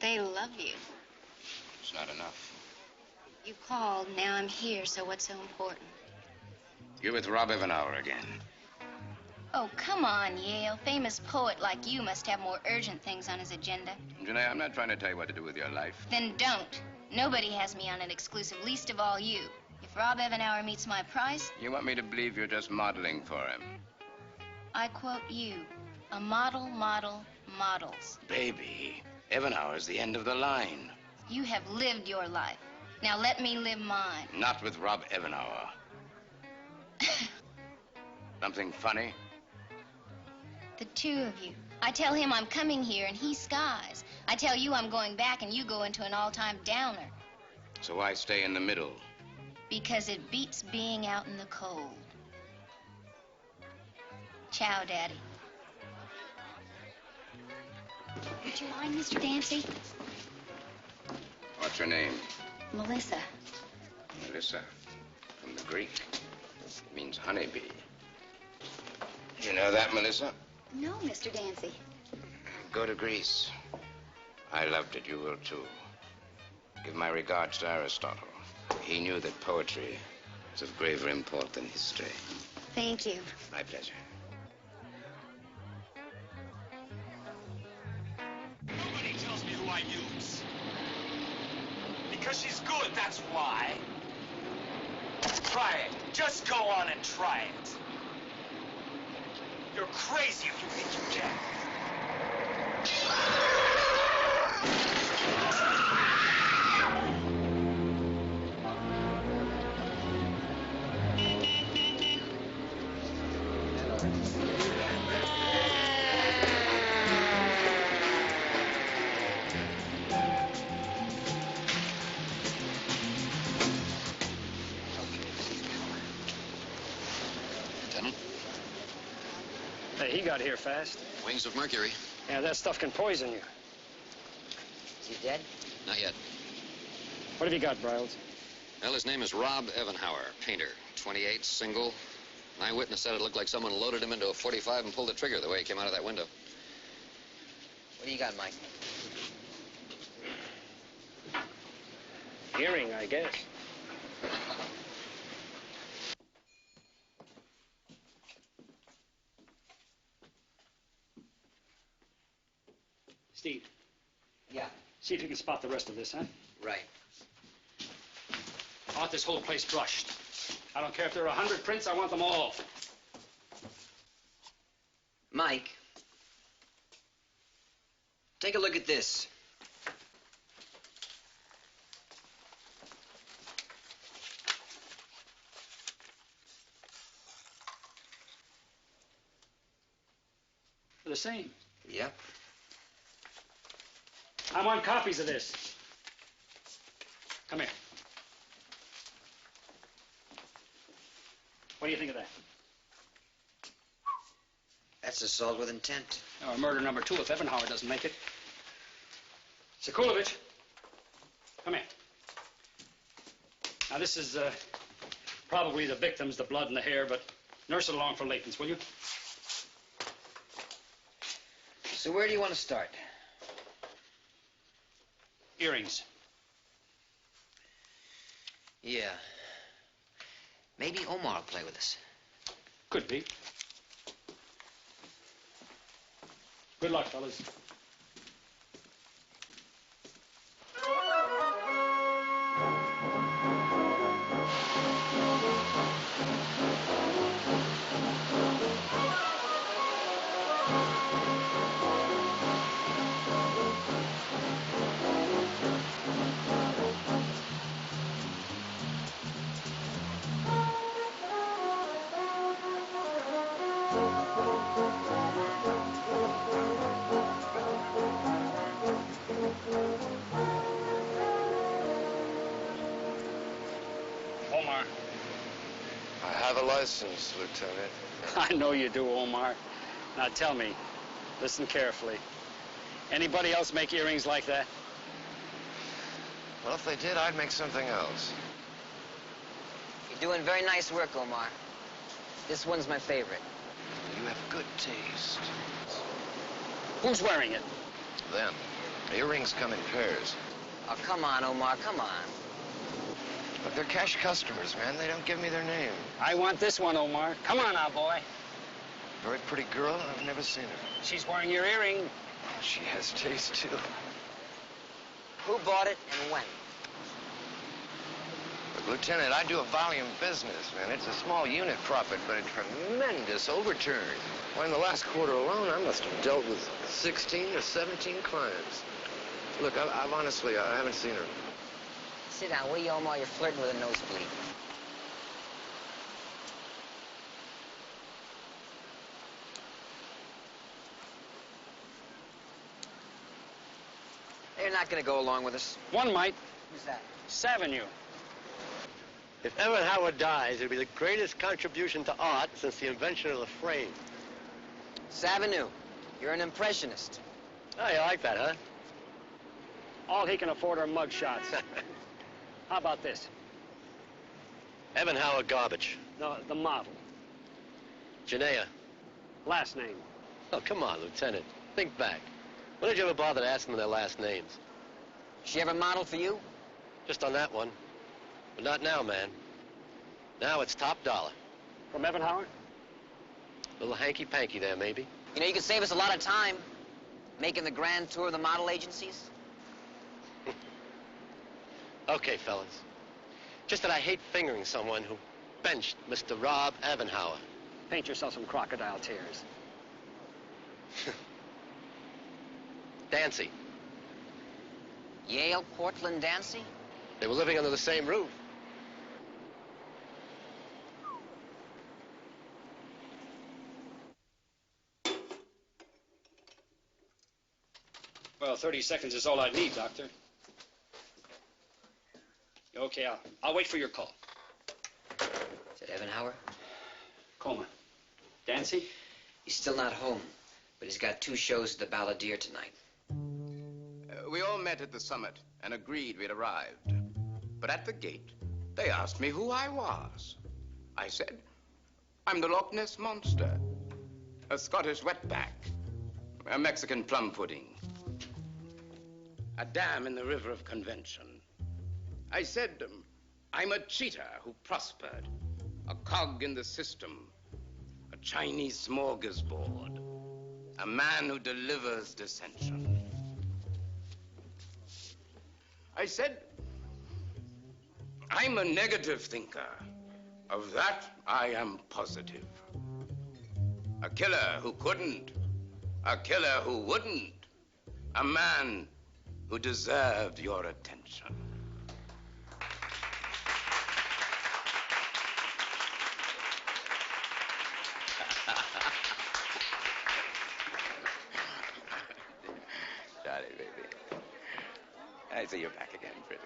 they love you. It's not enough. You called, now I'm here, so what's so important? You're with Rob Evanhour again. Oh, come on, Yale. Famous poet like you must have more urgent things on his agenda. Janae, I'm not trying to tell you what to do with your life. Then don't. Nobody has me on an exclusive, least of all you. If Rob Evanhour meets my price, You want me to believe you're just modeling for him? I quote you. A model, models. Baby, Evanhour's the end of the line. You have lived your life. Now let me live mine. Not with Rob Evanhour. Something funny? The two of you. I tell him I'm coming here and he skies. I tell you I'm going back and you go into an all-time downer. So why stay in the middle? Because it beats being out in the cold. Ciao, Daddy. Would you mind, Mr. Dancy? What's your name? Melissa. Melissa. From the Greek. It means honeybee. You know that, Melissa? No, Mr. Dancy. Go to Greece. I loved it. You will, too. Give my regards to Aristotle. He knew that poetry was of graver import than history. Thank you. My pleasure. Nobody tells me who I use. Because she's good, that's why. Try it. Just go on and try it. You're crazy if you think you can. Lieutenant? Hey, he got here fast. Wings of mercury. Yeah, that stuff can poison you. Is he dead? Not yet. What have you got, Briles? Well, his name is Rob Evanhour, painter. 28, single. An eyewitness said it looked like someone loaded him into a 45 and pulled the trigger the way he came out of that window. What do you got, Mike? Earring, I guess. Steve. Yeah. See if you can spot the rest of this, huh? Right. I want this whole place brushed. I don't care if there are 100 prints, I want them all. Mike. Take a look at this. They're the same. Yep. I want copies of this. Come here. What do you think of that? That's assault with intent. Or murder number 2 if Evanhour doesn't make it. Sekulovich, come here. Now, this is probably the victims, the blood and the hair, but nurse it along for latents, will you? So where do you want to start? Earrings. Yeah. Maybe Omar will play with us. Could be. Good luck, fellas. Omar. I have a license, Lieutenant. I know you do, Omar. Now tell me, listen carefully. Anybody else make earrings like that? Well, if they did, I'd make something else. You're doing very nice work, Omar. This one's my favorite. You have good taste. Who's wearing it? Them. Earrings come in pairs. Oh, come on, Omar, come on. But they're cash customers, man. They don't give me their name. I want this one, Omar. Come on now, boy. Very pretty girl. I've never seen her. She's wearing your earring. She has taste, too. Who bought it and when? Look, Lieutenant, I do a volume business, man. It's a small unit profit, but a tremendous overturn. Why, in the last quarter alone, I must have dealt with 16 or 17 clients. Look, I've honestly, I haven't seen her. Sit down, will you, Omar? You're flirting with a nosebleed. They're not going to go along with us. One might. Who's that? S01E18. If Evan Howard dies, it'll be the greatest contribution to art since the invention of the frame. S01E18, you're an impressionist. Oh, you like that, huh? All he can afford are mug shots. How about this? Evan Howard garbage. No, the model. Janaea. Last name. Oh, come on, Lieutenant. Think back. When did you ever bother to ask them their last names? She ever modeled for you? Just on that one. But not now, man. Now it's top dollar. From Evan Howard? Little hanky-panky there, maybe. You know, you could save us a lot of time making the grand tour of the model agencies. Okay, fellas. Just that I hate fingering someone who benched Mr. Rob Avenhauer. Paint yourself some crocodile tears. Dancy. Yale, Portland, Dancy? They were living under the same roof. Well, 30 seconds is all I need, Doctor. Okay, I'll wait for your call. Is it Evan Howard? Coma. Dancy? He's still not home, but he's got 2 shows at the Balladeer tonight. We all met at the summit and agreed we'd arrived. But at the gate, they asked me who I was. I said, I'm the Loch Ness Monster, a Scottish wetback, a Mexican plum pudding, a dam in the river of convention. I said, I'm a cheetah who prospered, a cog in the system, a Chinese smorgasbord, a man who delivers dissension. I said, I'm a negative thinker. Of that, I am positive. A killer who couldn't, a killer who wouldn't, a man who deserved your attention. Sorry, baby. I see you're back again, pretty.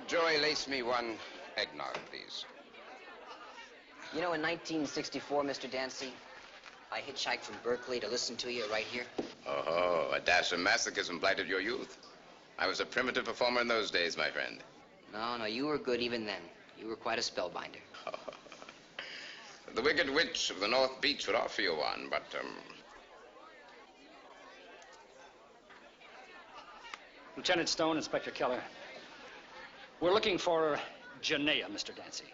Joey, lace me one eggnog, please. You know, in 1964, Mr. Dancy, I hitchhiked from Berkeley to listen to you right here. Oh, a dash of masochism blighted your youth. I was a primitive performer in those days, my friend. No, you were good even then. You were quite a spellbinder. The Wicked Witch of the North Beach would offer you one, but, Lieutenant Stone, Inspector Keller. We're looking for Janaea, Mr. Dancy.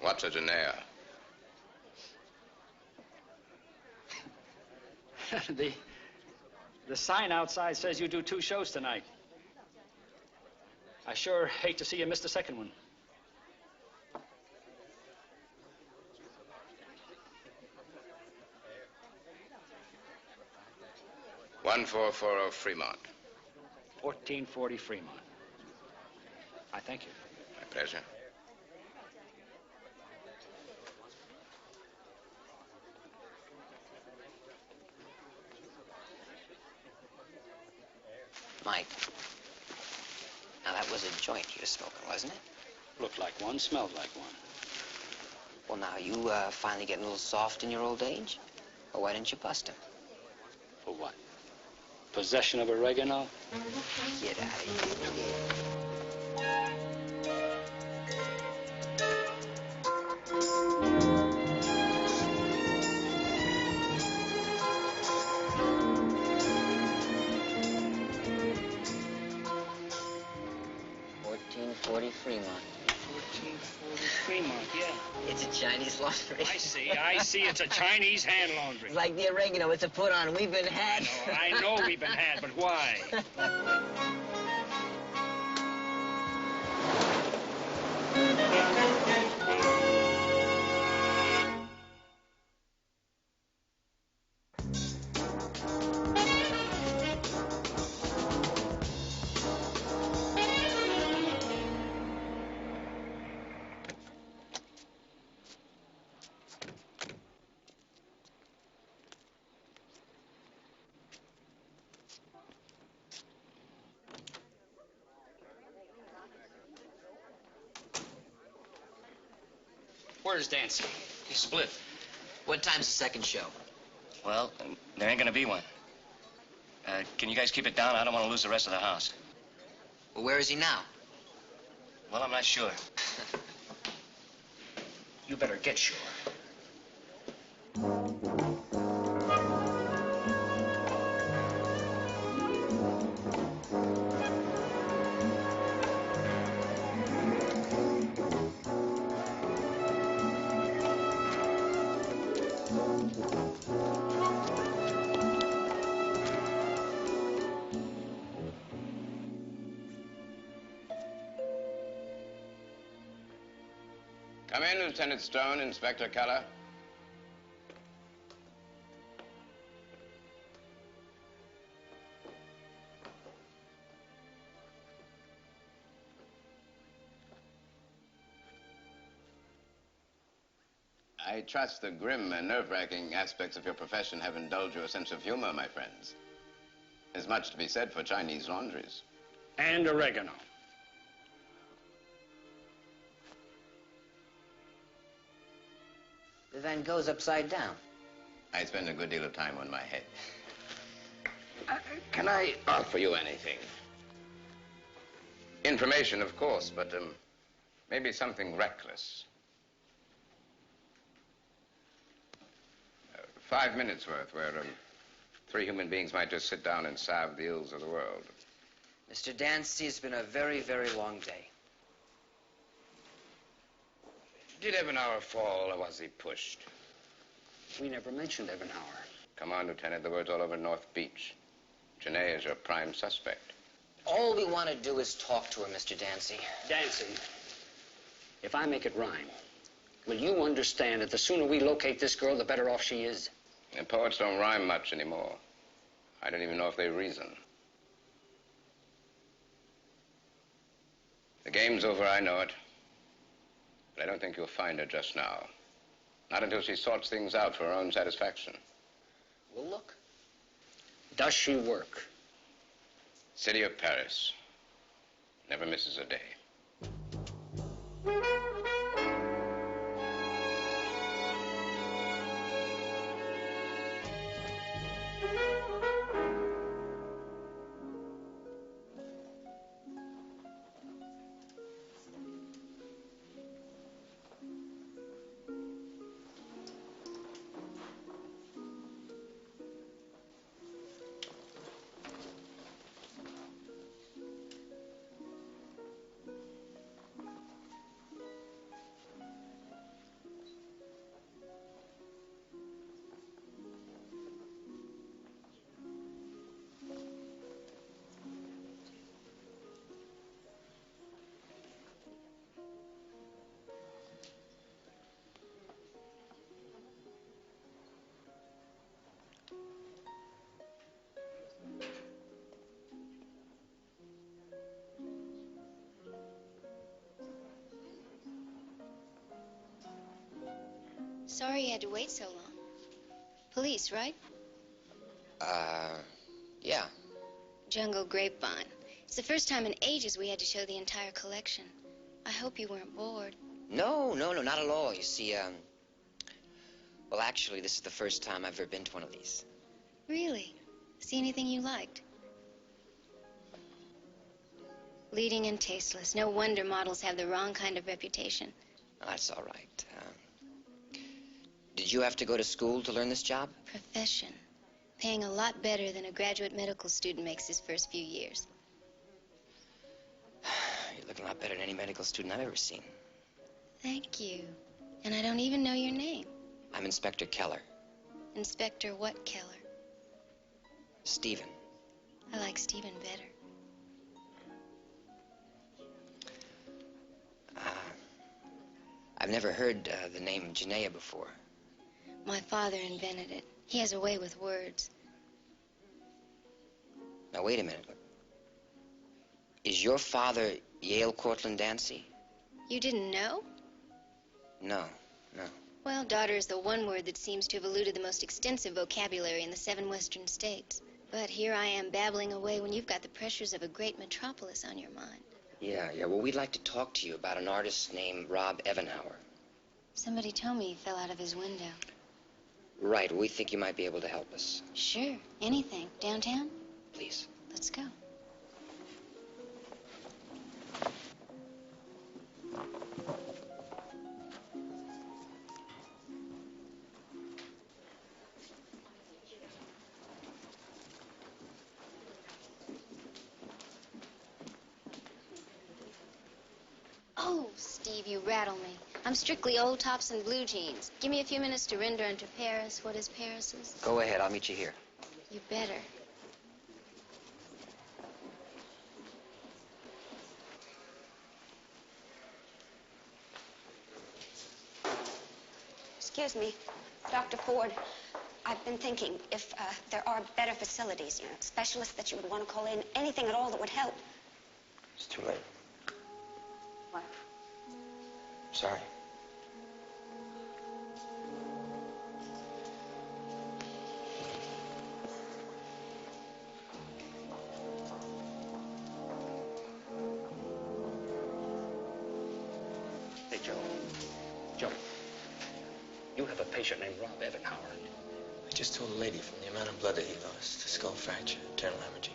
What's a Janaea? The sign outside says you do 2 shows tonight. I sure hate to see you miss the second one. $1440 Fremont. 1440 Fremont. I thank you. My pleasure. Mike, now that was a joint you were smoking, wasn't it? Looked like one, smelled like one. Well, now, you finally getting a little soft in your old age? Or why didn't you bust him? For what? Possession of oregano? Get out of here. Chinese laundry. I see. It's a Chinese hand laundry. It's like the oregano. It's a put-on. We've been had. I know we've been had, but why? Where's Dancy? He split. What time's the second show? Well, there ain't gonna be one. Can you guys keep it down? I don't want to lose the rest of the house. Well, where is he now? Well, I'm not sure. You better get sure. Come in, Lieutenant Stone, Inspector Keller. I trust the grim and nerve-wracking aspects of your profession have indulged your sense of humor, my friends. There's much to be said for Chinese laundries. And oregano. The Van Gogh's upside down. I spend a good deal of time on my head. Can I offer you anything? Information, of course, but maybe something reckless. 5 minutes worth where 3 human beings might just sit down and salve the ills of the world. Mr. Dancy, it's been a very, very long day. Did Ebenauer fall, or was he pushed? We never mentioned Ebenauer. Come on, Lieutenant. The word's all over North Beach. Janae is your prime suspect. All we want to do is talk to her, Mr. Dancy. Dancy, if I make it rhyme, will you understand that the sooner we locate this girl, the better off she is? And poets don't rhyme much anymore. I don't even know if they reason. The game's over, I know it. But I don't think you'll find her just now. Not until she sorts things out for her own satisfaction. We'll look. Does she work? City of Paris. Never misses a day. Sorry you had to wait so long. Police, right? Yeah. Jungle Grapevine. It's the first time in ages we had to show the entire collection. I hope you weren't bored. No, not at all. You see, well, actually, this is the first time I've ever been to one of these. Really? See anything you liked? Leading and tasteless. No wonder models have the wrong kind of reputation. That's all right. Did you have to go to school to learn this job? Profession. Paying a lot better than a graduate medical student makes his first few years. You're looking a lot better than any medical student I've ever seen. Thank you. And I don't even know your name. I'm Inspector Keller. Inspector what, Keller? Stephen. I like Stephen better. I've never heard the name Janaea before. My father invented it. He has a way with words. Now, wait a minute. Is your father Yale Cortland Dancy? You didn't know? No, no. Well, daughter is the one word that seems to have eluded the most extensive vocabulary in the 7 western states. But here I am babbling away when you've got the pressures of a great metropolis on your mind. Yeah. Well, we'd like to talk to you about an artist named Rob Evenhauer. Somebody told me he fell out of his window. Right. We think you might be able to help us. Sure. Anything. Downtown? Please. Let's go. Oh, Steve, you rattle me. I'm strictly old tops and blue jeans. Give me a few minutes to render unto Paris what is Paris's. Go ahead. I'll meet you here. You better. Excuse me, Dr. Ford. I've been thinking if there are better facilities, you know, specialists that you would want to call in, anything at all that would help. It's too late. What? Sorry. Hey, Joe. Joe, you have a patient named Rob Evenhauer. I just told the lady from the amount of blood that he lost, a skull fracture, internal hemorrhaging.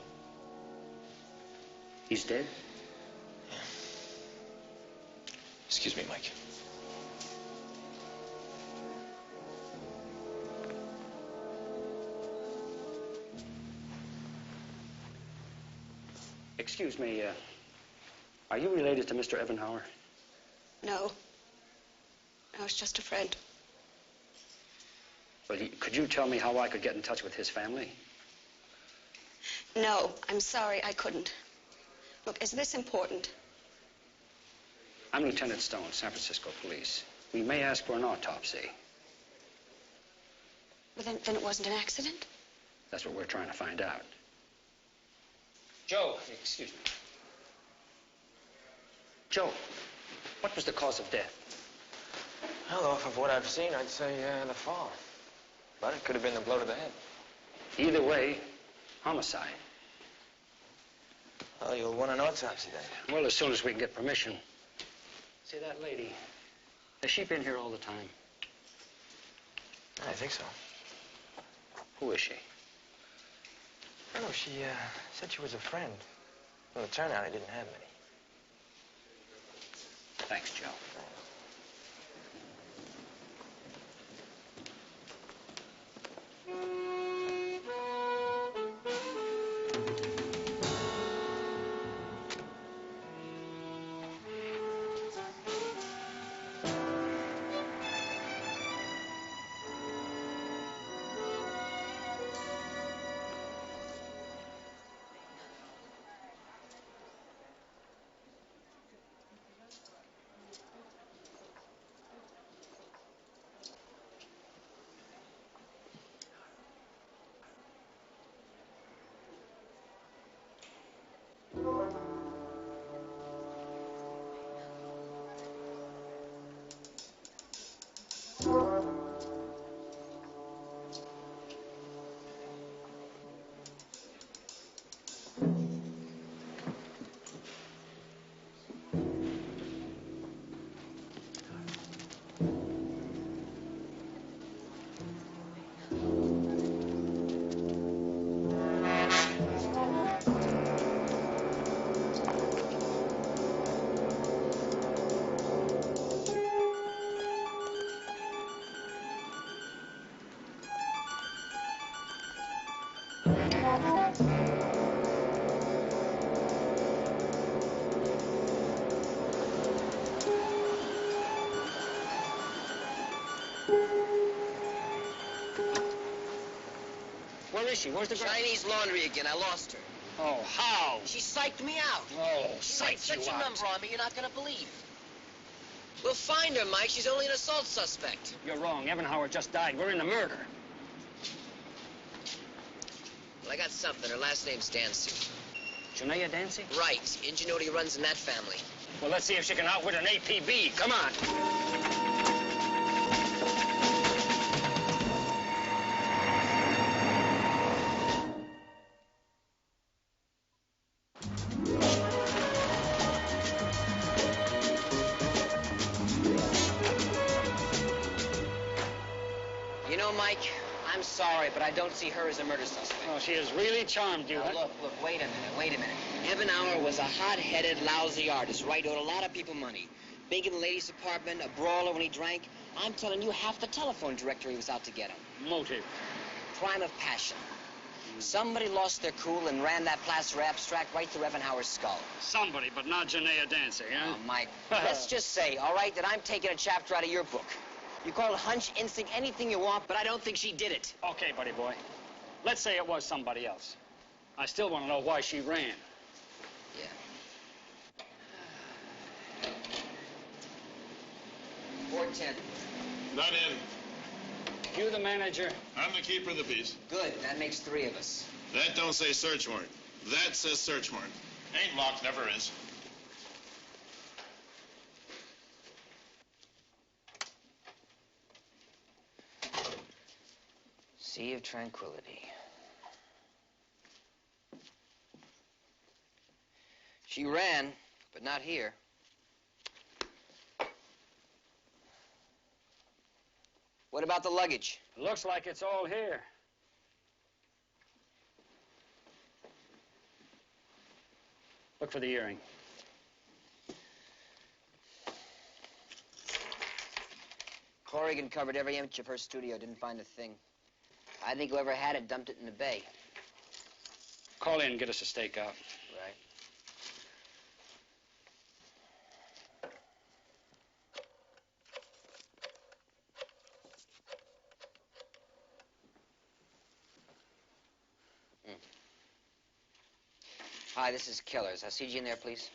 He's dead? Yeah. Excuse me, Mike. Excuse me, are you related to Mr. Evenhauer? No. No, it's just a friend. Well, could you tell me how I could get in touch with his family? No, I'm sorry, I couldn't. Look, is this important? I'm Lieutenant Stone, San Francisco Police. We may ask for an autopsy. Well, then it wasn't an accident? That's what we're trying to find out. Joe, excuse me. Joe, what was the cause of death? Well, off of what I've seen, I'd say the fall. But it could have been the blow to the head. Either way, homicide. Well, you'll want an autopsy then. Well, as soon as we can get permission. See that lady? Has she been here all the time? I think so. Who is she? I don't know, she said she was a friend. Well, it turned out I didn't have many. Thanks, Joe. Where is she? Where's the girl? Chinese laundry again. I lost her. Oh, how? She psyched me out. Oh, She made psyched such you a out. number on me, you're not going to believe. We'll find her, Mike. She's only an assault suspect. You're wrong. Evan Howard just died. We're in the murder. Well, I got something. Her last name's Dancy. Janea Dancy? Right. Ingenuity runs in that family. Well, let's see if she can outwit an APB. Come on. You know, Mike, I'm sorry, but I don't see her as a murder suspect. Oh, she has really charmed you. Now, look, wait a minute. Evan Howard was a hot-headed, lousy artist, right? Owed a lot of people money. Big in the ladies' department, a brawler when he drank. I'm telling you, half the telephone directory was out to get him. Motive? Crime of passion. Somebody lost their cool and ran that plaster abstract right through Evan Howard's skull. Somebody, but not Janea Dancy, huh? Oh, Mike, let's just say, all right, that I'm taking a chapter out of your book. You call it hunch, instinct, anything you want, but I don't think she did it. Okay, buddy boy. Let's say it was somebody else. I still want to know why she ran. Yeah. 410. Not in. You the manager? I'm the keeper of the peace. Good. That makes 3 of us. That don't say search warrant. That says search warrant. Ain't locked, never is. Sea of Tranquility. She ran, but not here. What about the luggage? Looks like it's all here. Look for the earring. Corrigan covered every inch of her studio, didn't find a thing. I think whoever had it dumped it in the bay. Call in and get us a stakeout. Right. Hi, this is Killers. I'll see you in there, please.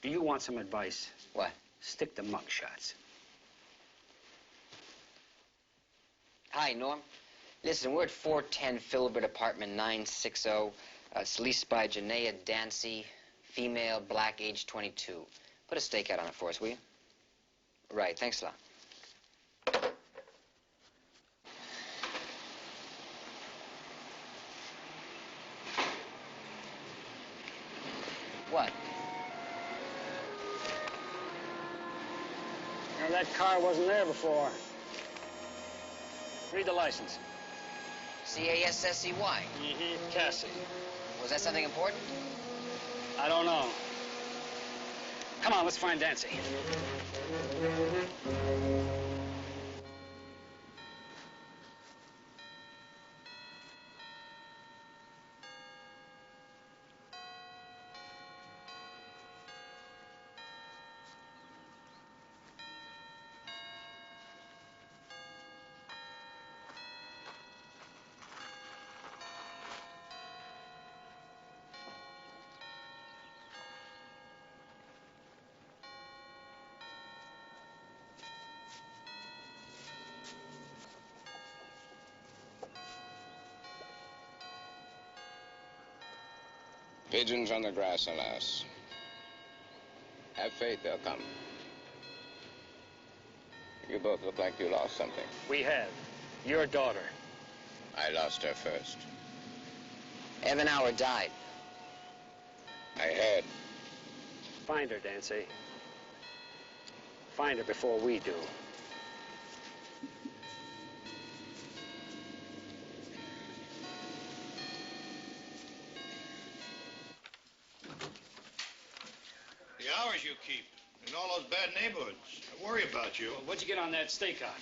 Do you want some advice? What? Stick to mug shots. Hi, Norm. Listen, we're at 410 Filbert Apartment 960. It's leased by Janea Dancy, female, black, age 22. Put a stakeout on it for us, will you? Right, thanks a lot. What? Now, that car wasn't there before. Read the license. C-A-S-S-E-Y. Mm-hmm. Cassie. Was that something important? I don't know. Come on, let's find Dancy. Pigeons on the grass, alas. Have faith, they'll come. You both look like you lost something. We have. Your daughter. I lost her first. Evan Howard died. I heard. Find her, Dancy. Find her before we do. The hours you keep in all those bad neighborhoods. I worry about you. What'd you get on that stakeout?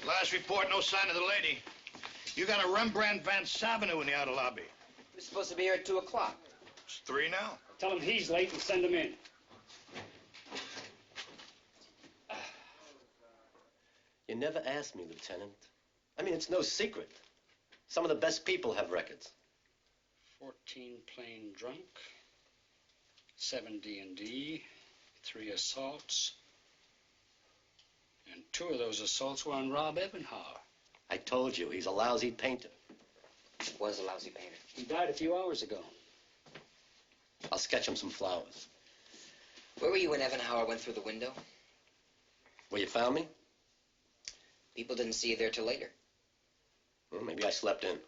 Last report, no sign of the lady. You got a Rembrandt Van Savenu in the outer lobby. We're supposed to be here at 2 o'clock. It's 3 now. Tell him he's late and send him in. You never asked me, Lieutenant. I mean, it's no secret. Some of the best people have records. 14 plain drunk, 7 D&D, 3 assaults, and 2 of those assaults were on Rob Ebenhauer. I told you, he's a lousy painter. Was a lousy painter. He died a few hours ago. I'll sketch him some flowers. Where were you when Ebenhauer went through the window? Where you found me? People didn't see you there till later. Well, maybe I slept in.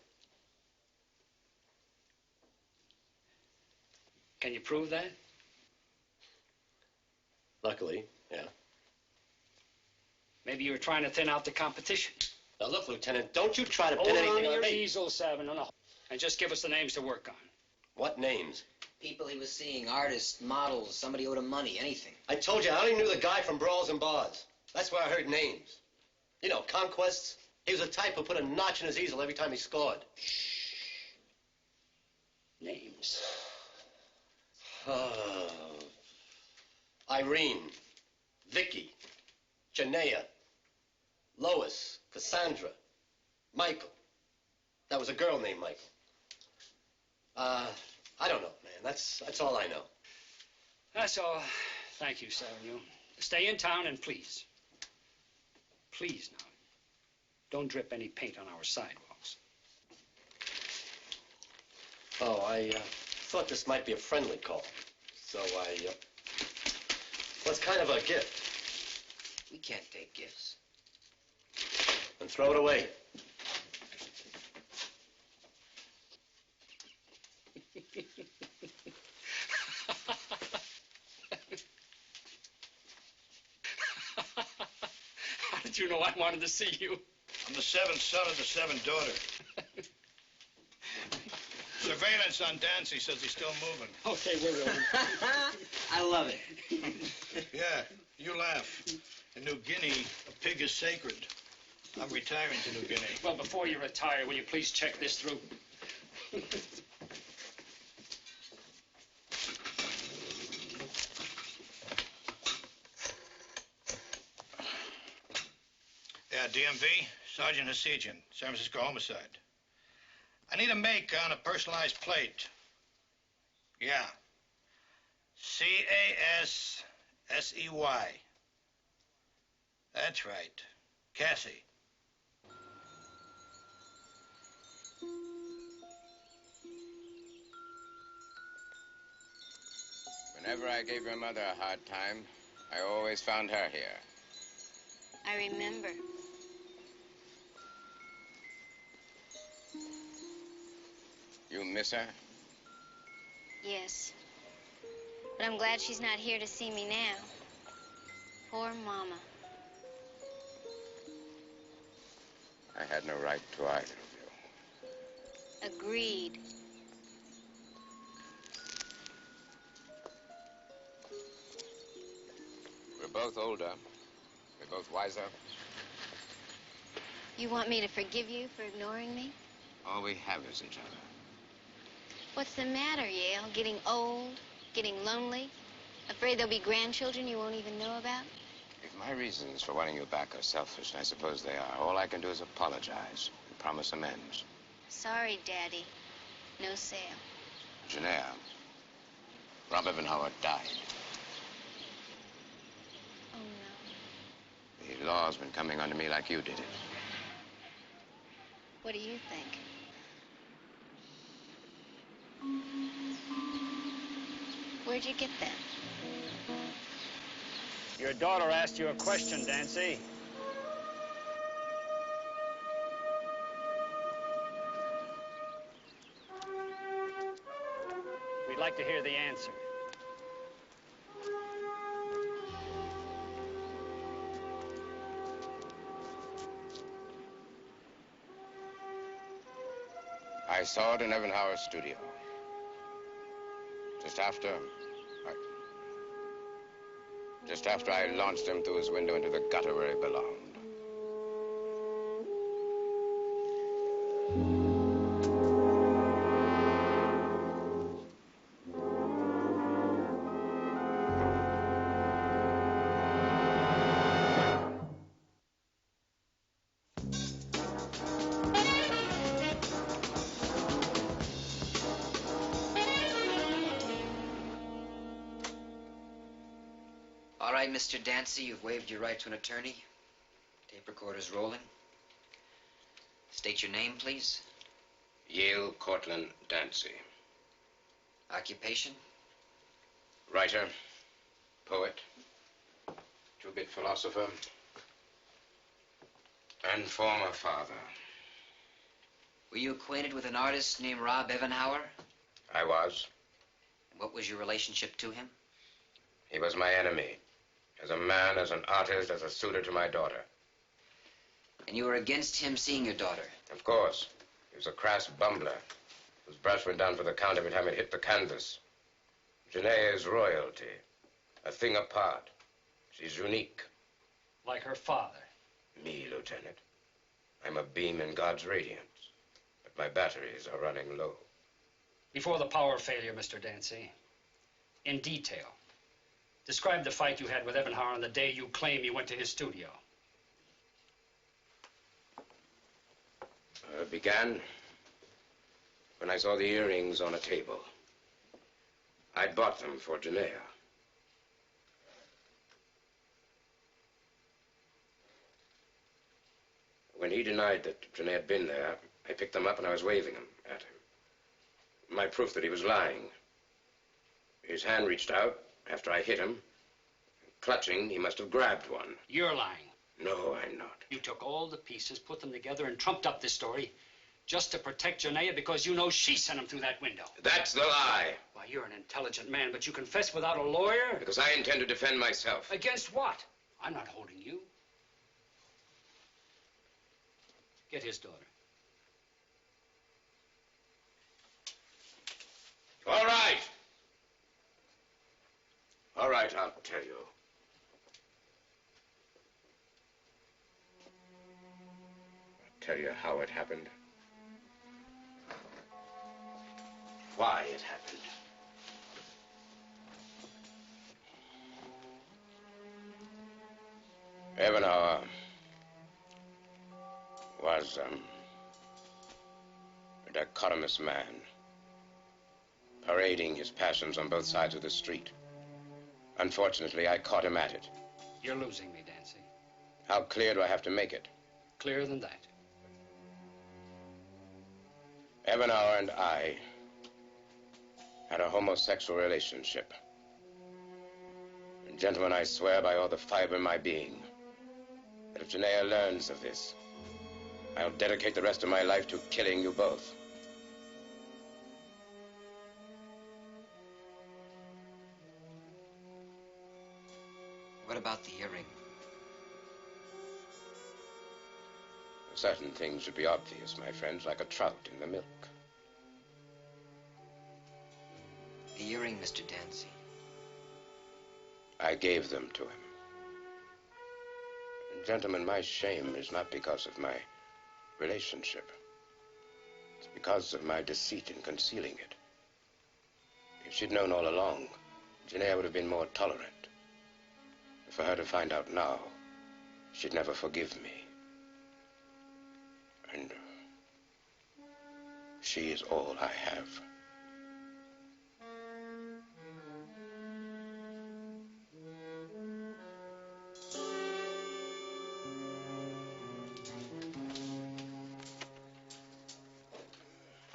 Can you prove that? Luckily, yeah. Maybe you were trying to thin out the competition. Now, look, Lieutenant, don't you try to Hold pin on anything to on your me. easel, Savin, and just give us the names to work on. What names? People he was seeing, artists, models, somebody owed him money, anything. I told you, I only knew the guy from Brawls and Bars. That's where I heard names. You know, conquests. He was the type who put a notch in his easel every time he scored. Names. Irene, Vicky, Janaea, Lois, Cassandra, Michael. That was a girl named Michael. I don't know, man. That's all I know. That's all. Thank you, Savin. Stay in town and please, now, don't drip any paint on our sidewalks. Oh, I thought this might be a friendly call. So well, it's kind of a gift. We can't take gifts. Then throw it away. How did you know I wanted to see you? I'm the 7th son of the 7th daughter. Surveillance on Dancy says he's still moving. Okay, we're ready. I love it. Yeah, you laugh. In New Guinea, a pig is sacred. I'm retiring to New Guinea. Well, before you retire, will you please check this through? Yeah, DMV, Sergeant Hasidian, San Francisco homicide. I need a make on a personalized plate. Yeah. C-A-S-S-E-Y. That's right. Cassie. Whenever I gave your mother a hard time, I always found her here. I remember. You miss her? Yes. But I'm glad she's not here to see me now. Poor Mama. I had no right to either of you. Agreed. We're both older. We're both wiser. You want me to forgive you for ignoring me? All we have is each other. What's the matter, Yale? Getting old? Getting lonely? Afraid there'll be grandchildren you won't even know about? If my reasons for wanting you back are selfish, and I suppose they are, all I can do is apologize and promise amends. Sorry, Daddy. No sale. Janaea, Rob Ebenhauer died. Oh, no. The law's been coming onto me like you did it. What do you think? Where'd you get that? Your daughter asked you a question, Dancy. We'd like to hear the answer. I saw it in Ebenhauer's studio. Just after I launched him through his window into the gutter where he belonged. right, Mr. Dancy. You've waived your right to an attorney. Tape recorder's rolling. State your name, please. Yale Cortland Dancy. Occupation? Writer, poet, two-bit philosopher, and former father. Were you acquainted with an artist named Rob Evenhauer? I was. What was your relationship to him? He was my enemy. As a man, as an artist, as a suitor to my daughter. And you were against him seeing your daughter? Of course. He was a crass bumbler, whose brush went down for the count every time it hit the canvas. Janaea is royalty, a thing apart. She's unique. Like her father. Me, Lieutenant. I'm a beam in God's radiance, but my batteries are running low. Before the power failure, Mr. Dancy, in detail, describe the fight you had with Evenhauer on the day you claim you went to his studio. It began when I saw the earrings on a table. I'd bought them for Janaea. When he denied that Janaea had been there, I picked them up and I was waving them at him. My proof that he was lying. His hand reached out after I hit him. Clutching, he must have grabbed one. You're lying. No, I'm not. You took all the pieces, put them together, and trumped up this story just to protect Janaea because you know she sent him through that window. That's the lie. Why, you're an intelligent man, but you confess without a lawyer? Because I intend to defend myself. Against what? I'm not holding you. Get his daughter. All right. All right, I'll tell you. I'll tell you how it happened. Why it happened. Evenhauer was a dichotomous man, parading his passions on both sides of the street. Unfortunately, I caught him at it. You're losing me, Dancy. How clear do I have to make it? Clearer than that. Evenhauer and I had a homosexual relationship. And gentlemen, I swear by all the fiber in my being that if Janaea learns of this, I'll dedicate the rest of my life to killing you both. What about the earring? Certain things should be obvious, my friends, like a trout in the milk. The earring, Mr. Dancy. I gave them to him. And gentlemen, my shame is not because of my relationship. It's because of my deceit in concealing it. If she'd known all along, Janaea would have been more tolerant. For her to find out now, she'd never forgive me. And she is all I have.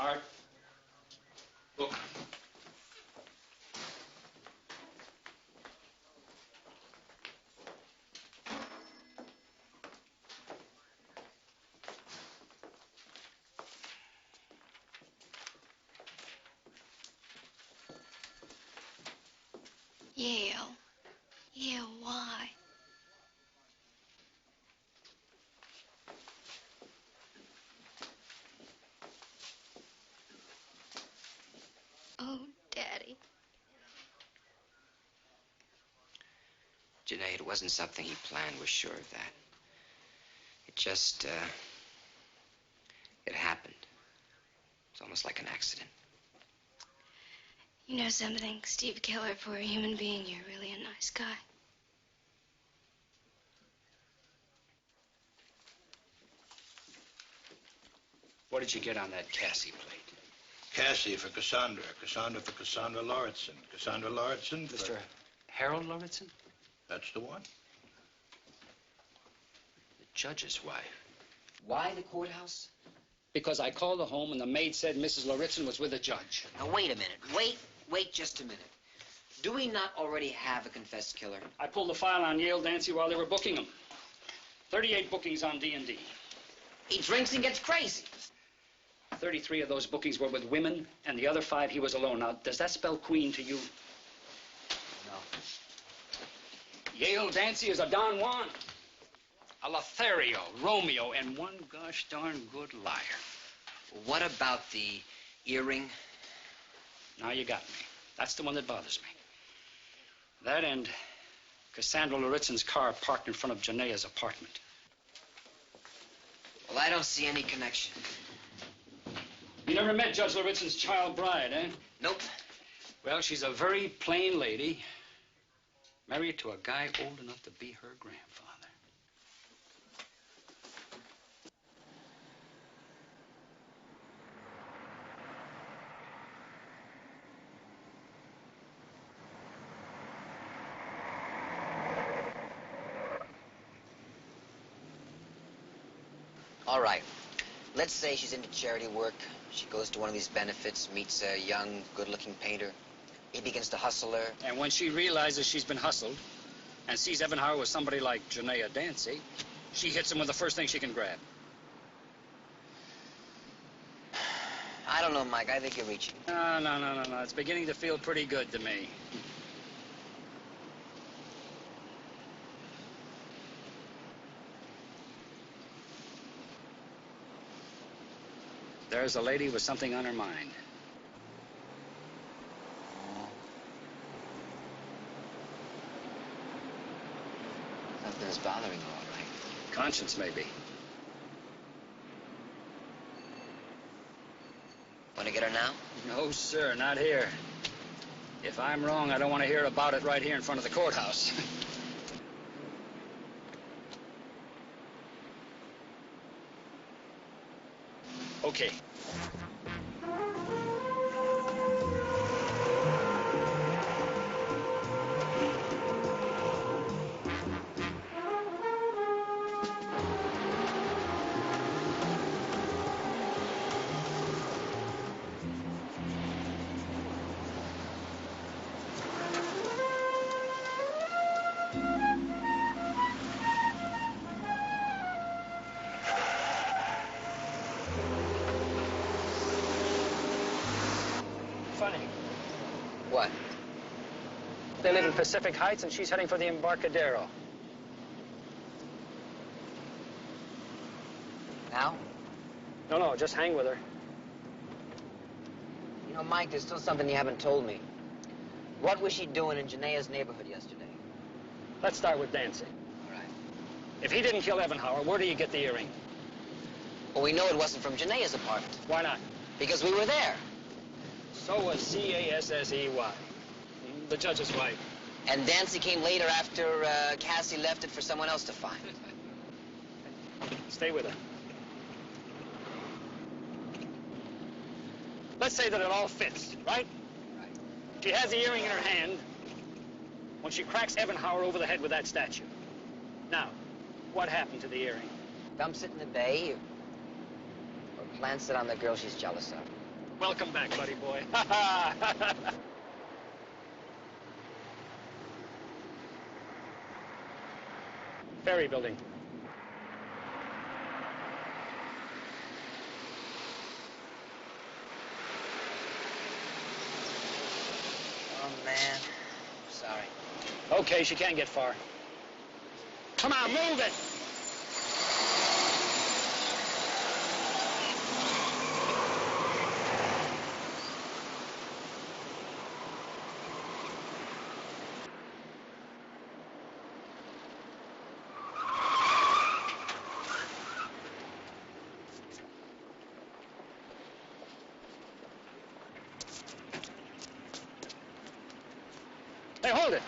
Art. Look. Yale. Yale, why? Oh, Daddy. Janaea, it wasn't something he planned. We're sure of that. It just, it happened. It's almost like an accident. You know something, Steve Keller, for a human being, you're really a nice guy. What did you get on that Cassie plate? Cassie for Cassandra. Cassandra for Cassandra Lauritsen. Cassandra Lauritsen for... Mr. Harold Lauritsen? That's the one. The judge's wife. Why the courthouse? Because I called the home and the maid said Mrs. Lauritzen was with the judge. Now, wait a minute. Wait just a minute. Do we not already have a confessed killer? I pulled the file on Yale Dancy while they were booking him. 38 bookings on D&D. He drinks and gets crazy. 33 of those bookings were with women, and the other 5 he was alone. Now, does that spell queen to you? No. Yale Dancy is a Don Juan, a Lothario, Romeo, and one gosh darn good liar. What about the earring? Now you got me. That's the one that bothers me. That and Cassandra Lauritzen's car parked in front of Janaea's apartment. Well, I don't see any connection. You never met Judge Lauritzen's child bride, eh? Nope. Well, she's a very plain lady, married to a guy old enough to be her grandfather. All right. Let's say she's into charity work. She goes to one of these benefits, meets a young, good-looking painter. He begins to hustle her. And when she realizes she's been hustled and sees Evanhauer with somebody like Janaea Dancy, she hits him with the first thing she can grab. I don't know, Mike. I think you're reaching. No. It's beginning to feel pretty good to me. There's a lady with something on her mind. Something's bothering her, all right. Conscience, maybe. Want to get her now? No, sir, not here. If I'm wrong, I don't want to hear about it right here in front of the courthouse. Okay. Funny. What? They live in Pacific Heights, and she's heading for the Embarcadero. Now? No, just hang with her. You know, Mike, there's still something you haven't told me. What was she doing in Janaea's neighborhood yesterday? Let's start with Dancy. All right. If he didn't kill Evanhauer, where do you get the earring? Well, we know it wasn't from Janaea's apartment. Why not? Because we were there. So was Cassey, the judge's wife. And Dancy came later after Cassie left it for someone else to find. Stay with her. Let's say that it all fits, right? Right. She has the earring in her hand when she cracks Evanhauer over the head with that statue. Now, what happened to the earring? Dumps it in the bay or plants it on the girl she's jealous of. Welcome back, buddy boy. Ferry building. Oh, man. Sorry. Okay, she can't get far. Come on, move it! Hey, hold it!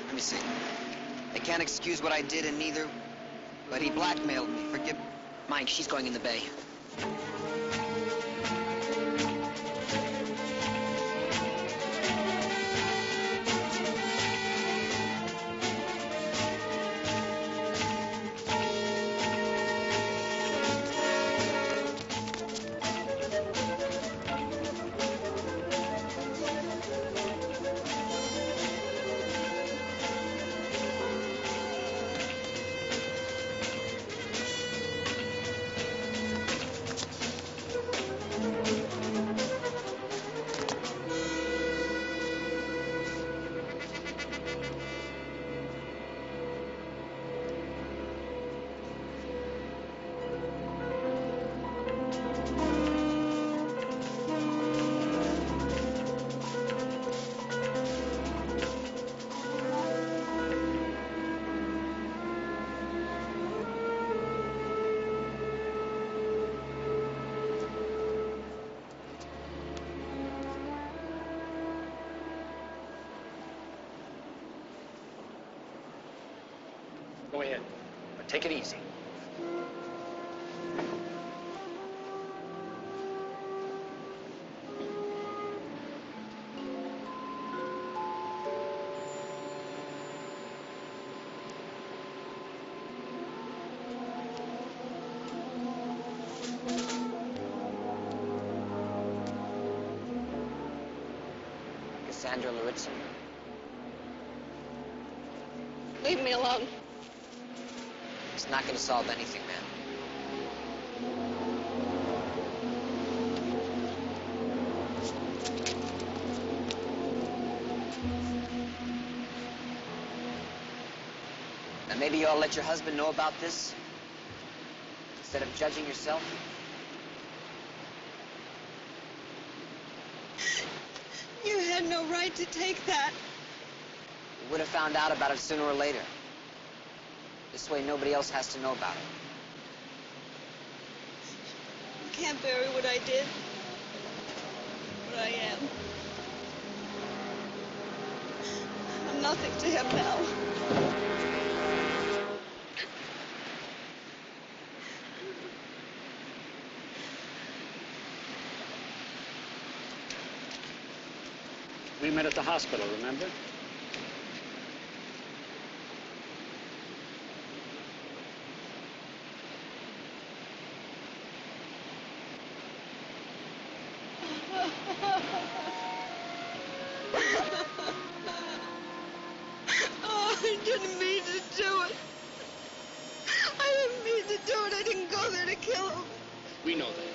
Let me see. I can't excuse what I did, and neither, but he blackmailed me. Forgive me. Mike, she's going in the bay. Go ahead, but take it easy. Cassandra Laritza. Leave me alone. It's not going to solve anything, man. Now maybe you ought to let your husband know about this instead of judging yourself. You had no right to take that. You would have found out about it sooner or later. This way nobody else has to know about it. You can't bury what I did. What I am. I'm nothing to him now. We met at the hospital, remember? Oh, I didn't mean to do it. I didn't mean to do it. I didn't go there to kill him. We know that.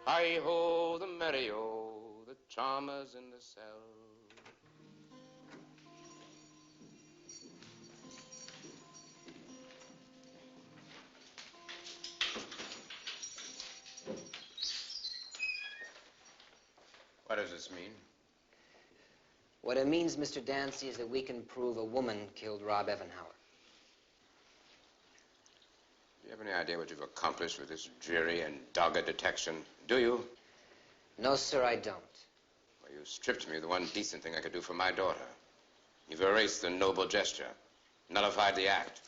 Hi-ho, the merry-o, the charmer's in the cell. What does this mean? What it means, Mr. Dancy, is that we can prove a woman killed Rob Evenhauer. Do you have any idea what you've accomplished with this dreary and dogged detection? Do you? No, sir, I don't. Well, you stripped me of the one decent thing I could do for my daughter. You've erased the noble gesture, nullified the act.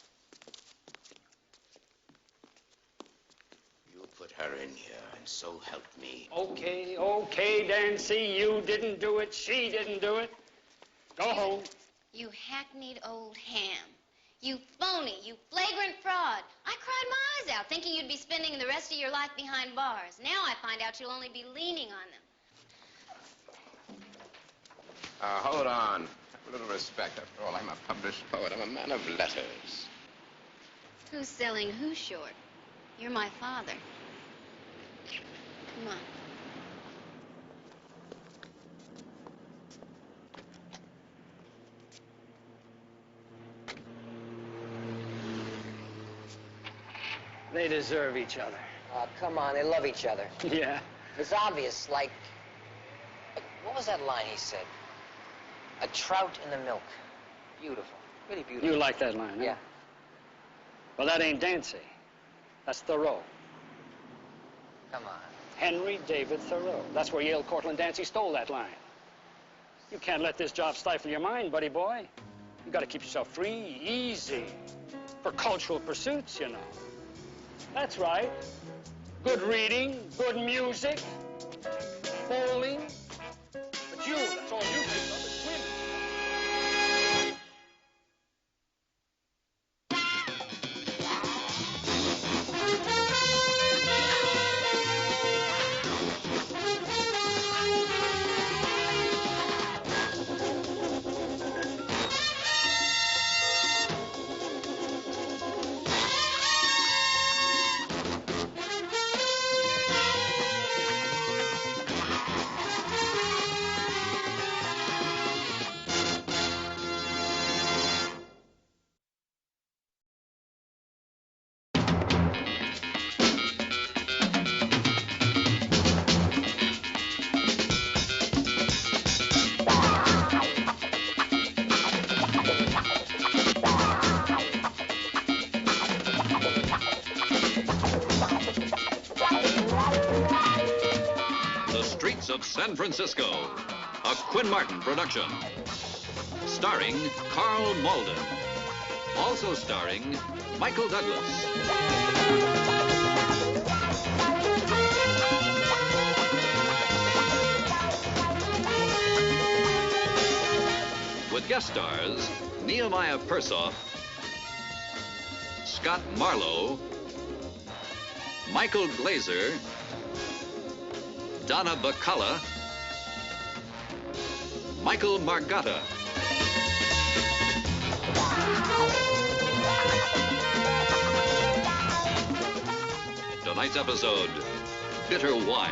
You put her in here, and so help me. Okay, Dancy, you didn't do it. She didn't do it. Go home. You hackneyed old ham. You phony, you flagrant fraud. I cried my eyes out thinking you'd be spending the rest of your life behind bars. Now I find out you'll only be leaning on them. Hold on. Have a little respect. After all, I'm a published poet. I'm a man of letters. Who's selling who short? You're my father. Come on. They deserve each other. Oh, come on, they love each other. Yeah. It's obvious, like... What was that line he said? A trout in the milk. Beautiful. Really beautiful. You like that line, huh? Yeah. Well, that ain't Dancy. That's Thoreau. Come on. Henry David Thoreau. That's where Yale Cortland Dancy stole that line. You can't let this job stifle your mind, buddy boy. You gotta keep yourself free, easy. For cultural pursuits, you know. That's right. Good reading, good music, bowling. But you, that's all you think of is swimming. Of San Francisco, a Quinn Martin production. Starring Karl Malden. Also starring Michael Douglas. With guest stars Nehemiah Persoff, Scott Marlowe, Michael Glazer, Donna Bacalla, Michael Margutta. Tonight's episode, Bitter Wine.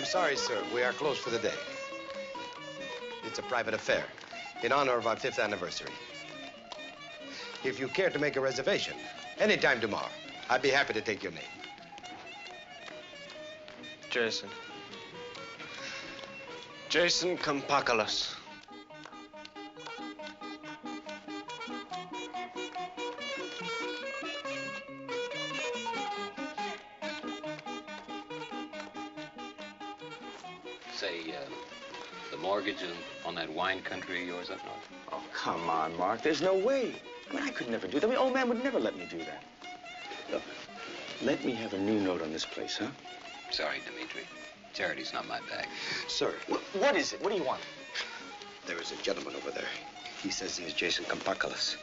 Sorry, sir. We are closed for the day. It's a private affair in honor of our 5th anniversary. If you care to make a reservation, anytime tomorrow, I'd be happy to take your name. Jason. Jason Kampakalos. Say, the mortgage on that wine country of yours up north? Oh, come on, Mark. There's no way. I mean, I could never do that. I mean, old man would never let me do that. Look, let me have a new note on this place, huh? Sorry, Dimitri. Charity's not my bag. Sir, what is it? What do you want? There is a gentleman over there. He says he is Jason Kompakalis.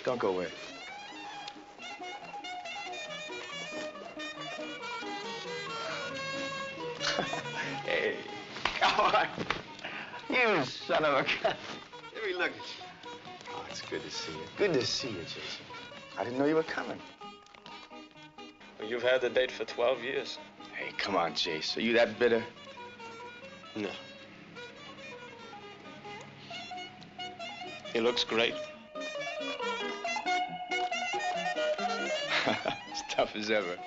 Don't go away. Hey, come on. You son of a gun. Let me look at you. Oh, it's good to see you. Good to see you, Jason. I didn't know you were coming. Well, you've had the date for 12 years. Hey, come on, Jace. Are you that bitter? No. He looks great. As tough as ever.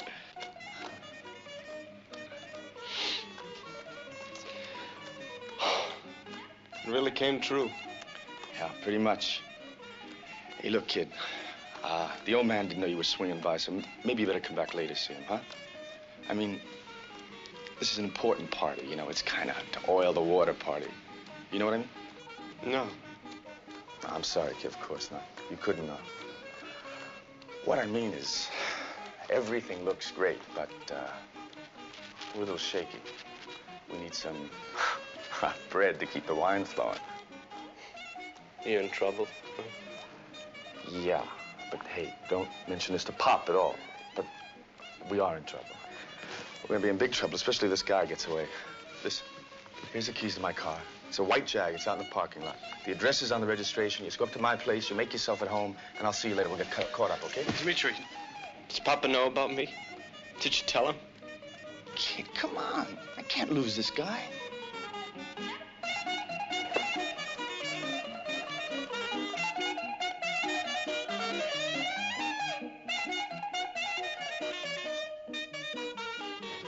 It really came true. Yeah, pretty much. Hey, look, kid. The old man didn't know you were swinging by, so maybe you better come back later, see him, huh? I mean, this is an important party, you know. It's kind of to oil the water party. You know what I mean? No. I'm sorry, kid, of course not. You couldn't know. What I mean is, everything looks great, but we're a little shaky. We need some hot bread to keep the wine flowing. You in trouble? Yeah, but hey, don't mention this to Pop at all. But we are in trouble. We're gonna be in big trouble, especially if this guy gets away. Listen, here's the keys to my car. It's a white Jag. It's out in the parking lot. The address is on the registration. You just go up to my place, you make yourself at home, and I'll see you later. We'll get caught up, okay? Dimitri, does Papa know about me? Did you tell him? Kid, come on. I can't lose this guy.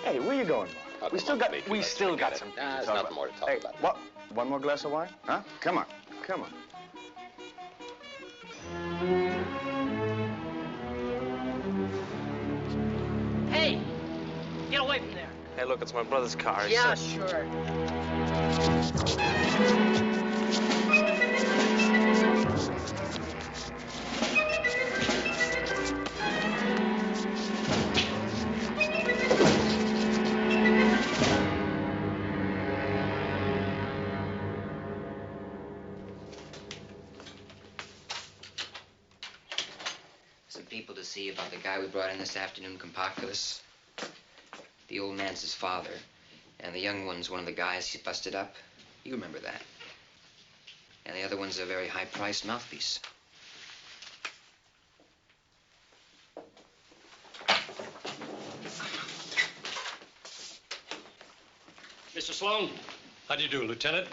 Hey, where you going, Mark? We still got some. Nah, there's nothing more to talk about. What? One more glass of wine? Huh? Come on. Come on. Hey, get away from there. Hey, look, it's my brother's car. Yeah, sure. People to see about the guy we brought in this afternoon, Kompakalis. The old man's his father, and the young one's one of the guys he busted up. You remember that. And the other one's a very high-priced mouthpiece. Mr. Sloan. How do you do, Lieutenant?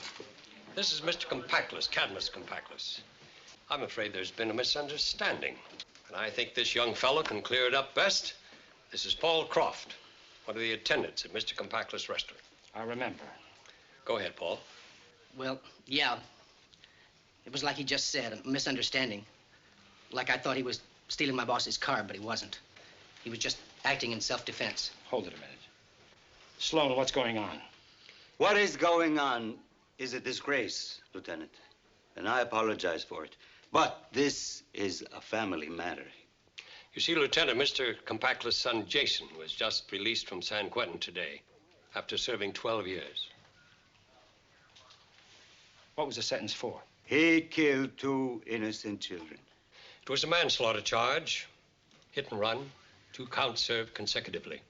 This is Mr. Kompakalis, Cadmus Kompakalis. I'm afraid there's been a misunderstanding. And I think this young fellow can clear it up best. This is Paul Croft, one of the attendants at Mr. Kompakalis' restaurant. I remember. Go ahead, Paul. Well, yeah. It was like he just said, a misunderstanding. Like I thought he was stealing my boss's car, but he wasn't. He was just acting in self-defense. Hold it a minute. Sloan, what's going on? What is going on is a disgrace, Lieutenant. And I apologize for it. But this is a family matter. You see, Lieutenant, Mr. Kompakalis' son, Jason, was just released from San Quentin today after serving 12 years. What was the sentence for? He killed 2 innocent children. It was a manslaughter charge, hit and run, 2 counts served consecutively.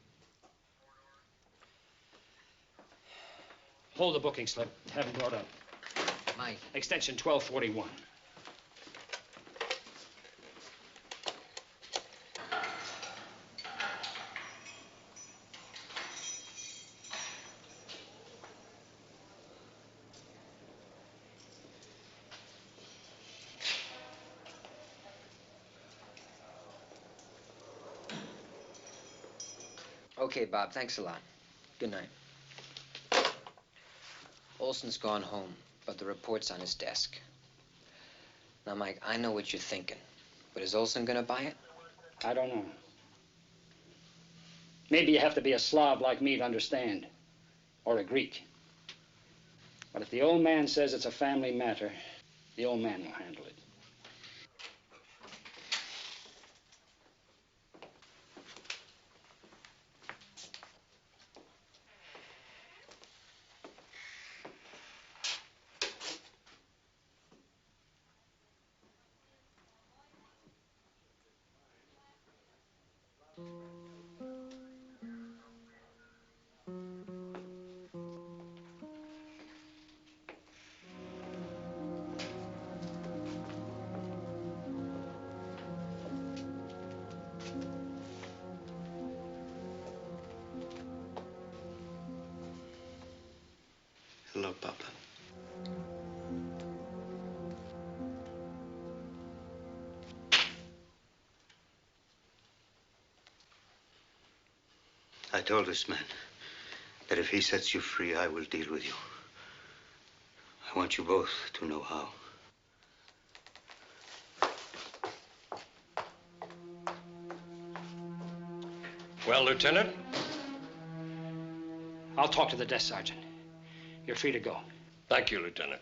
Hold the booking slip. Have him brought up. Mike. Extension 1241. Okay, Bob, thanks a lot. Good night. Olson's gone home, but the report's on his desk. Now, Mike, I know what you're thinking, but is Olson gonna buy it? I don't know. Maybe you have to be a slob like me to understand. or a Greek. But if the old man says it's a family matter, the old man will handle it. Hello, Papa. I told this man that if he sets you free, I will deal with you. I want you both to know how. Well, Lieutenant? I'll talk to the desk sergeant. You're free to go. Thank you, Lieutenant.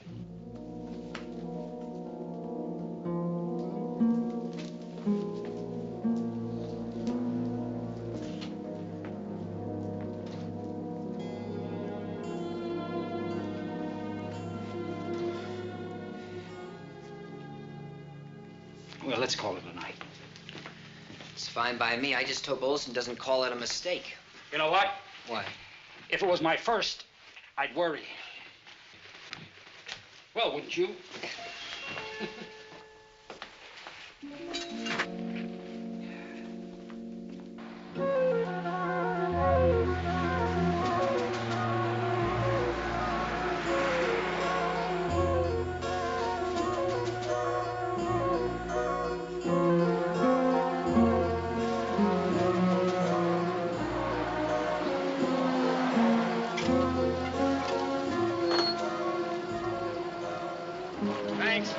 Well, let's call it a night. It's fine by me. I just hope Olson doesn't call it a mistake. You know what? What? If it was my first, I'd worry. Well, wouldn't you? Thanks.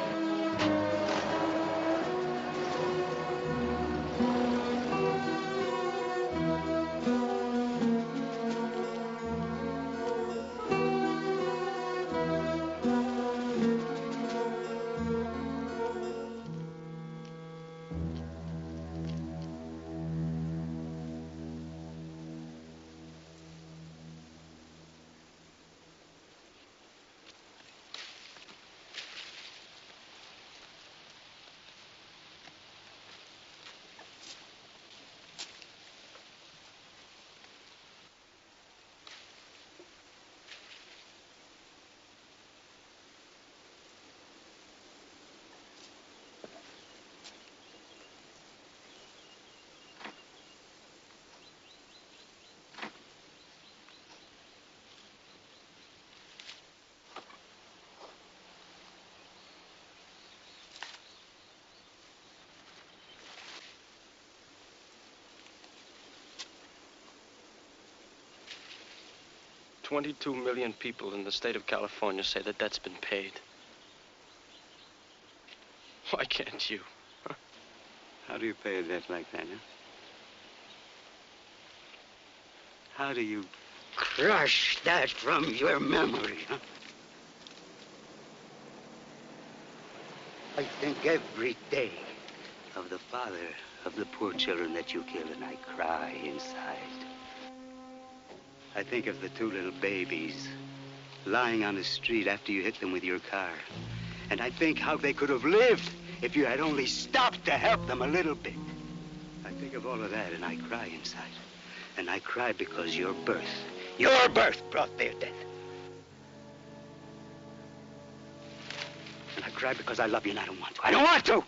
$22 million people in the state of California say the debt's been paid. Why can't you? How do you pay a debt like that, huh? How do you crush that from your memory, huh? I think every day of the father of the poor children that you killed, and I cry inside. I think of the two little babies lying on the street after you hit them with your car. And I think how they could have lived if you had only stopped to help them a little bit. I think of all of that and I cry inside. And I cry because your birth brought their death. And I cry because I love you and I don't want to. I don't want to!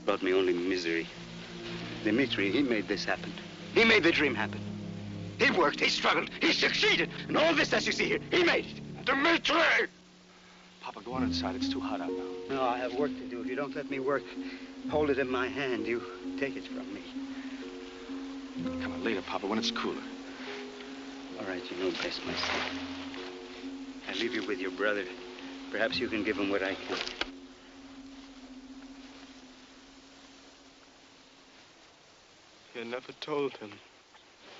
Brought me only misery. Dmitri, he made this happen. He made the dream happen. He worked, he struggled, he succeeded. And all this, as you see here, he made it. Dmitri! Papa, go on inside. It's too hot out now. No, I have work to do. If you don't let me work, hold it in my hand. You take it from me. Come on, later, Papa, when it's cooler. All right, you know best, my son. I leave you with your brother. Perhaps you can give him what I can. never told him.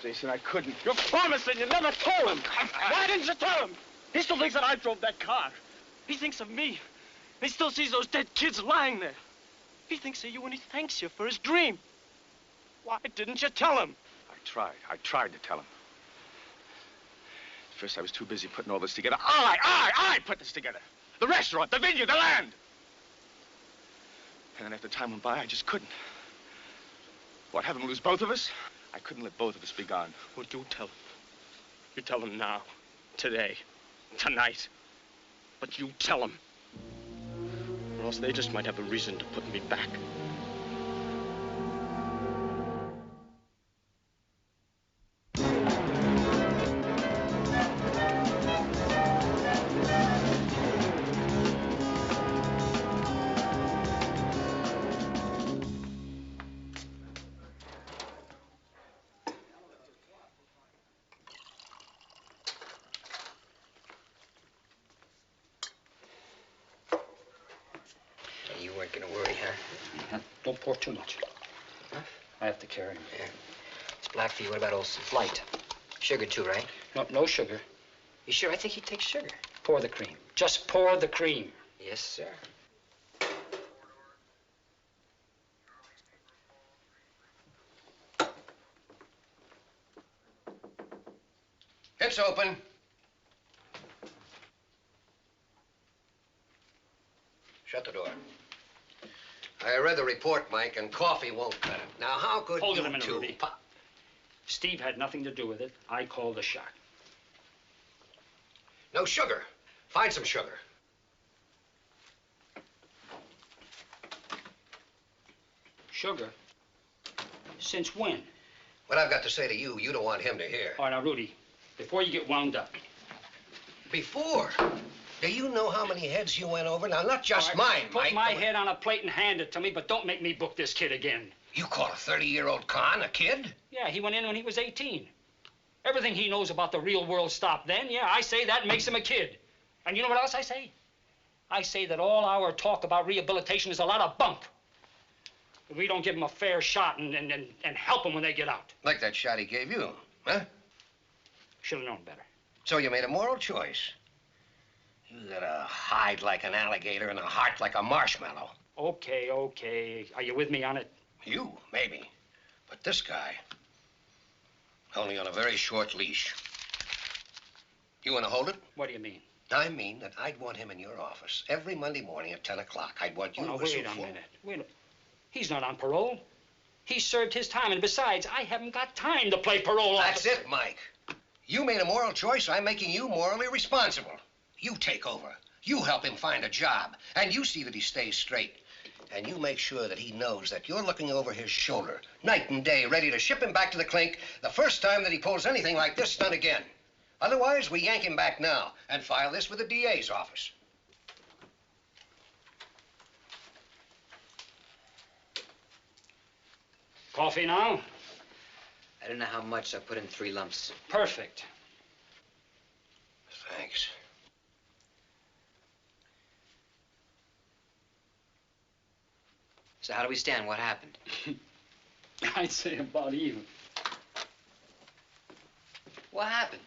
Jason, I couldn't. You're promising you never told him. Why didn't you tell him? He still thinks that I drove that car. He thinks of me. He still sees those dead kids lying there. He thinks of you and he thanks you for his dream. Why didn't you tell him? I tried to tell him. At first, I was too busy putting all this together. I put this together. The restaurant, the vineyard, the land. And then after time went by, I just couldn't. What, have him lose both of us? I couldn't let both of us be gone. Well, do tell him. You tell him now. Today. Tonight. But you tell him. Or else they just might have a reason to put me back. Don't pour too much. Huh? I have to carry him. Yeah. It's black tea. What about Olson? Light. Sugar too, right? No sugar. You sure? I think he takes sugar. Pour the cream. Just pour the cream. Yes, sir. It's open. Shut the door. I read the report, Mike, and coffee won't cut it. Now, how could Hold you it a minute, two... Rudy. Steve had nothing to do with it. I called the shot. No sugar. Find some sugar. Sugar? Since when? What I've got to say to you, you don't want him to hear. All right, now, Rudy, before you get wound up. Before? Do you know how many heads you went over? Now, not just mine, Put Mike. my head on a plate and hand it to me, but don't make me book this kid again. You call a 30-year-old con a kid? Yeah, he went in when he was 18. Everything he knows about the real world stopped then. Yeah, I say that makes him a kid. And you know what else I say? I say that all our talk about rehabilitation is a lot of bunk. If we don't give them a fair shot and help them when they get out. Like that shot he gave you, huh? Should have known better. So you made a moral choice. You got a hide like an alligator and a heart like a marshmallow. Okay. Are you with me on it? You, maybe. But this guy, only on a very short leash. You want to hold it? What do you mean? I mean that I'd want him in your office every Monday morning at 10 o'clock. I'd want you to whistle wait a full. minute. Wait a minute. He's not on parole. He served his time, and besides, I haven't got time to play parole officer. That's it, Mike. You made a moral choice. I'm making you morally responsible. You take over. You help him find a job. And you see that he stays straight. And you make sure that he knows that you're looking over his shoulder, night and day, ready to ship him back to the clink the first time that he pulls anything like this stunt again. Otherwise, we yank him back now and file this with the DA's office. Coffee now? I don't know how much. I put in 3 lumps. Perfect. Thanks. So how do we stand? What happened? I'd say about even. What happened?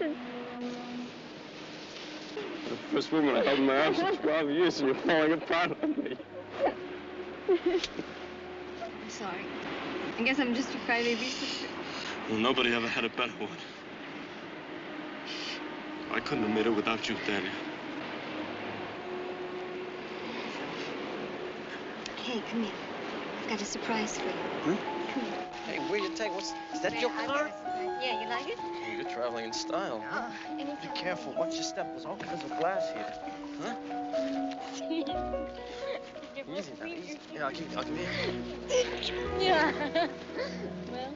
Jason. The first woman I held in my arms for 12 years, and you're falling apart on me. I'm sorry. I guess I'm just your crybaby sister. Well, nobody ever had a better one. I couldn't have made it without you, Daniel. Hey, come here. I've got a surprise for you. Come here. Hey, where you take? Is that your car? Yeah, you like it? Hey, you're traveling in style. Anytime. Be careful. Watch your step. There's all kinds of glass here. Huh? Easy now, easy. Yeah, I'll give you. Yeah. Well.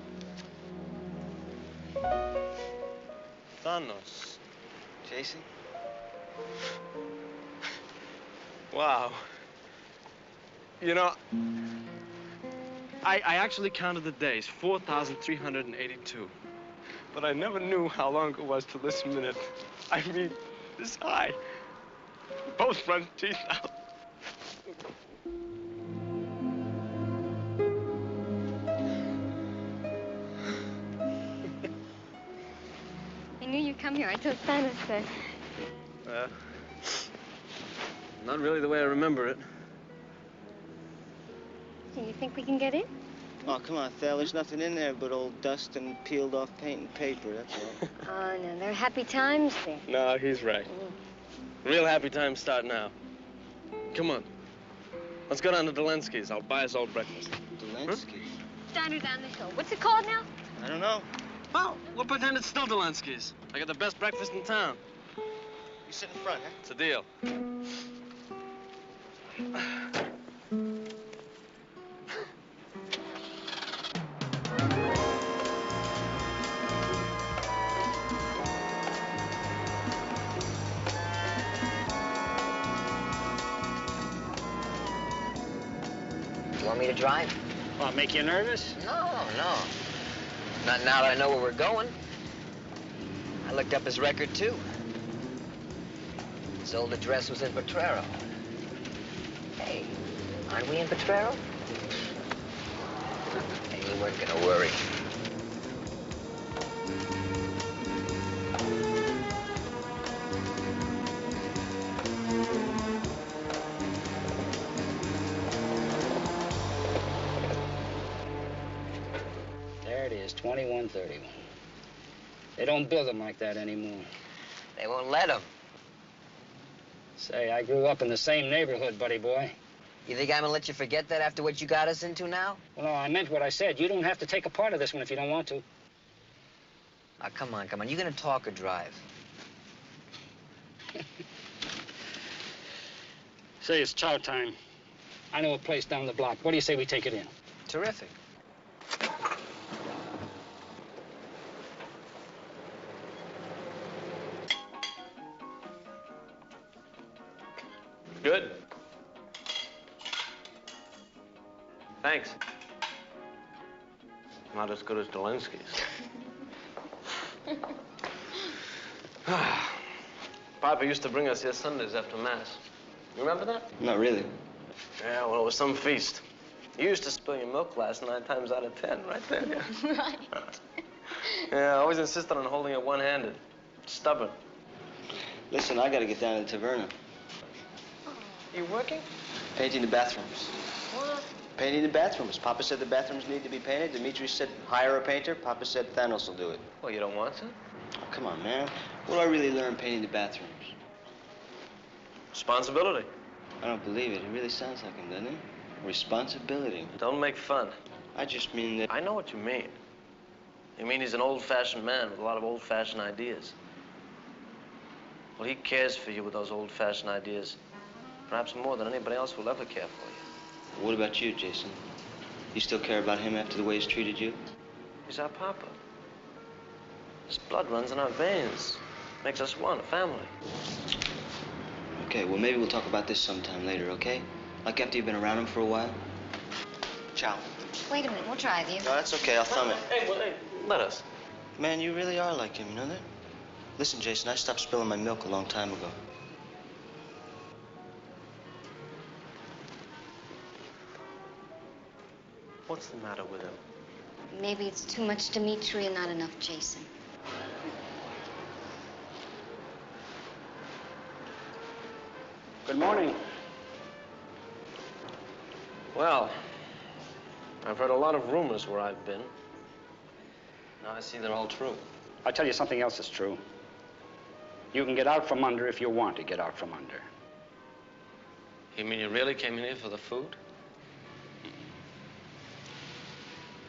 Thanos. Jason? Wow. You know, I actually counted the days, 4,382. But I never knew how long it was till this minute. I mean, this high. Both front teeth out. I knew you'd come here. I told Thanos that. Not really the way I remember it. Do you think we can get in? Oh, come on, Thal. There's nothing in there but old dust and peeled off paint and paper, that's all. Oh, no. There are happy times there. No, he's right. Real happy times start now. Come on. Let's go down to Delensky's. I'll buy us all breakfast. Delensky's? Diner down the hill. What's it called now? I don't know. Well, we'll pretend it's still Delensky's. I got the best breakfast in town. You sit in front, huh? It's a deal. You want me to drive? Well, make you nervous? No. Not now that I know where we're going. I looked up his record, too. His old address was in Potrero. Hey, aren't we in Potrero? Hey, we weren't gonna worry. There it is, 2131. They don't build them like that anymore. They won't let him. Say, I grew up in the same neighborhood, buddy boy. You think I'm gonna let you forget that after what you got us into now? Well, no, I meant what I said. You don't have to take a part of this one if you don't want to. Now, come on. You gonna talk or drive? Say, it's chow time. I know a place down the block. What do you say we take it in? Terrific. Good. Thanks. Not as good as Delensky's. Papa used to bring us here Sundays after Mass. You remember that? Not really. Yeah, well, it was some feast. You used to spill your milk glass 9 times out of 10, right there, yeah. Right. Yeah, I always insisted on holding it one-handed. Stubborn. Listen, I gotta get down to the Taverna. You working? Painting the bathrooms. What? Painting the bathrooms. Papa said the bathrooms need to be painted. Dimitri said hire a painter. Papa said Thanos will do it. Well, you don't want to? Oh, come on, man. What do I really learn painting the bathrooms? Responsibility. I don't believe it. It really sounds like him, doesn't it? Responsibility. Don't make fun. I just mean that... I know what you mean. You mean he's an old-fashioned man with a lot of old-fashioned ideas. Well, he cares for you with those old-fashioned ideas. Perhaps more than anybody else will ever care for you. What about you, Jason? You still care about him after the way he's treated you? He's our papa. His blood runs in our veins. Makes us one, a family. Okay, well, maybe we'll talk about this sometime later, okay? Like after you've been around him for a while. Ciao. Wait a minute, we'll drive you. No, that's okay. I'll thumb it. Hey, let us. Man, you really are like him, you know that? Listen, Jason, I stopped spilling my milk a long time ago. What's the matter with him? Maybe it's too much Dimitri and not enough Jason. Good morning. Well, I've heard a lot of rumors where I've been. Now I see they're all true. I'll tell you something else that's true. You can get out from under if you want to get out from under. You mean you really came in here for the food?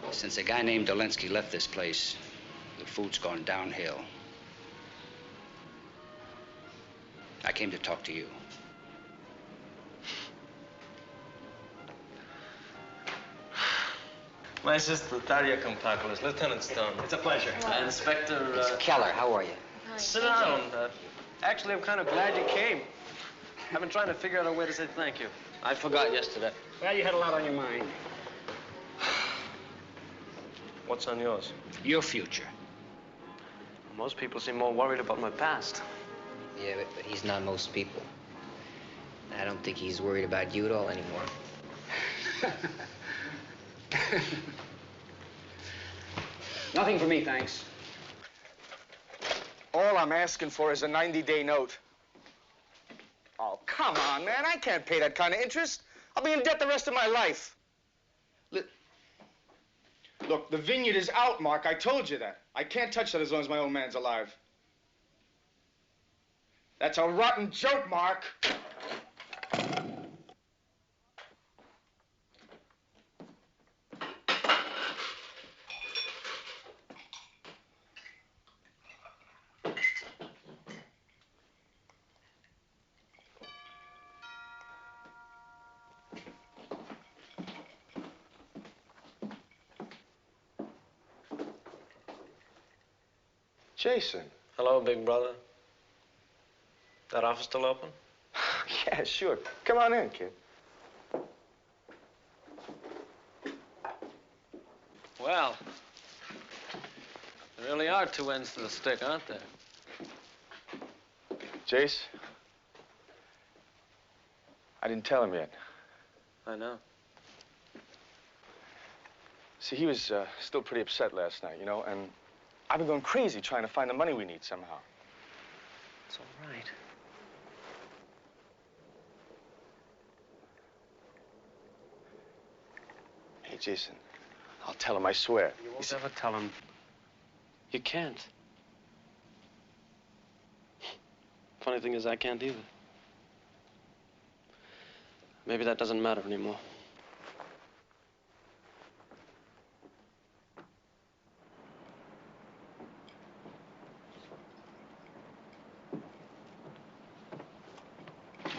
Since a guy named Dolinsky left this place, the food's gone downhill. I came to talk to you. My sister, Talia Compactles, Lieutenant Stone. It's a pleasure. Inspector... It's Keller. How are you? Sit down. Actually, I'm kind of glad you came. I've been trying to figure out a way to say thank you. I forgot yesterday. Well, you had a lot on your mind. What's on yours? Your future. Most people seem more worried about my past. Yeah, but he's not most people. I don't think he's worried about you at all anymore. Nothing for me, thanks. All I'm asking for is a 90-day note. Oh, come on, man. I can't pay that kind of interest. I'll be in debt the rest of my life. Look, the vineyard is out, Mark. I told you that. I can't touch that as long as my old man's alive. That's a rotten joke, Mark. Jason. Hello, big brother. That office still open? Yeah, sure. Come on in, kid. Well, there really are two ends to the stick, aren't there? Jace, I didn't tell him yet. I know. See, he was still pretty upset last night, you know, and I've been going crazy trying to find the money we need somehow. It's all right. Hey, Jason, I'll tell him, I swear. You won't ever tell him. You can't. Funny thing is, I can't either. Maybe that doesn't matter anymore.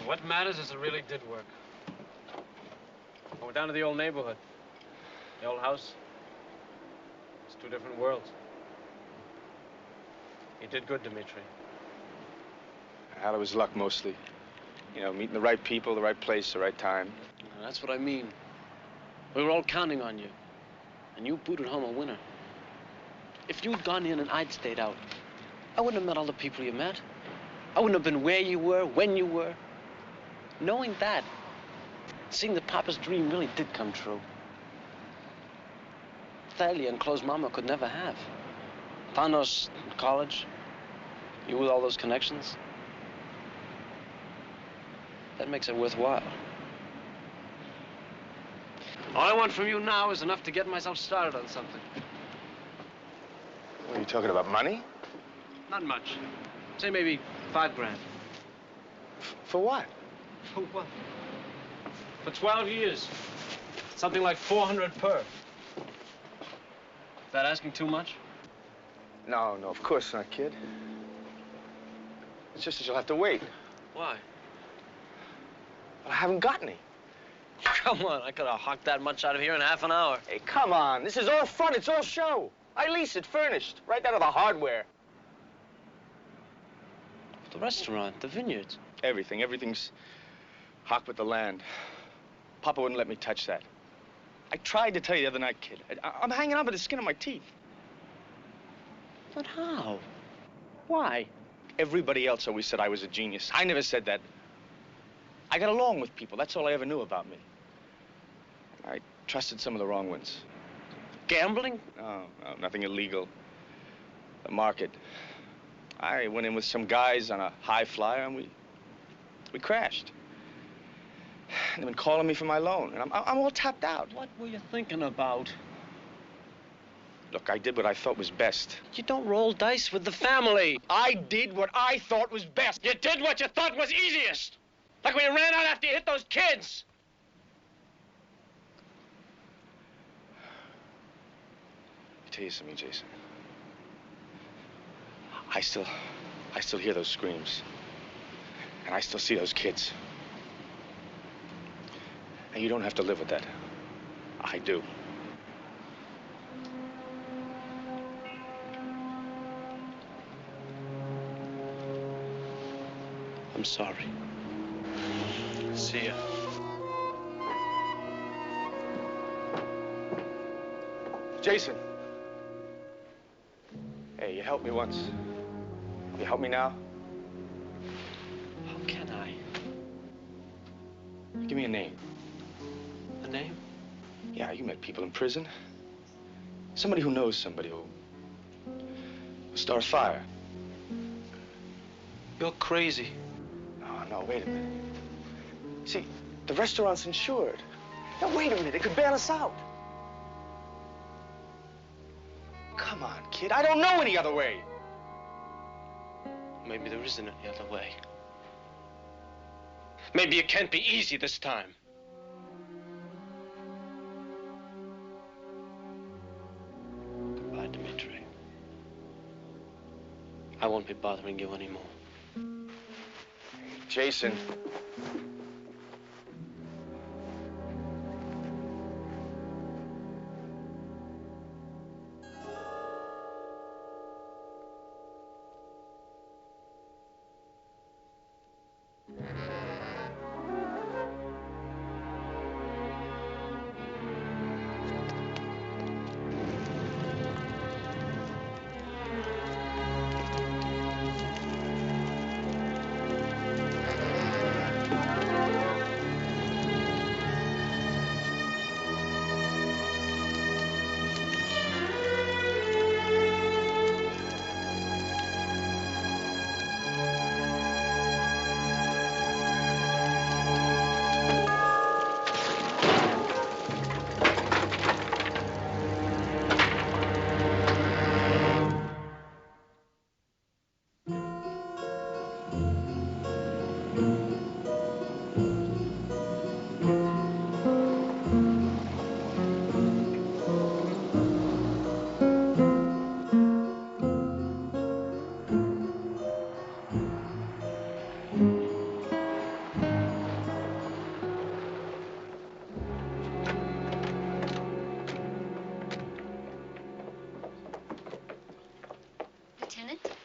What matters is it really did work. I went down to the old neighborhood. The old house. It's two different worlds. You did good, Dimitri. Out of his luck, mostly. You know, meeting the right people, the right place, the right time. That's what I mean. We were all counting on you. And you booted home a winner. If you'd gone in and I'd stayed out, I wouldn't have met all the people you met. I wouldn't have been where you were, when you were. Knowing that, seeing that Papa's dream really did come true. Thalia and closed Mama could never have. Found us in college, you with all those connections. That makes it worthwhile. All I want from you now is enough to get myself started on something. What are you talking about, money? Not much. Say maybe $5 grand. For what? For what? For 12 years. Something like 400 per. Is that asking too much? No, of course not, kid. It's just that you'll have to wait. Why? But I haven't got any. Come on, I could have hawked that much out of here in half an hour. Hey, come on. This is all fun. It's all show. I lease it furnished, right out of the hardware. The restaurant, the vineyards. Everything's hocked with the land. Papa wouldn't let me touch that. I tried to tell you the other night, kid. I'm hanging on by the skin of my teeth. But how? Why? Everybody else always said I was a genius. I never said that. I got along with people. That's all I ever knew about me. I trusted some of the wrong ones. Gambling? No, nothing illegal. The market. I went in with some guys on a high flyer and we crashed. They've been calling me for my loan, and I'm all tapped out. What were you thinking about? Look, I did what I thought was best. You don't roll dice with the family. I did what I thought was best. You did what you thought was easiest. Like when you ran out after you hit those kids. I'll tell you something, Jason. I still hear those screams. And I still see those kids. And you don't have to live with that. I do. I'm sorry. See ya. Jason. Hey, you helped me once. You help me now? How can I? Give me a name. A name? Yeah, you met people in prison. Somebody who knows somebody who start a fire. You're crazy. No, wait a minute. See, the restaurant's insured. Now, wait a minute. It could bail us out. Come on, kid. I don't know any other way. Maybe there isn't any other way. Maybe it can't be easy this time. Goodbye, Dimitri. I won't be bothering you anymore. Jason.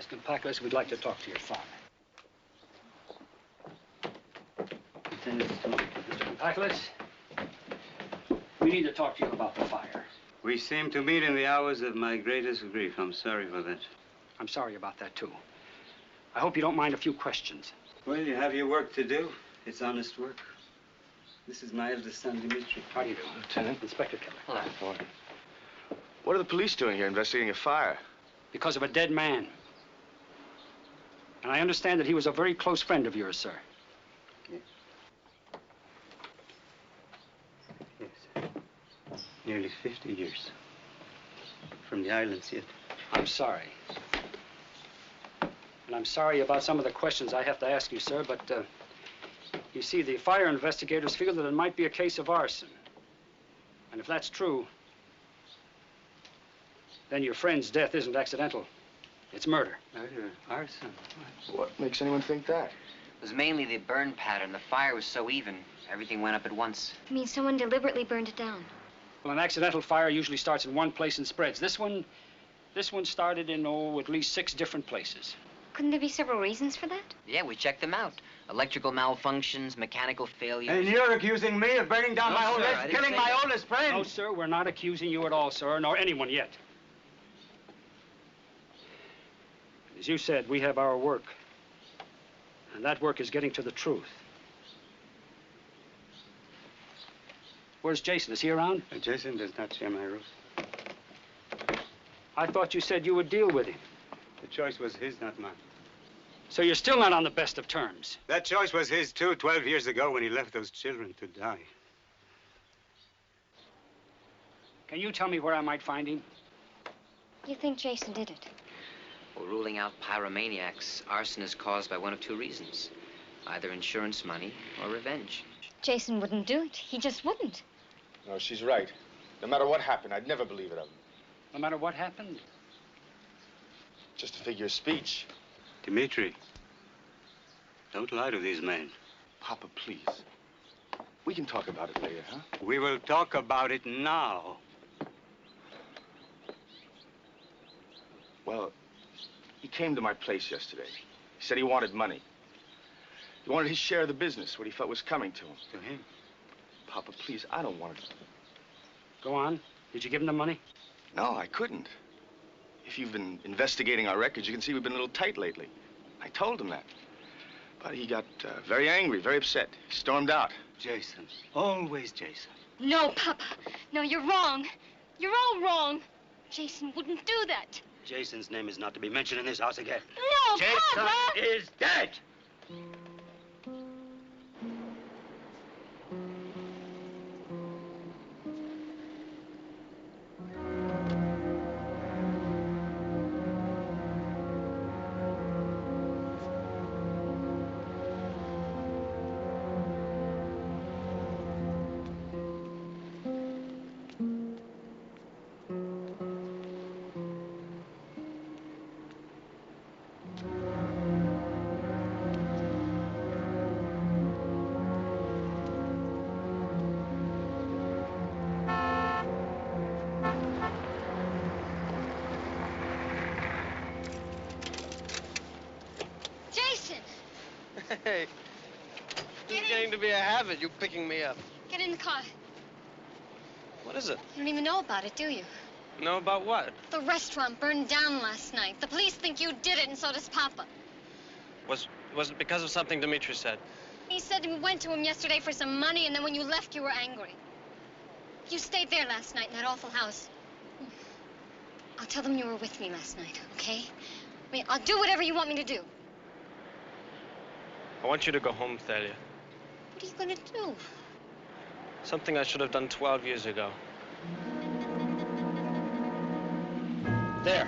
Compactless, we'd like to talk to your father. Mr. Compactless, we need to talk to you about the fire. We seem to meet in the hours of my greatest grief. I'm sorry for that. I'm sorry about that, too. I hope you don't mind a few questions. Well, you have your work to do. It's honest work. This is my eldest son, Dimitri. How do you do? Lieutenant. Inspector Keller. Hello. What are the police doing here investigating a fire? Because of a dead man. And I understand that he was a very close friend of yours, sir. Yes. Yes. Nearly 50 years. From the islands yet. I'm sorry. And I'm sorry about some of the questions I have to ask you, sir, but, you see, the fire investigators feel that it might be a case of arson. And if that's true, then your friend's death isn't accidental. It's murder. Murder? Arson? What makes anyone think that? It was mainly the burn pattern. The fire was so even, everything went up at once. You mean someone deliberately burned it down? Well, an accidental fire usually starts in one place and spreads. This one started in, at least 6 different places. Couldn't there be several reasons for that? Yeah, we checked them out. Electrical malfunctions, mechanical failures. And you're accusing me of burning down my oldest, killing my oldest friend? No, sir, we're not accusing you at all, sir, nor anyone yet. As you said, we have our work. And that work is getting to the truth. Where's Jason? Is he around? Jason does not share my roof. I thought you said you would deal with him. The choice was his, not mine. So you're still not on the best of terms? That choice was his, too, 12 years ago when he left those children to die. Can you tell me where I might find him? You think Jason did it? Well, ruling out pyromaniacs, arson is caused by one of two reasons. Either insurance money or revenge. Jason wouldn't do it. He just wouldn't. No, she's right. No matter what happened, I'd never believe it of him. No matter what happened? Just a figure of speech. Dimitri, don't lie to these men. Papa, please. We can talk about it later, huh? We will talk about it now. Well, he came to my place yesterday. He said he wanted money. He wanted his share of the business, what he felt was coming to him. To him? Papa, please, I don't want it. Go on. Did you give him the money? No, I couldn't. If you've been investigating our records, you can see we've been a little tight lately. I told him that. But he got very angry, very upset. He stormed out. Jason. Always Jason. No, Papa. No, you're wrong. You're all wrong. Jason wouldn't do that. Jason's name is not to be mentioned in this house again. No, Jason Papa! is dead! Hey, this is getting to be a habit, you picking me up. Get in the car. What is it? You don't even know about it, do you? Know about what? The restaurant burned down last night. The police think you did it, and so does Papa. Was it because of something Dimitri said? He said we went to him yesterday for some money, and then when you left, you were angry. You stayed there last night in that awful house. I'll tell them you were with me last night, okay? I mean, I'll do whatever you want me to do. I want you to go home, Thalia. What are you gonna do? Something I should have done 12 years ago. There.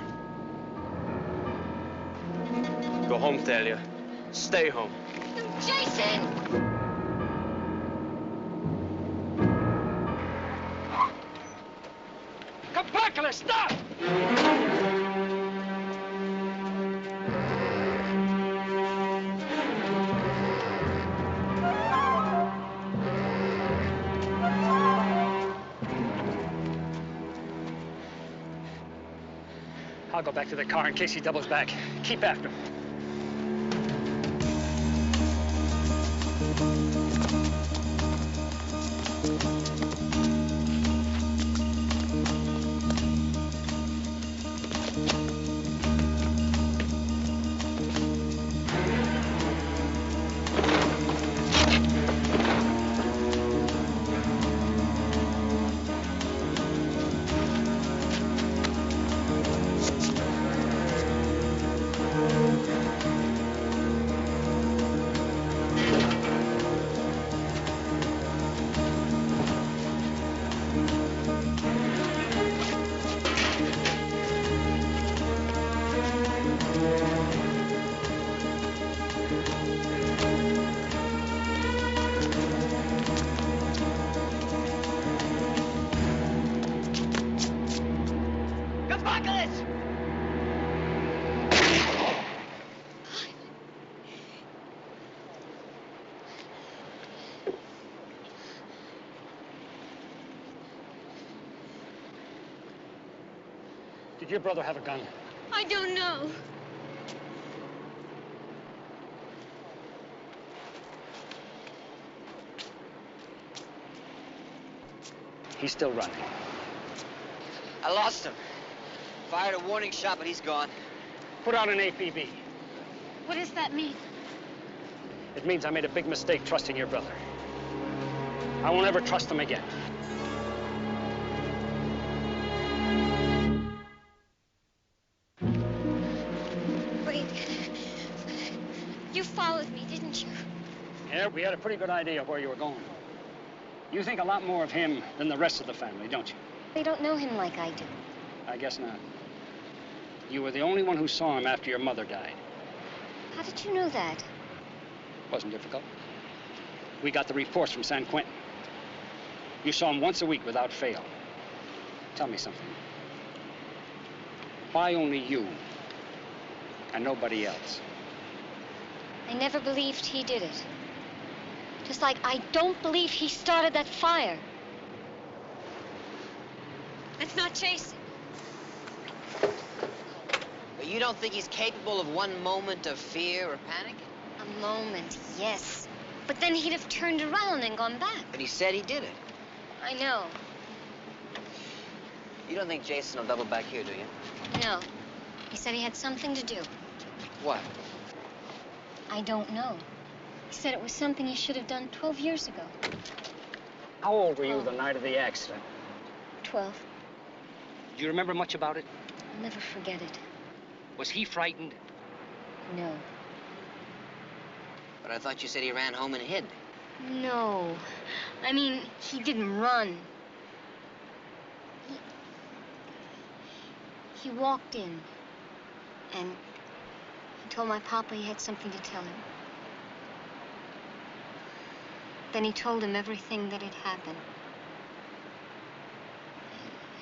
Go home, Thalia. Stay home. Jason! Compacula, stop! I'll go back to the car in case he doubles back. Keep after him. Did your brother have a gun? I don't know. He's still running. I lost him. Fired a warning shot, but he's gone. Put out an APB. What does that mean? It means I made a big mistake trusting your brother. I won't ever trust him again. Wait. there, we had a pretty good idea of where you were going. You think a lot more of him than the rest of the family, don't you? They don't know him like I do. I guess not. You were the only one who saw him after your mother died. How did you know that? Wasn't difficult. We got the reports from San Quentin. You saw him once a week without fail. Tell me something. Why only you and nobody else? I never believed he did it. Just like I don't believe he started that fire. That's not Jason. But you don't think he's capable of one moment of fear or panic? A moment, yes. But then he'd have turned around and gone back. But he said he did it. I know. You don't think Jason will double back here, do you? No. He said he had something to do. What? I don't know. He said it was something he should have done 12 years ago. How old were you the night of the accident? 12. Do you remember much about it? I'll never forget it. Was he frightened? No. But I thought you said he ran home and hid. No. I mean, he didn't run. He walked in, and he told my papa he had something to tell him. Then he told him everything that had happened.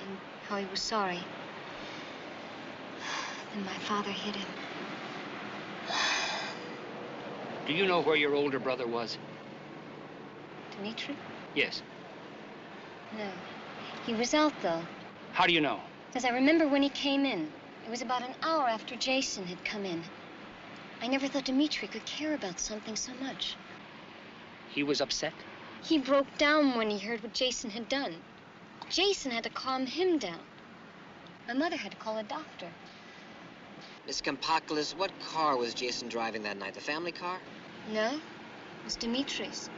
And how he was sorry. Then my father hit him. Do you know where your older brother was? Dimitri? Yes. No. He was out, though. How do you know? Because I remember when he came in. It was about an hour after Jason had come in. I never thought Dimitri could care about something so much. He was upset? He broke down when he heard what Jason had done. Jason had to calm him down. My mother had to call a doctor. Miss Compaklis, what car was Jason driving that night? The family car? No, it was Dimitri's.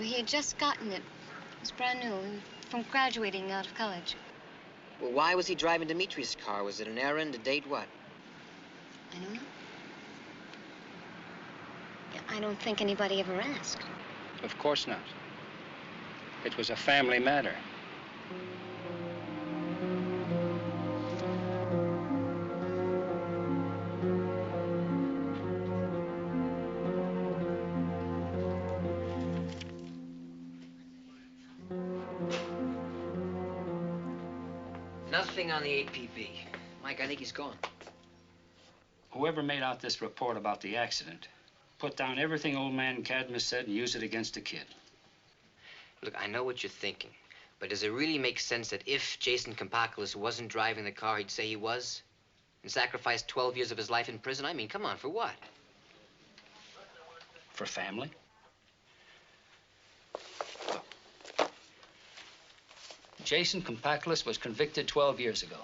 He had just gotten it. It was brand new, from graduating out of college. Well, why was he driving Dimitri's car? Was it an errand, a date, what? I don't know. I don't think anybody ever asked. Of course not. It was a family matter. Nothing on the APB. Mike, I think he's gone. Whoever made out this report about the accident put down everything old man Cadmus said and used it against the kid. Look, I know what you're thinking, but does it really make sense that if Jason Compaklis wasn't driving the car, he'd say he was? And sacrifice 12 years of his life in prison? I mean, come on, for what? For family? Look. Jason Compaklis was convicted 12 years ago.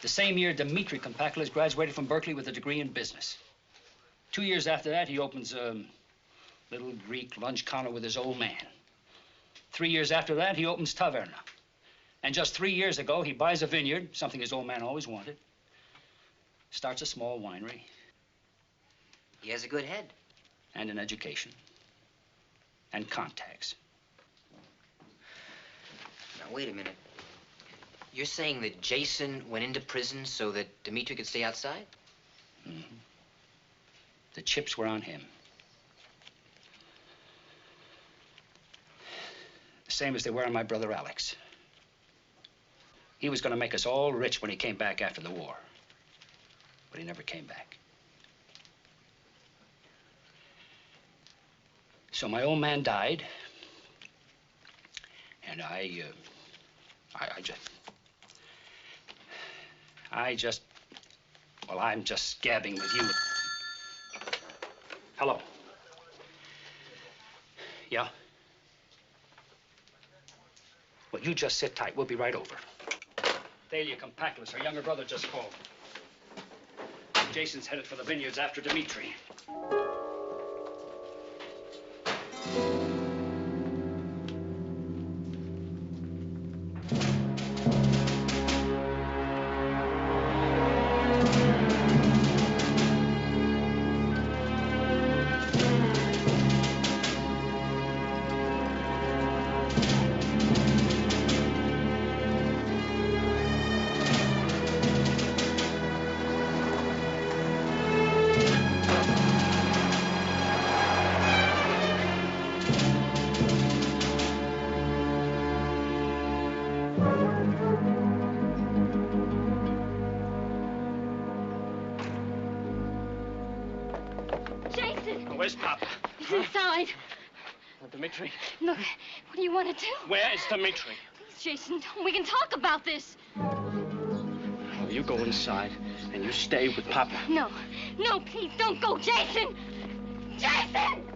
The same year, Dimitri Compaklis graduated from Berkeley with a degree in business. 2 years after that, he opens a little Greek lunch counter with his old man. 3 years after that, he opens Taverna. And just 3 years ago, he buys a vineyard, something his old man always wanted. Starts a small winery. He has a good head. And an education. And contacts. Now, wait a minute. You're saying that Jason went into prison so that Dimitri could stay outside? Mm-hmm. The chips were on him. The same as they were on my brother Alex. He was going to make us all rich when he came back after the war. But he never came back. So my old man died. And I just, well, I'm just scabbing with you. Hello. Yeah? Well, you just sit tight. We'll be right over. Thalia Compaklis, her younger brother, just called. Jason's headed for the vineyards after Dimitri. right. Dimitri, Look, what do you want to do? where is Dimitri? Please, Jason, we can talk about this. Oh, you go inside, and you stay with Papa. No, no, please, don't go, Jason! Jason!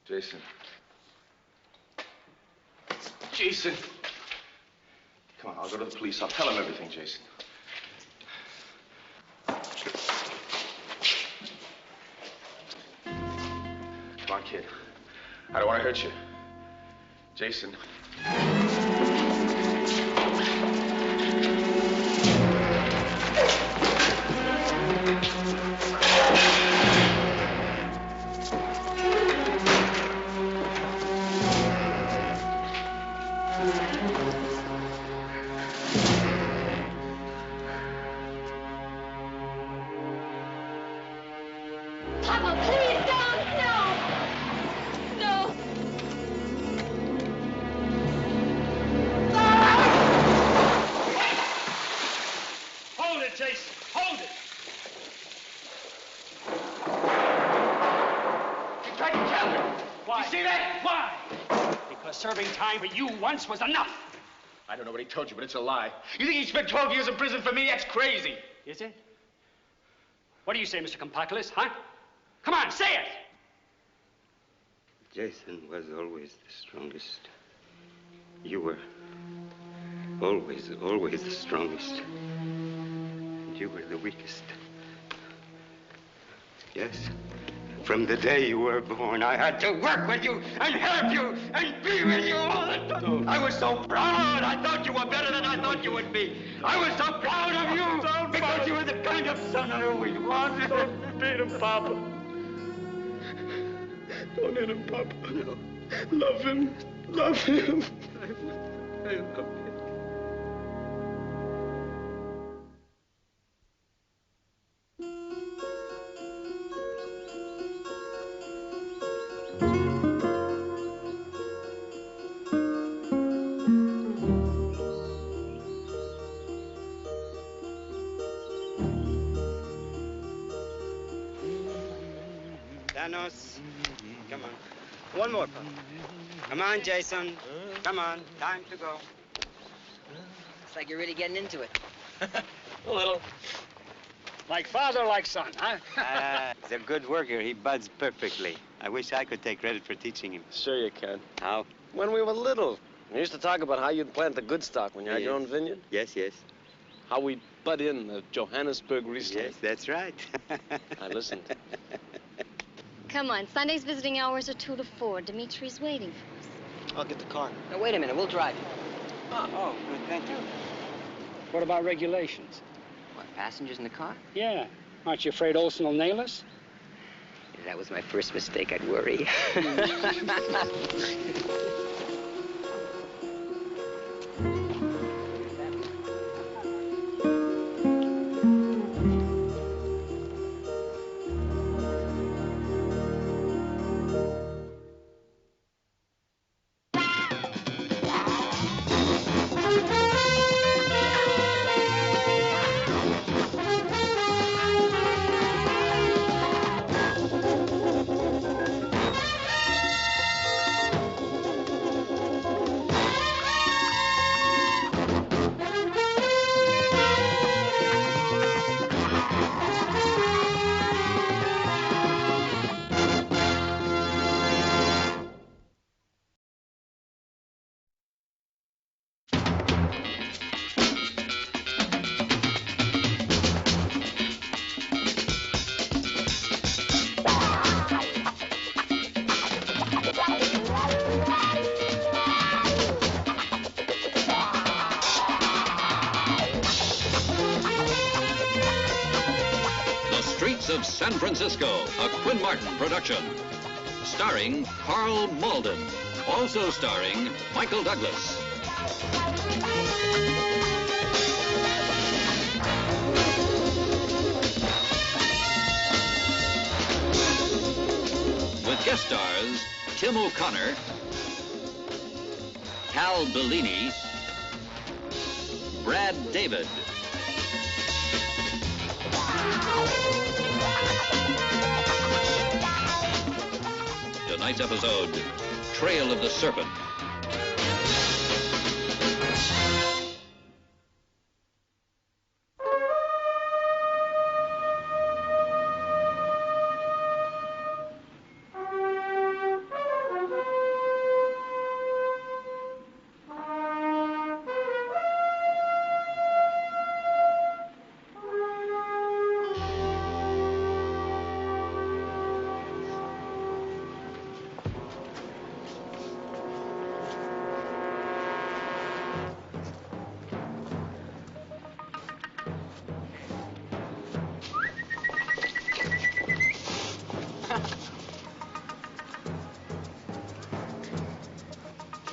Jason. Jason. Come on, I'll go to the police. I'll tell him everything, Jason. Come on, kid. I don't want to hurt you. Jason. Papa, please don't! No! No! Hold it, Jason. Hold it. You tried to kill me. Why? You see that? Why? Because serving time for you once was enough. I don't know what he told you, but it's a lie. You think he spent 12 years in prison for me? That's crazy. Is it? What do you say, Mr. Compactless, huh? Come on, say it! Jason was always the strongest. You were always the strongest. And you were the weakest. Yes. From the day you were born, I had to work with you and help you and be with you all the time. I was so proud. I thought you were better than I thought you would be. I was so proud of you because you were the kind of son I always wanted. Don't beat him, Papa. Don't hit him, Papa. No. Love him. Love him. I love him. Thanos, come on. One more, Papa. Come on, Jason. Come on. Time to go. Looks like you're really getting into it. A little. Like father, like son, huh? He's a good worker. He buds perfectly. I wish I could take credit for teaching him. Sure you can. How? When we were little, we used to talk about how you'd plant the good stock when you had your own vineyard. Yes, yes. How we'd butt in the Johannesburg Riesling. Yes, that's right. I listened. Come on, Sunday's visiting hours are 2 to 4. Dimitri's waiting for us. I'll get the car. Now, wait a minute. We'll drive you. Oh, good. Thank you. What about regulations? What, passengers in the car? Yeah. Aren't you afraid Olson will nail us? If that was my first mistake, I'd worry. Of San Francisco, a Quinn Martin production. Starring Karl Malden. Also starring Michael Douglas. Guest stars Tim O'Connor, Cal Bellini, Brad David. Tonight's episode, Trail of the Serpent.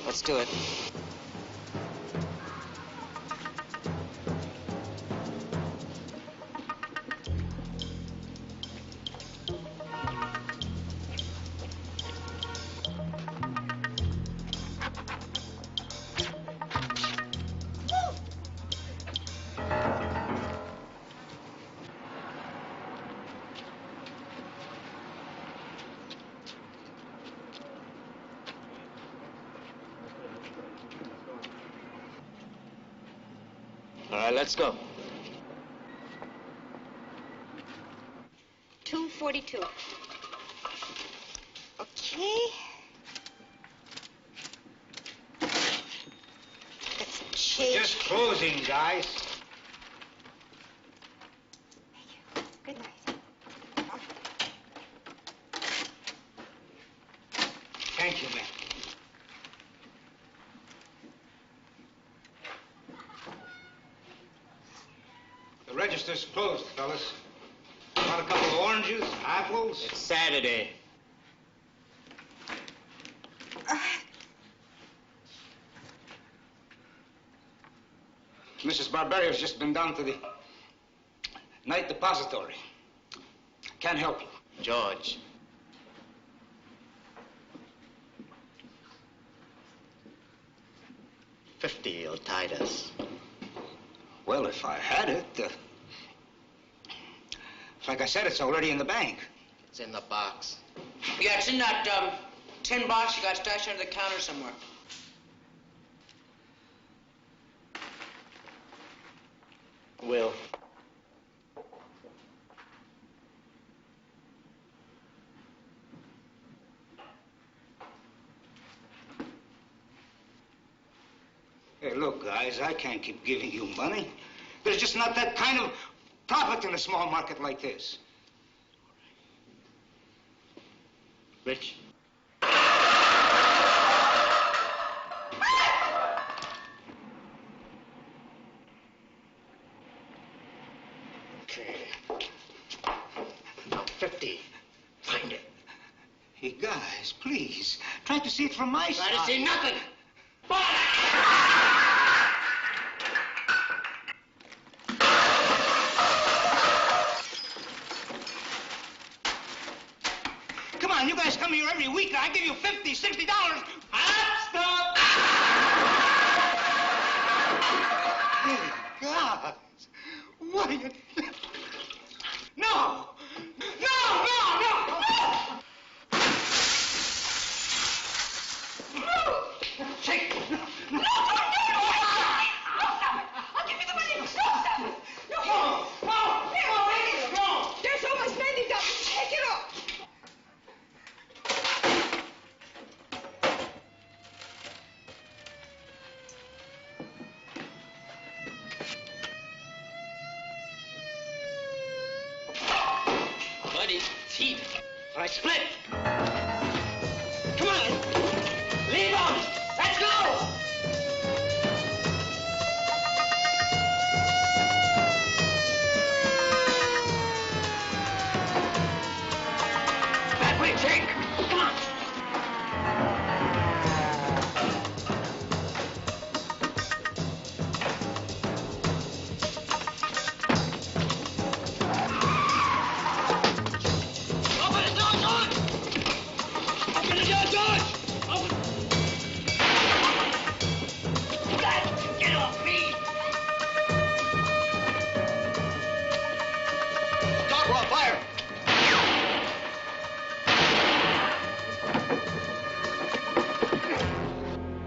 Let's do it. All right, let's go. 2:42. Okay. Let's change. Just closing, guys. Good night. Thank you, man. The register's closed, fellas. Want a couple of oranges, apples? It's Saturday. Mrs. Barberia's just been down to the night depository. Can't help you. George. $50 will tide us. Well, if I had it, like I said, it's already in the bank. It's in the box. Yeah, it's in that tin box you got stashed under the counter somewhere. Will. Hey, look, guys, I can't keep giving you money. There's just not that kind of profit in a small market like this. Rich? Okay. 50. Find it. Hey, guys, please. Try to see it from my side. Try to see nothing. Come on, you guys come here every week. I give you $50, $60. Stop! Hey, guys, what are you... No! No, no, no! No! Shake! No! No! I'll give you the money. No! No! There's so much money down. Take it off. Buddy, feet. All right, split. Come on. Lead on. Let's go. That way, Jake. Come on. Open the door, George. Draw fire!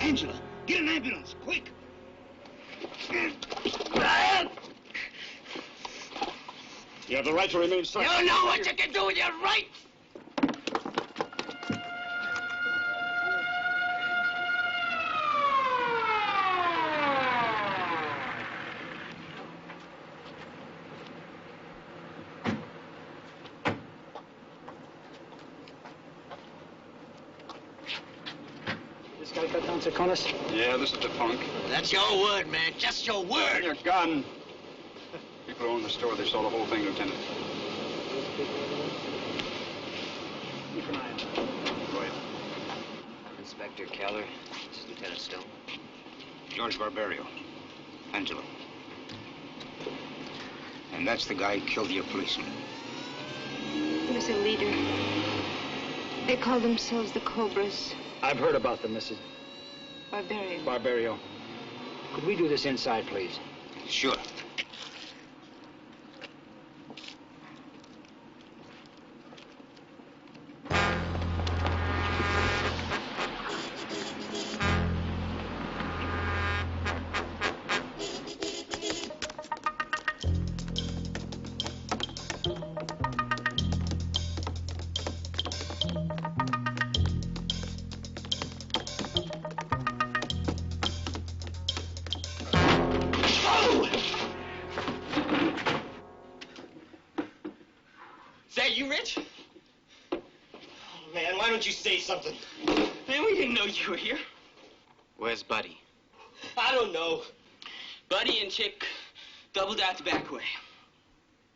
Angela, get an ambulance, quick! You have the right to remain silent. You know what you can do with your right! This guy cut down Seconis? Yeah, this is the punk. That's your word, man. Just your word. Your gun. People who own the store, they saw the whole thing, Lieutenant. Keep an eye on him. Go ahead. Inspector Keller, this is Lieutenant Stone. George Barbario. Angela. And that's the guy who killed your policeman. He was a leader. They called themselves the Cobras. I've heard about them, Mrs. Barbarian. Barbario. Could we do this inside, please? Sure. Is that you, Rich? Oh, man, why don't you say something? Man, we didn't know you were here. Where's Buddy? I don't know. Buddy and Chick doubled out the back way.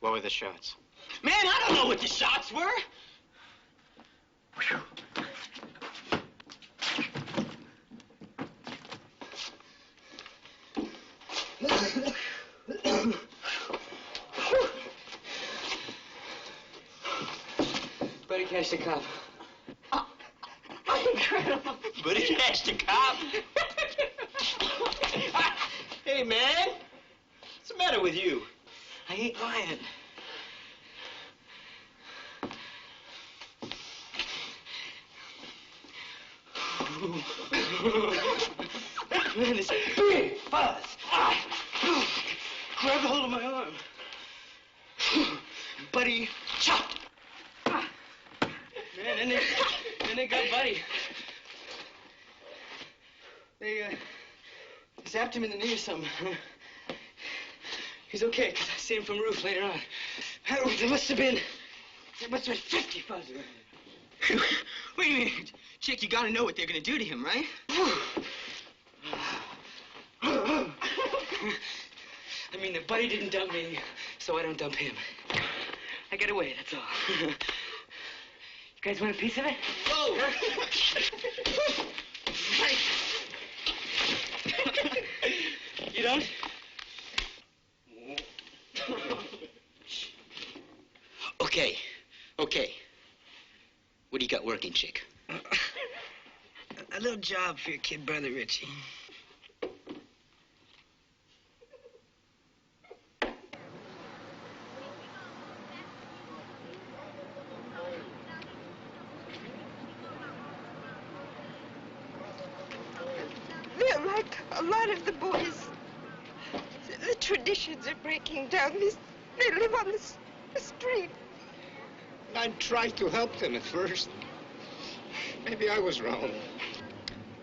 What were the shots? Man, I don't know what the shots were. Buddy catched a cop. Incredible. Buddy catched a cop. Hey, man. What's the matter with you? I ain't lying. Man, this big fuzz. Grabbed a hold of my arm. Buddy chopped. Man, then they got Buddy. They zapped him in the knee or something. He's okay, because I see him from the roof later on. There must have been 50 fuzz around him. Wait a minute. Chick, you gotta know what they're gonna do to him, right? I mean, the Buddy didn't dump me, so I don't dump him. I get away, that's all. You guys want a piece of it? Whoa! You don't? Okay. What do you got working, Chick? A little job for your kid brother, Richie. They're like a lot of the boys. The traditions are breaking down. They live on the street. I tried to help them at first. Maybe I was wrong.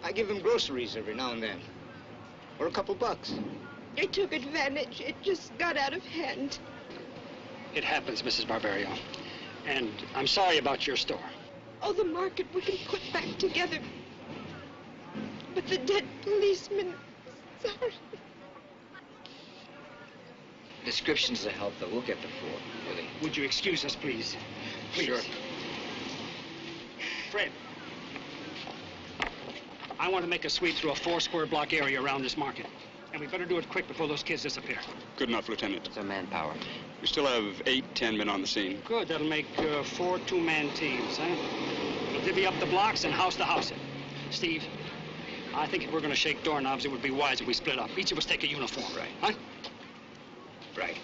I give them groceries every now and then. Or a couple bucks. They took advantage. It just got out of hand. It happens, Mrs. Barbario. And I'm sorry about your store. Oh, the market we can put back together. But the dead policeman, sorry. Descriptions will help, though. We'll get the four. Really. Would you excuse us, please? Please. Sure. Fred. I want to make a sweep through a 4-square block area around this market. And we better do it quick before those kids disappear. Good enough, Lieutenant. It's our manpower. We still have 8, 10 men on the scene. Good. That'll make 4 2-man teams, huh? We'll divvy up the blocks and house to house it. Steve, I think if we're going to shake doorknobs, it would be wise if we split up. Each of us take a uniform. Right. Huh? Right.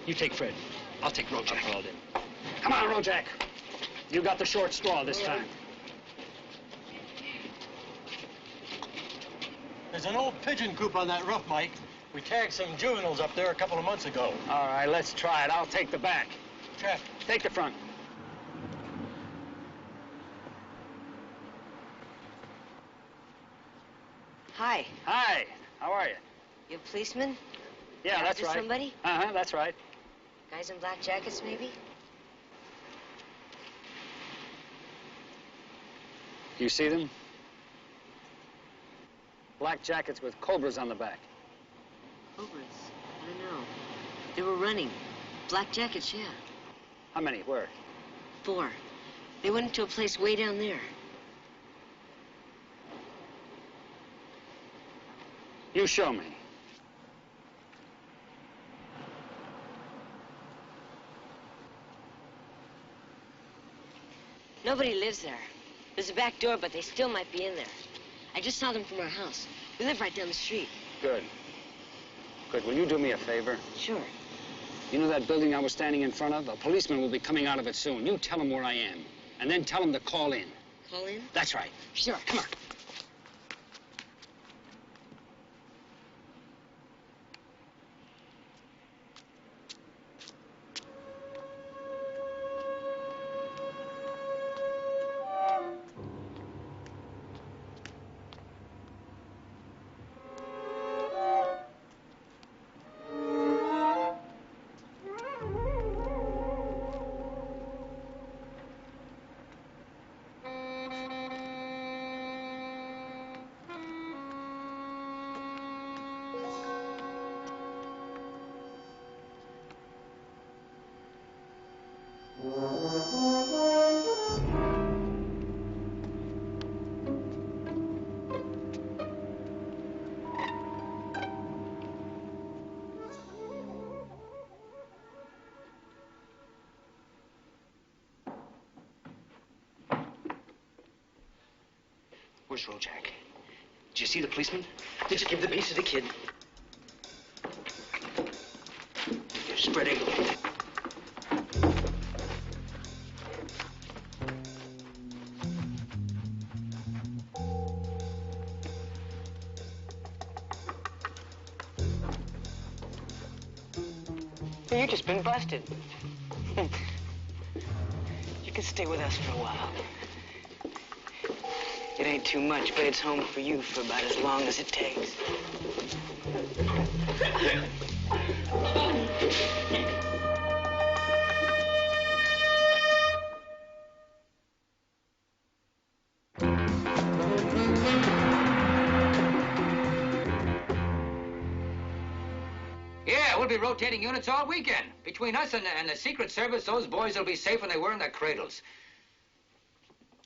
You take Fred. I'll take Rojack. Come on, Rojack. You got the short straw this time. There's an old pigeon coop on that roof, Mike. We tagged some juveniles up there a couple of months ago. All right, let's try it. I'll take the back. Check. Take the front. Hi. Hi. How are you? You a policeman? Yeah, that's After right. somebody? Uh-huh, that's right. Guys in black jackets, maybe? You see them? Black jackets with cobras on the back. Cobras? I don't know. They were running. Black jackets, yeah. How many? Where? 4. They went into a place way down there. You show me. Nobody lives there. There's a back door, but they still might be in there. I just saw them from our house. We live right down the street. Good. Good. Will you do me a favor? Sure. You know that building I was standing in front of? A policeman will be coming out of it soon. You tell him where I am, and then tell him to call in. Call in? That's right. Sure. Come on. Where's Rojack? Did you see the policeman? Did you give the piece to the kid? You're spreading. You just been busted. You can stay with us for a while. It ain't too much, but it's home for you for about as long as it takes. Yeah, we'll be rotating units all weekend. Between us and the Secret Service, those boys will be safe when they were in their cradles.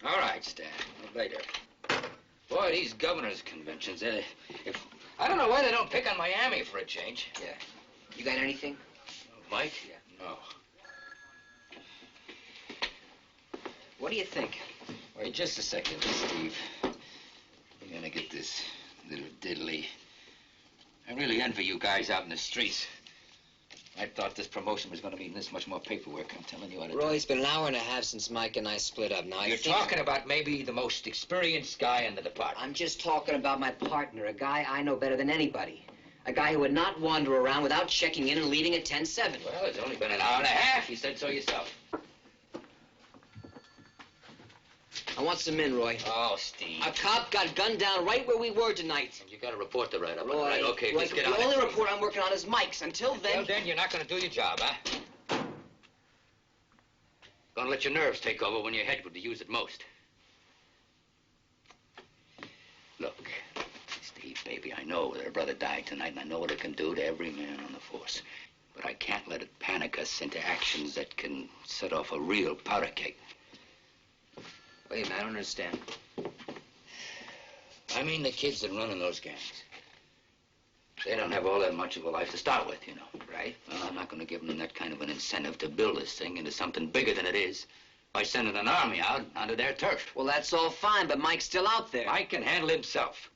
All right, Stan. Later. Boy, these governors' conventions, I don't know why they don't pick on Miami for a change. Yeah. You got anything? Mike? Yeah. No. What do you think? Wait just a second, Steve. We're gonna get this little diddly. I really envy you guys out in the streets. I thought this promotion was going to mean this much more paperwork. I'm telling you what it Roy, it's been an hour and a half since Mike and I split up. Now, You're talking about maybe the most experienced guy in the department. I'm just talking about my partner, a guy I know better than anybody. A guy who would not wander around without checking in and leaving at 10-7. Well, it's only been an hour and a half. You said so yourself. I want some men, Roy. Oh, Steve. A cop got gunned down right where we were tonight. You got a report to write up. Roy, Right, okay, Roy, let's get on the it. only report I'm working on is Mike's. Until then... Well, then you're not going to do your job, huh? Gonna let your nerves take over when your head would use it most. Look, Steve, baby, I know that her brother died tonight, and I know what it can do to every man on the force. But I can't let it panic us into actions that can set off a real powder keg. Wait a minute, I don't understand. I mean the kids that run in those gangs. They don't have all that much of a life to start with, you know. Right. Well, I'm not going to give them that kind of an incentive to build this thing into something bigger than it is by sending an army out onto their turf. Well, that's all fine, but Mike's still out there. Mike can handle himself.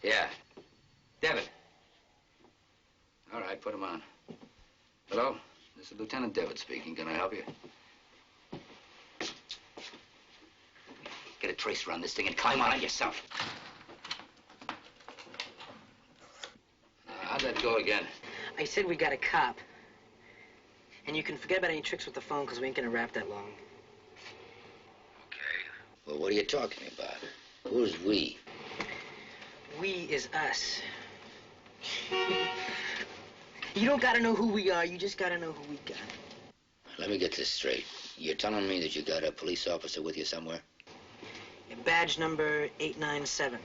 Yeah. Devin. All right. right, put him on. Hello? This is Lieutenant Devitt speaking. Can I help you? Get a tracer on this thing and climb on it yourself. How'd that go again? I said we got a cop. And you can forget about any tricks with the phone because we ain't gonna rap that long. Well, what are you talking about? Who's we? We is us. You don't gotta know who we are, you just gotta know who we got. Let me get this straight. You're telling me that you got a police officer with you somewhere? Badge number 897.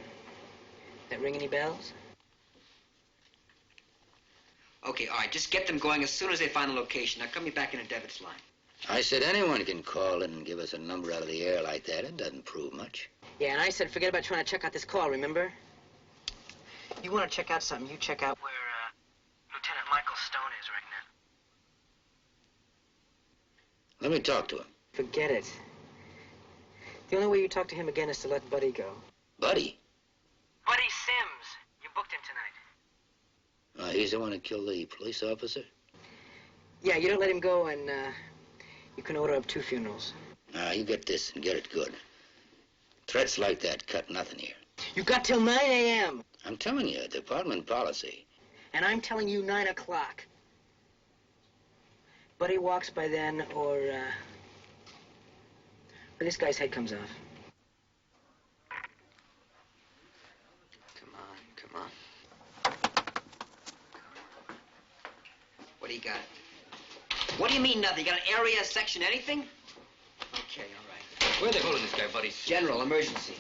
That ring any bells? Okay, all right, just get them going as soon as they find the location. Now, come me back into Devitt's line. I said anyone can call in and give us a number out of the air like that. It doesn't prove much. Yeah, and I said forget about trying to check out this call, remember? You want to check out something, you check out where Lieutenant Michael Stone is right now. Let me talk to him. Forget it. The only way you talk to him again is to let Buddy go. Buddy? Buddy Sims. You booked him tonight. He's the one who killed the police officer? Yeah, you don't let him go and you can order up 2 funerals. You get this and get it good. Threats like that cut nothing here. You got till 9 a.m. I'm telling you, department policy. And I'm telling you 9 o'clock. Buddy walks by then or this guy's head comes off. Come on. What do you got? What do you mean nothing? You got an area, section, anything? Okay, all right. Where are they holding this guy, buddy? General, emergency.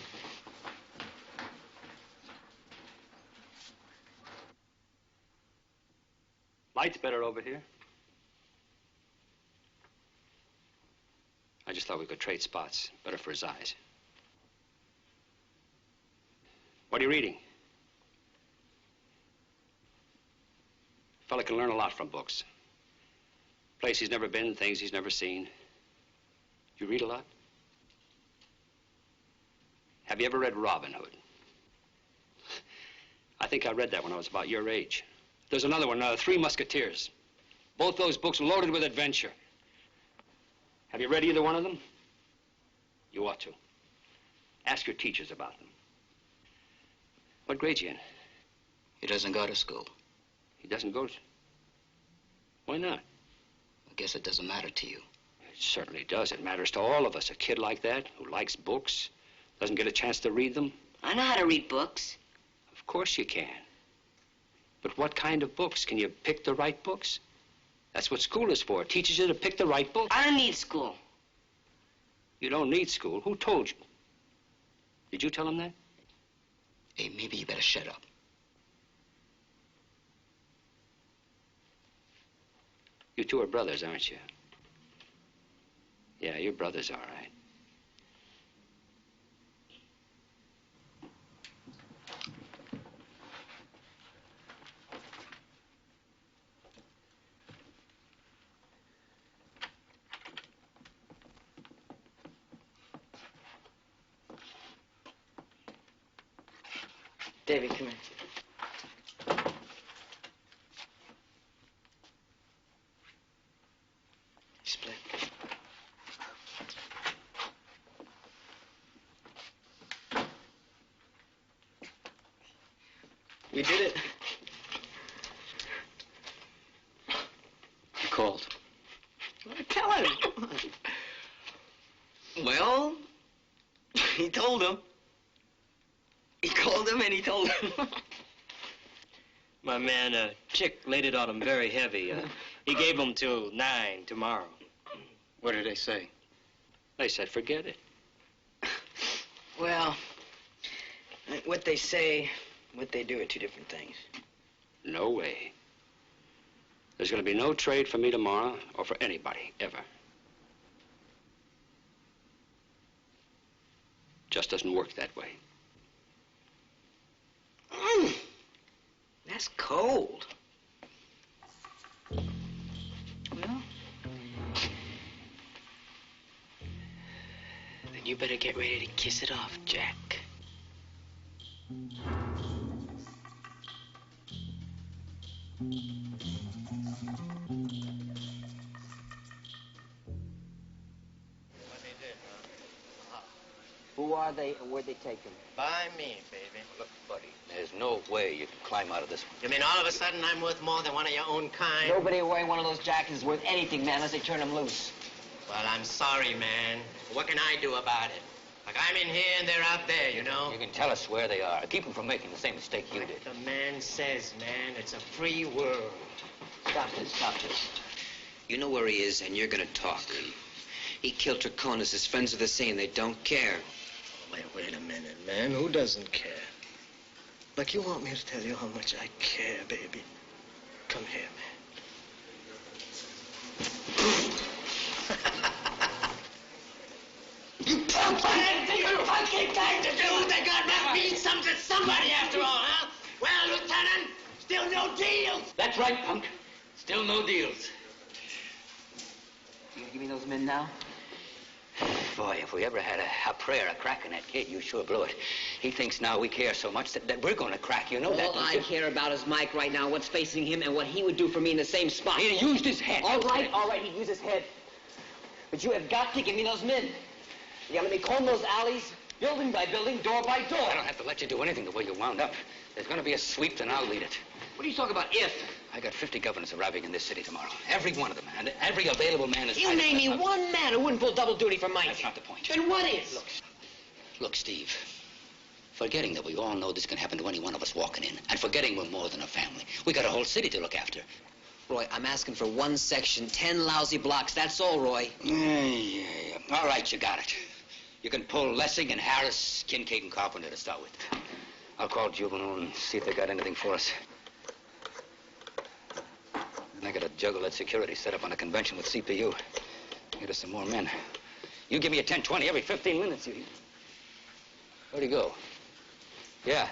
Light's better over here. I just thought we could trade spots. Better for his eyes. What are you reading? Fella can learn a lot from books. Place he's never been, things he's never seen. You read a lot? Have you ever read Robin Hood? I think I read that when I was about your age. There's another one, Three Musketeers. Both those books loaded with adventure. Have you read either one of them? You ought to. Ask your teachers about them. What grade's he in? He doesn't go to school. He doesn't go to... Why not? I guess it doesn't matter to you. It certainly does. It matters to all of us. A kid like that, who likes books, doesn't get a chance to read them. I know how to read books. Of course you can. But what kind of books? Can you pick the right books? That's what school is for. It teaches you to pick the right books. I don't need school. You don't need school? Who told you? Did you tell him that? Hey, maybe you better shut up. You two are brothers, aren't you? Yeah, you're brothers, all right. Davy, come here. Split. We did it. You called. Tell him. Well, he told him. He called him and he told him. My man, Chick laid it on him very heavy. He gave him till 9 tomorrow. What did they say? They said forget it. Well, what they say, what they do are 2 different things. No way. There's going to be no trade for me tomorrow or for anybody, ever. Just doesn't work that way. That's cold. Well, then you better get ready to kiss it off, Jack. Who are they and where'd they take them? By me, baby. Look, buddy, there's no way you can climb out of this one. You mean all of a sudden I'm worth more than one of your own kind? Nobody wearing one of those jackets is worth anything, man, unless they turn them loose. Well, I'm sorry, man. What can I do about it? Like, I'm in here and they're out there, you know? You can tell us where they are. Keep them from making the same mistake you did. The man says, man, it's a free world. Stop this, stop this. You know where he is, and you're gonna talk. He killed Trachonis. His friends are the same. They don't care. Wait a minute, man. Who doesn't care? Like, you want me to tell you how much I care, baby? Come here, man. You punk! Anything you punky time to do? They got to mean something to somebody after all, huh? Well, Lieutenant, still no deals. That's right, punk. Still no deals. You gonna give me those men now? Boy, if we ever had a prayer of cracking that kid, you sure blew it. He thinks now we care so much that we're going to crack. You know that, All I care about is Mike right now, what's facing him, and what he would do for me in the same spot. He used his head. All right, he'd use his head. But you have got to give me those men. You gotta let me comb those alleys, building by building, door by door. I don't have to let you do anything the way you wound up. There's going to be a sweep, and I'll lead it. What are you talking about, if? I got 50 governors arriving in this city tomorrow. Every one of them, and every available man is... You name me one man who wouldn't pull double duty for Mike. That's not the point. Then what is? Look, Steve. Forgetting that we all know this can happen to any one of us walking in, and forgetting we're more than a family. We got a whole city to look after. Roy, I'm asking for one section, 10 lousy blocks. That's all, Roy. Yeah. All right, you got it. You can pull Lessing and Harris, Kincaid and Carpenter to start with. I'll call Juvenile and see if they got anything for us. And I gotta juggle that security set up on a convention with CPU. Get us some more men. You give me a 10, 20 every 15 minutes. Where'd he go? Yeah.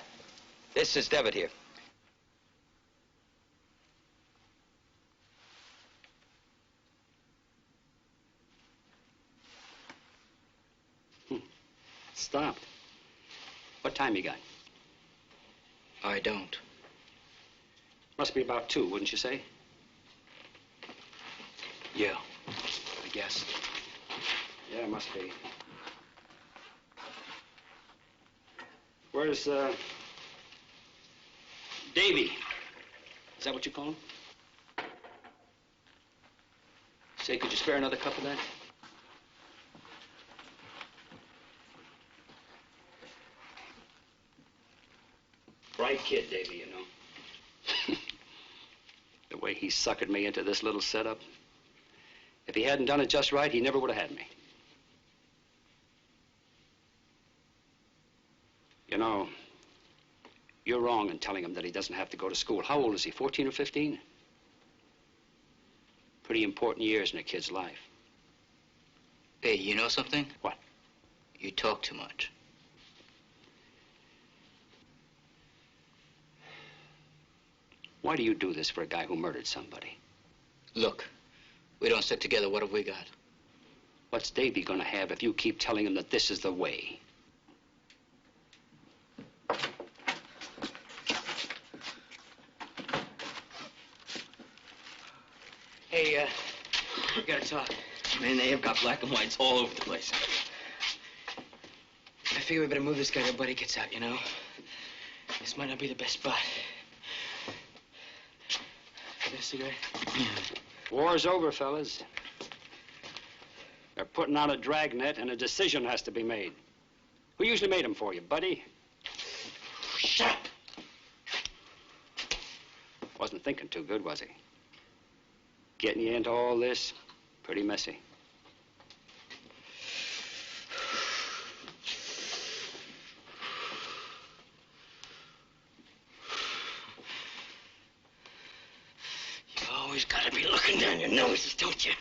This is Devitt here. Stopped. What time you got? I don't. Must be about 2, wouldn't you say? Yeah, I guess. Yeah, it must be. Where's, Davy? Is that what you call him? Say, could you spare another cup of that? Bright kid, Davy, you know. The way he suckered me into this little setup. If he hadn't done it just right, he never would have had me. You know, you're wrong in telling him that he doesn't have to go to school. How old is he, 14 or 15? Pretty important years in a kid's life. Hey, you know something? What? You talk too much. Why do you do this for a guy who murdered somebody? Look, we don't stick together. What have we got? What's Davy gonna have if you keep telling him that this is the way? Hey, we gotta talk. Man, they have got black and whites all over the place. I figure we better move this guy till Buddy gets out, you know? This might not be the best spot. Get a cigarette? War's over, fellas. They're putting out a dragnet, and a decision has to be made. Who usually made them for you, Buddy? Shut up! Wasn't thinking too good, was he? Getting you into all this, pretty messy. You always gotta be looking down your noses, don't you?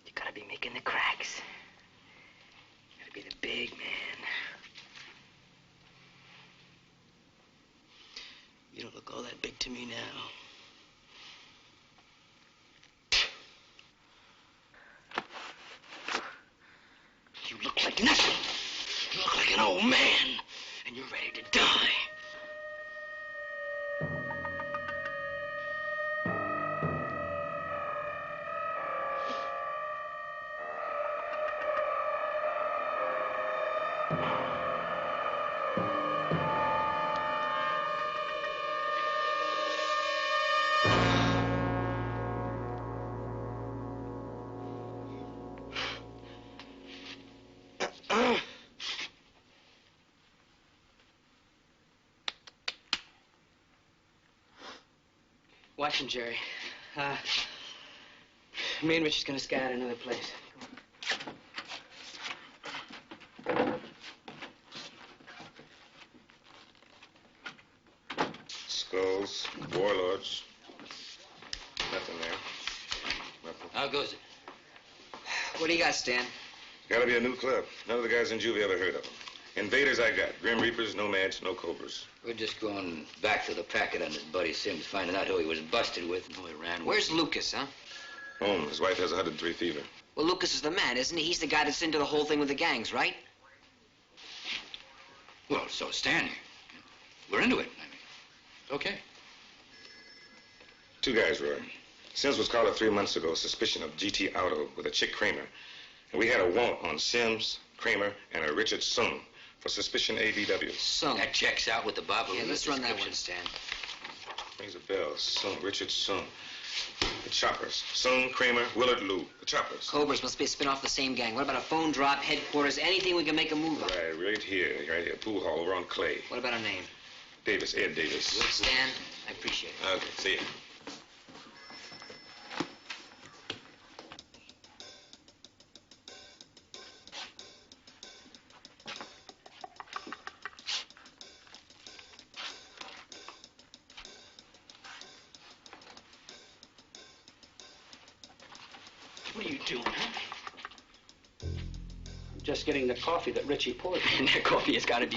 You gotta be making the cracks. You gotta be the big man. You don't look all that big to me now. You look like nothing. You look like an old man, and you're ready to die. Watch him, Jerry. Me and Rich is gonna scout another place. Skulls, warlords. Nothing there. Nothing. How goes it? What do you got, Stan? Gotta be a new club. None of the guys in juvie ever heard of them. Invaders I got. Grim Reapers, nomads, no cobras. We're just going back to the packet on this Buddy Sims, finding out who he was busted with and who he ran with. Where's Lucas, huh? Home. His wife has 103 fever. Well, Lucas is the man, isn't he? He's the guy that's into the whole thing with the gangs, right? Well, so Stan. We're into it. I mean, okay. Two guys, Roy. Sims was called up 3 months ago, suspicion of GT Auto with a chick Kramer. And we had a warrant on Sims, Kramer, and a Richard Sung for suspicion ADW. Sung. That checks out with the Bob. Yeah, let's run that one, Stan. Rings a bell. Sung, Richard Sung. The Choppers. Sung, Kramer, Willard Lou. The Choppers. Cobras must be a spin off the same gang. What about a phone drop, headquarters, anything we can make a move on? Right here. Pool hall over on Clay. What about a name? Davis, Ed Davis. Good, Stan. I appreciate it. Okay, see ya. What are you doing, huh? I'm just getting the coffee that Richie poured. And that coffee has got to be...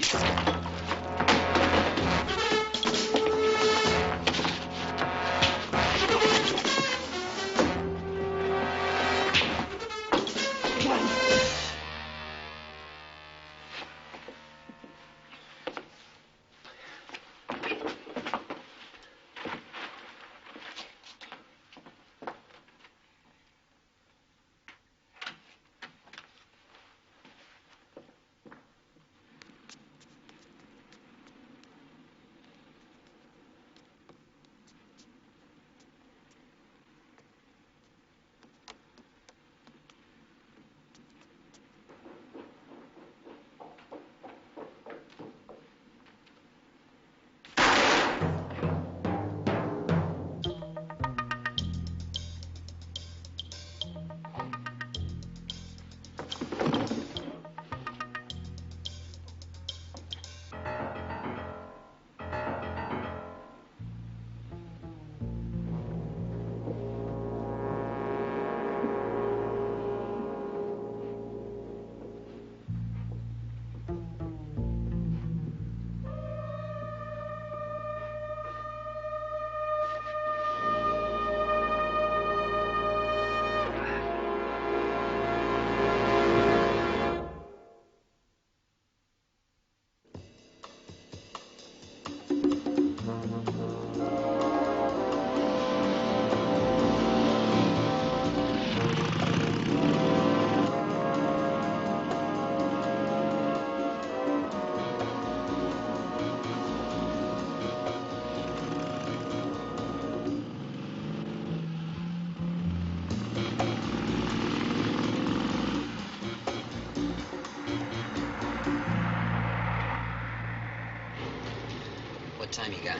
What time you got?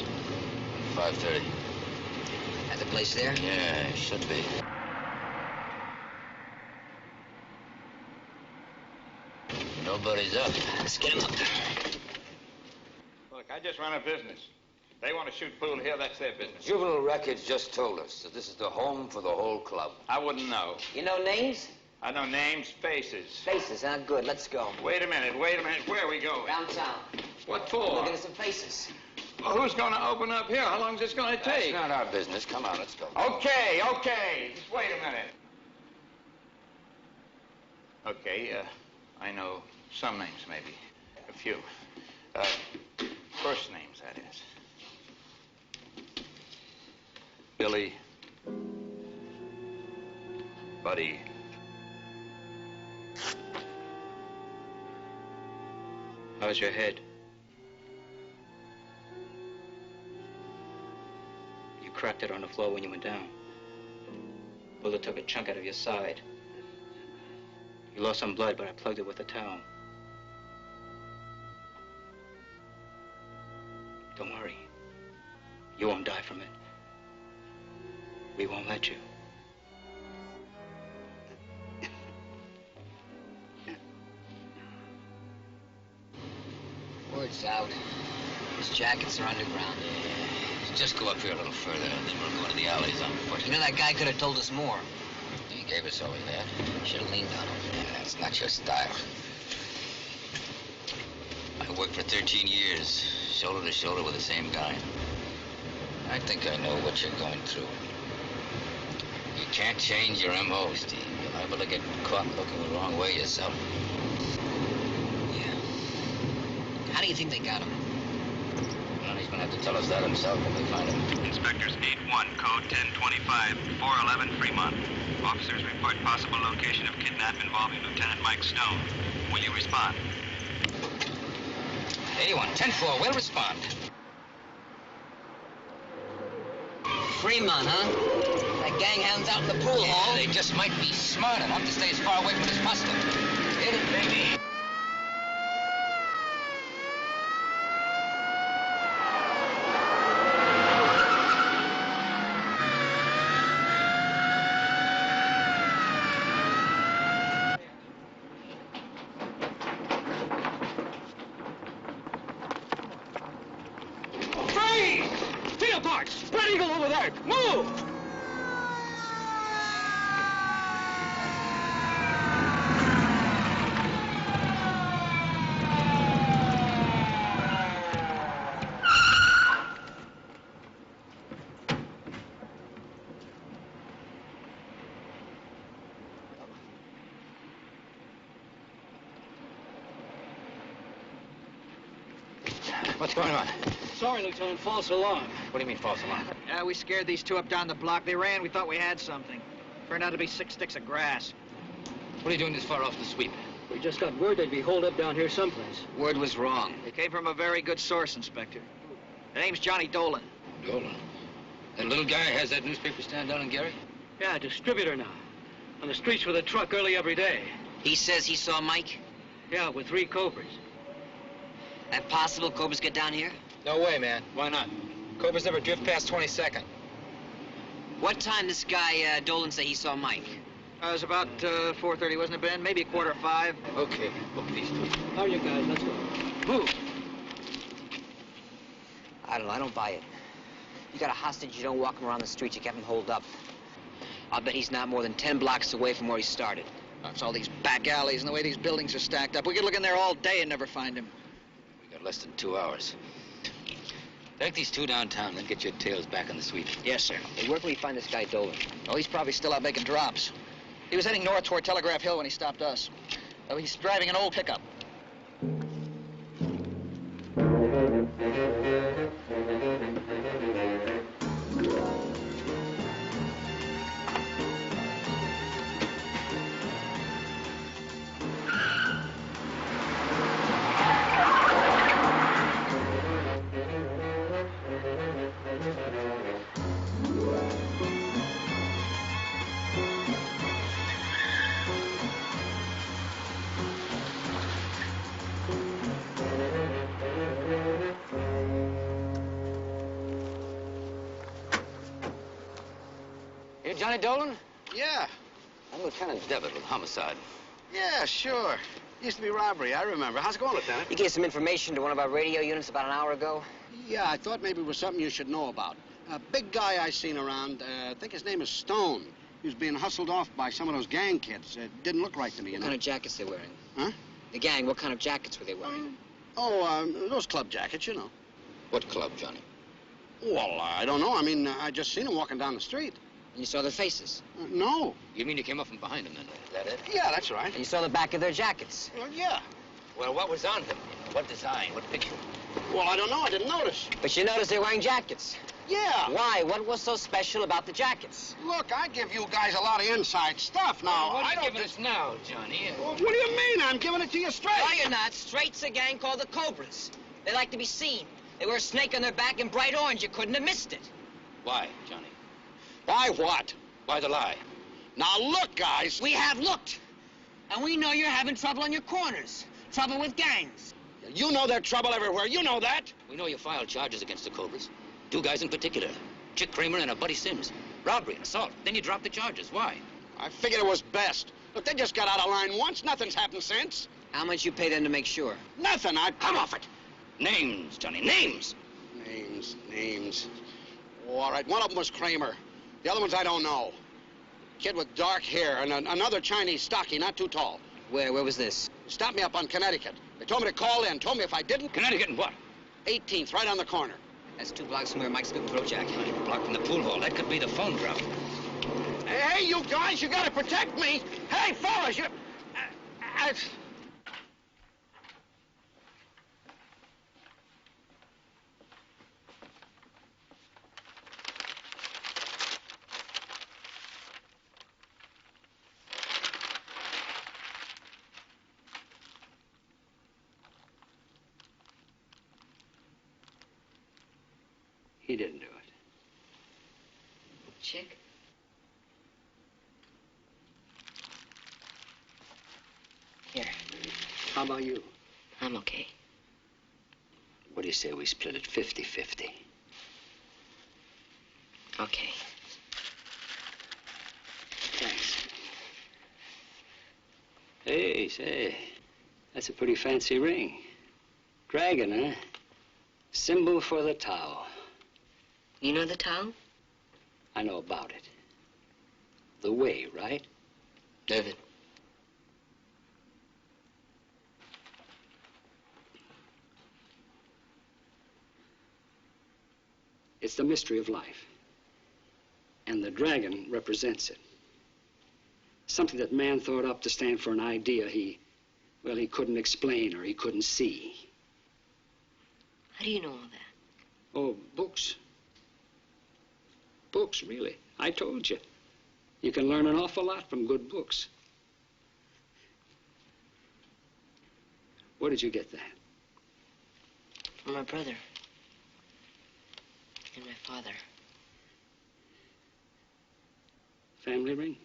5:30. At the place there? Yeah, it should be. Nobody's up. Let's get him up. Look, I just run a business. They want to shoot pool here, that's their business. Juvenile records just told us that this is the home for the whole club. I wouldn't know. You know names? I know names, faces. Faces, huh? Good, let's go. Wait a minute. Where are we going? Downtown. What for? Looking at some faces. Well, who's going to open up here? How long is this going to take? That's not our business. Come on, let's go. Okay. Just wait a minute. Okay, I know some names, maybe. A few. First names, that is. Billy. Buddy. How's your head? You cracked it on the floor when you went down. Bullet took a chunk out of your side. You lost some blood, but I plugged it with a towel. Don't worry. You won't die from it. We won't let you. Word's out. His jackets are underground. Just go up here a little further, and then we'll go to the alleys on foot. You know, that guy could have told us more. He gave us only that. Should have leaned on him. Yeah, that's not your style. I worked for 13 years, shoulder to shoulder with the same guy. I think I know what you're going through. You can't change your M.O., Steve. You're liable to get caught looking the wrong way yourself. Yeah. How do you think they got him? Well, he's gonna have to tell us that himself when we find him. Inspectors 8-1, code 1025, 411 Fremont. Officers report possible location of kidnap involving Lieutenant Mike Stone. Will you respond? 81, 10-4, we'll respond. Fremont, huh? That gang hound's out in the pool hall. They just might be smart enough to stay as far away from it as possible. Hit it, baby. Spread eagle over there! Move! What's going on? Sorry, Lieutenant, false alarm. What do you mean, false alarm? Yeah, we scared these two up down the block. They ran. We thought we had something. Turned out to be 6 sticks of grass. What are you doing this far off the sweep? We just got word they'd be holed up down here someplace. Word was wrong. They came from a very good source, Inspector. The name's Johnny Dolan. Dolan? That little guy has that newspaper stand down in Gary? Yeah, distributor now. On the streets with a truck early every day. He says he saw Mike? Yeah, with 3 Cobras. That possible Cobras get down here? No way, man. Why not? Cobras never drift past 22nd. What time this guy, Dolan, say he saw Mike? It was about 4:30, wasn't it, Ben? Maybe 4:45. Okay, book these two. How are you guys? Let's go. Move. I don't know. I don't buy it. You got a hostage, you don't walk him around the streets, you kept him holed up. I'll bet he's not more than 10 blocks away from where he started. That's all these back alleys and the way these buildings are stacked up. We could look in there all day and never find him. We got less than 2 hours. Take these two downtown, then get your tails back on the sweep. Yes, sir. Hey, where can we find this guy, Dolan? Oh, he's probably still out making drops. He was heading north toward Telegraph Hill when he stopped us. He's driving an old pickup. You Johnny Dolan? Yeah. I'm Lieutenant Devitt with homicide. Yeah, sure. Used to be robbery, I remember. How's it going, Lieutenant? You gave some information to one of our radio units about an hour ago? Yeah, I thought maybe it was something you should know about. A big guy I seen around, I think his name is Stone. He was being hustled off by some of those gang kids. Didn't look right to me, you know. What kind of jackets they wearing? Huh? The gang, what kind of jackets were they wearing? Those club jackets, you know. What club, Johnny? Well, I don't know. I mean, I just seen them walking down the street. And you saw their faces? No. You mean you came up from behind them, then? Is that it? Yeah, that's right. And you saw the back of their jackets? Well, yeah. Well, what was on them? What design? What picture? Well, I don't know. I didn't notice. But you noticed they're wearing jackets? Yeah. Why? What was so special about the jackets? Look, I give you guys a lot of inside stuff now. What are I you don't giving us now, Johnny? Well, what do you mean? I'm giving it to you straight. No, you're not. Straight's a gang called the Cobras. They like to be seen. They wear a snake on their back in bright orange. You couldn't have missed it. Why, Johnny? Why what? Why the lie? Now, look, guys. We have looked. And we know you're having trouble on your corners. Trouble with gangs. You know there's trouble everywhere. You know that. We know you filed charges against the Cobras. 2 guys in particular. Chick Kramer and a Buddy Sims. Robbery and assault. Then you dropped the charges. Why? I figured it was best. Look, they just got out of line once. Nothing's happened since. How much you pay them to make sure? Nothing. Come off it. Names, Johnny, names. Names. Oh, all right, one of them was Kramer. The other ones I don't know. Kid with dark hair and another Chinese stocky, not too tall. Where was this? Stopped me up on Connecticut. They told me to call in. Told me if I didn't... Connecticut and what? 18th, right on the corner. That's 2 blocks from where Mike's good throat jack. Blocked in the pool hall. That could be the phone drop. Hey, you guys, you gotta protect me. Hey, fellas, you... He didn't do it. Chick? Here. How about you? I'm okay. What do you say we split it 50-50? Okay. Thanks. Hey, say, that's a pretty fancy ring. Dragon, huh? Symbol for the Tao. You know the Tao? I know about it. The way, right? David. It's the mystery of life. And the dragon represents it. Something that man thought up to stand for an idea he couldn't explain or he couldn't see. How do you know all that? Oh, books. Books, really. I told you. You can learn an awful lot from good books. Where did you get that? From my brother. And my father. Family ring?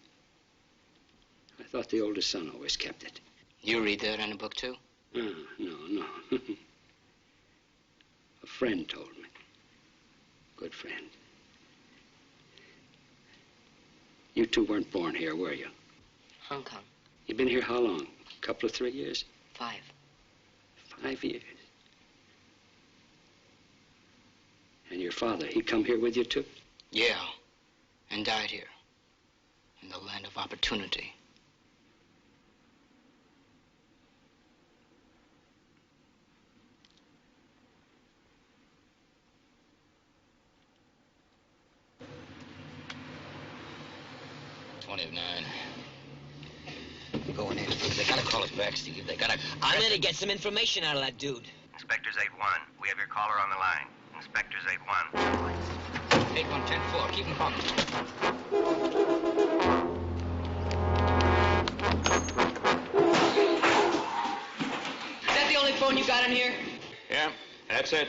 I thought the oldest son always kept it. You read that in a book, too? No. A friend told me. Good friend. You two weren't born here, were you? Hong Kong. You've been here how long? A couple of 3 years? 5. 5 years. And your father, he come here with you too? Yeah. And died here. In the land of opportunity. Going in. They gotta call us back, Steve. They gotta... I'm gonna get some information out of that dude. Inspectors 8-1, we have your caller on the line. Inspectors 8-1. 8-1-10-4, keep them coming. Is that the only phone you got in here? Yeah, that's it.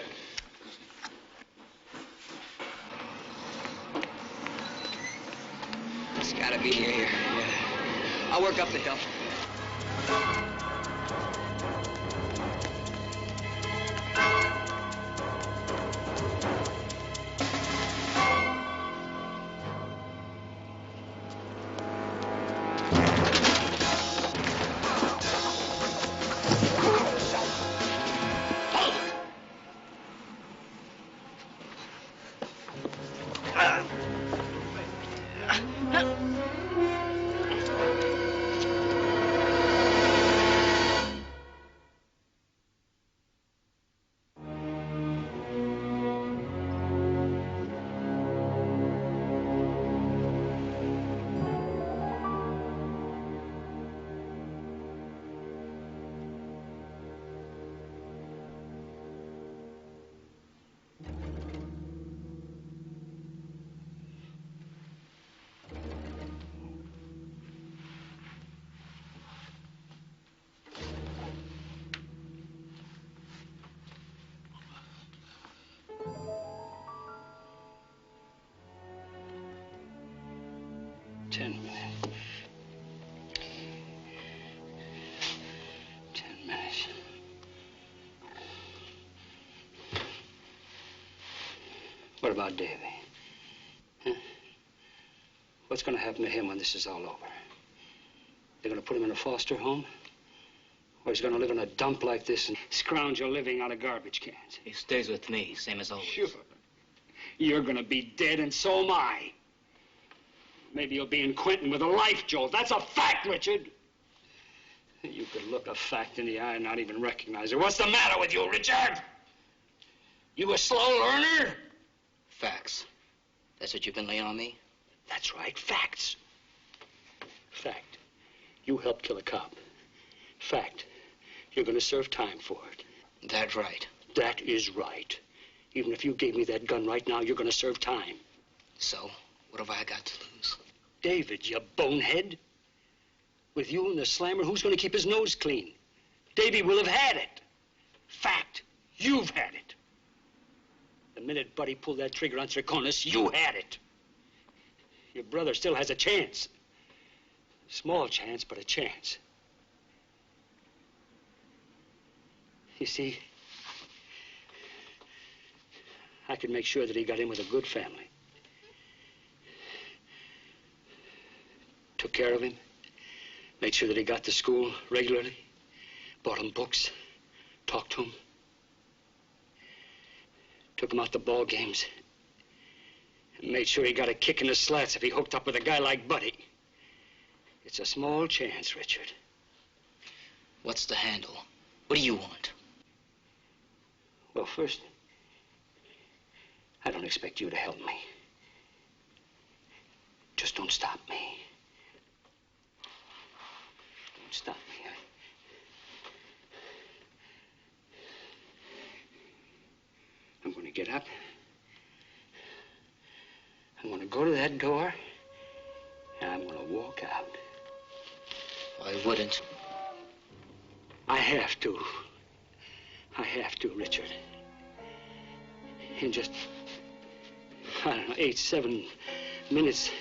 It's gotta be near here. Yeah. I'll work up the hill. What about Davy? Huh? What's going to happen to him when this is all over? They're going to put him in a foster home? Or he's going to live in a dump like this and scrounge a living out of garbage cans? He stays with me, same as always. Sure. You're going to be dead, and so am I. Maybe you'll be in Quentin with a life jolt. That's a fact, Richard. You could look a fact in the eye and not even recognize it. What's the matter with you, Richard? You a slow learner? Facts. That's what you've been laying on me? That's right, facts. Fact. You helped kill a cop. Fact. You're going to serve time for it. That's right. That is right. Even if you gave me that gun right now, you're going to serve time. So, what have I got to lose? David, you bonehead. With you and the slammer, who's going to keep his nose clean? Davy will have had it. Fact. You've had it. The minute Buddy pulled that trigger on Triconis, you had it. Your brother still has a chance. Small chance, but a chance. You see, I could make sure that he got in with a good family. Took care of him. Made sure that he got to school regularly. Bought him books. Talked to him. Took him out to ball games. And made sure he got a kick in the slats if he hooked up with a guy like Buddy. It's a small chance, Richard. What's the handle? What do you want? Well, first, I don't expect you to help me. Just don't stop me. Don't stop me. I'm going to get up. I'm going to go to that door, and I'm going to walk out. I wouldn't. I have to. I have to, Richard. In just, I don't know, 8, 7 minutes,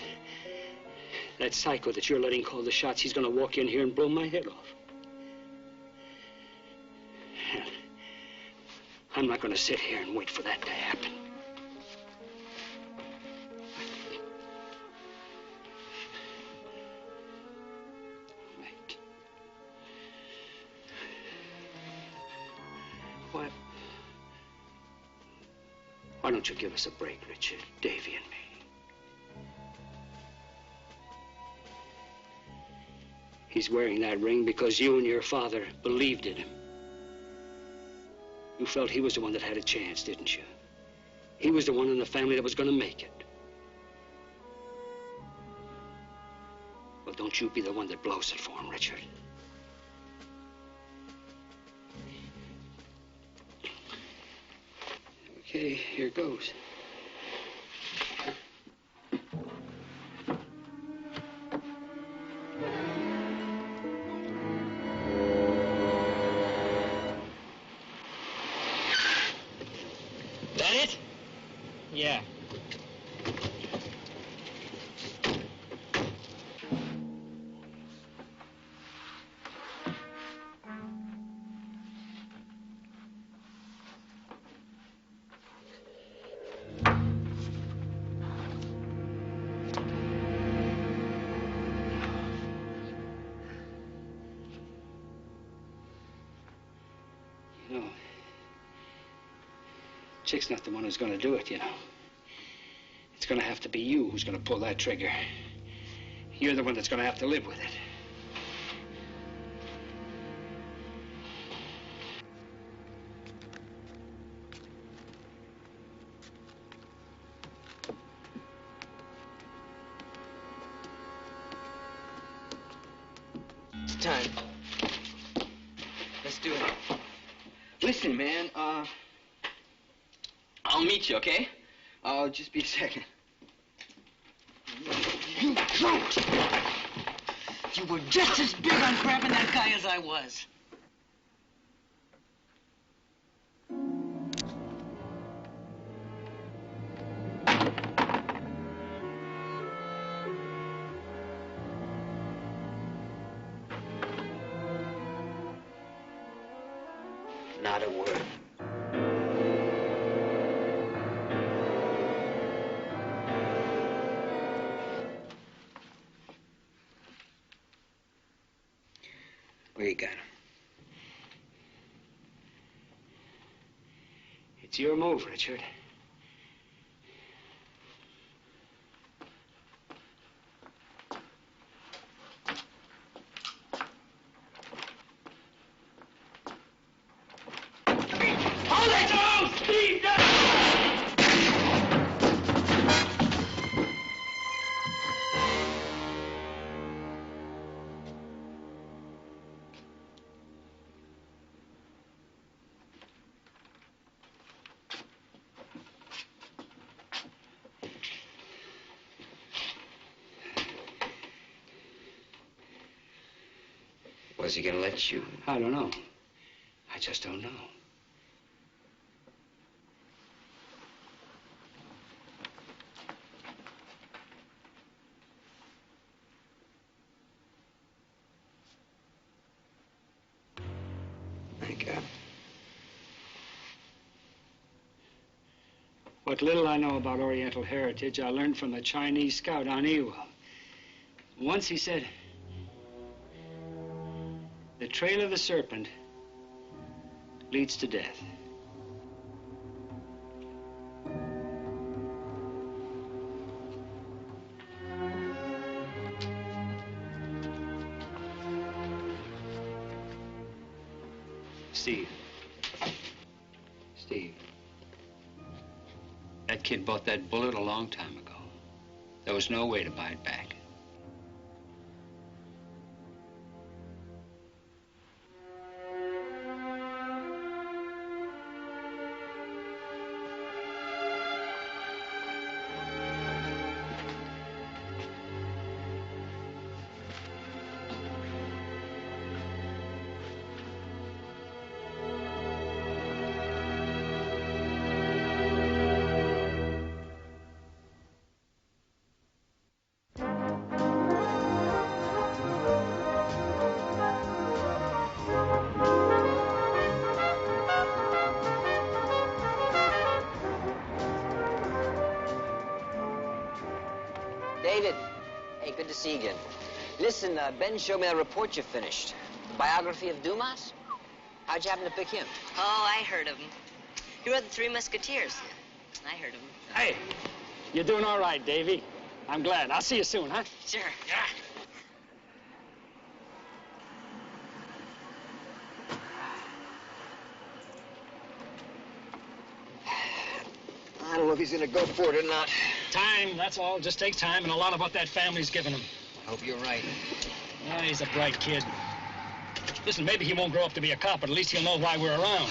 that psycho that you're letting call the shots, he's going to walk in here and blow my head off. And I'm not going to sit here and wait for that to happen. Why don't you give us a break, Richard, Davy and me? He's wearing that ring because you and your father believed in him. You felt he was the one that had a chance, didn't you? He was the one in the family that was going to make it. Well, don't you be the one that blows it for him, Richard. Okay, here goes. That it? Yeah. Chick's not the one who's going to do it, you know. It's going to have to be you who's going to pull that trigger. You're the one that's going to have to live with it. It's time. Let's do it. Listen, man, I'll meet you, okay? I'll just be a second. You don't! You were just as big on grabbing that guy as I was. Not a word. Where you got him? It's your move, Richard. Hold it down, Steve! Was he gonna let you? I don't know. I just don't know. Thank God. What little I know about Oriental heritage, I learned from the Chinese scout on Ewell. Once he said, the trail of the serpent leads to death. Steve. Steve. That kid bought that bullet a long time ago. There was no way to buy it back. David. Hey, good to see you again. Listen, Ben showed me that report you finished. The biography of Dumas. How'd you happen to pick him? Oh, I heard of him. He wrote The Three Musketeers. I heard of him. Hey, you're doing all right, Davy. I'm glad. I'll see you soon, huh? Sure. Yeah. I don't know if he's gonna go for it or not. Time, that's all. Just takes time and a lot of what that family's given him. I hope you're right. Yeah, he's a bright kid. Listen, maybe he won't grow up to be a cop, but at least he'll know why we're around.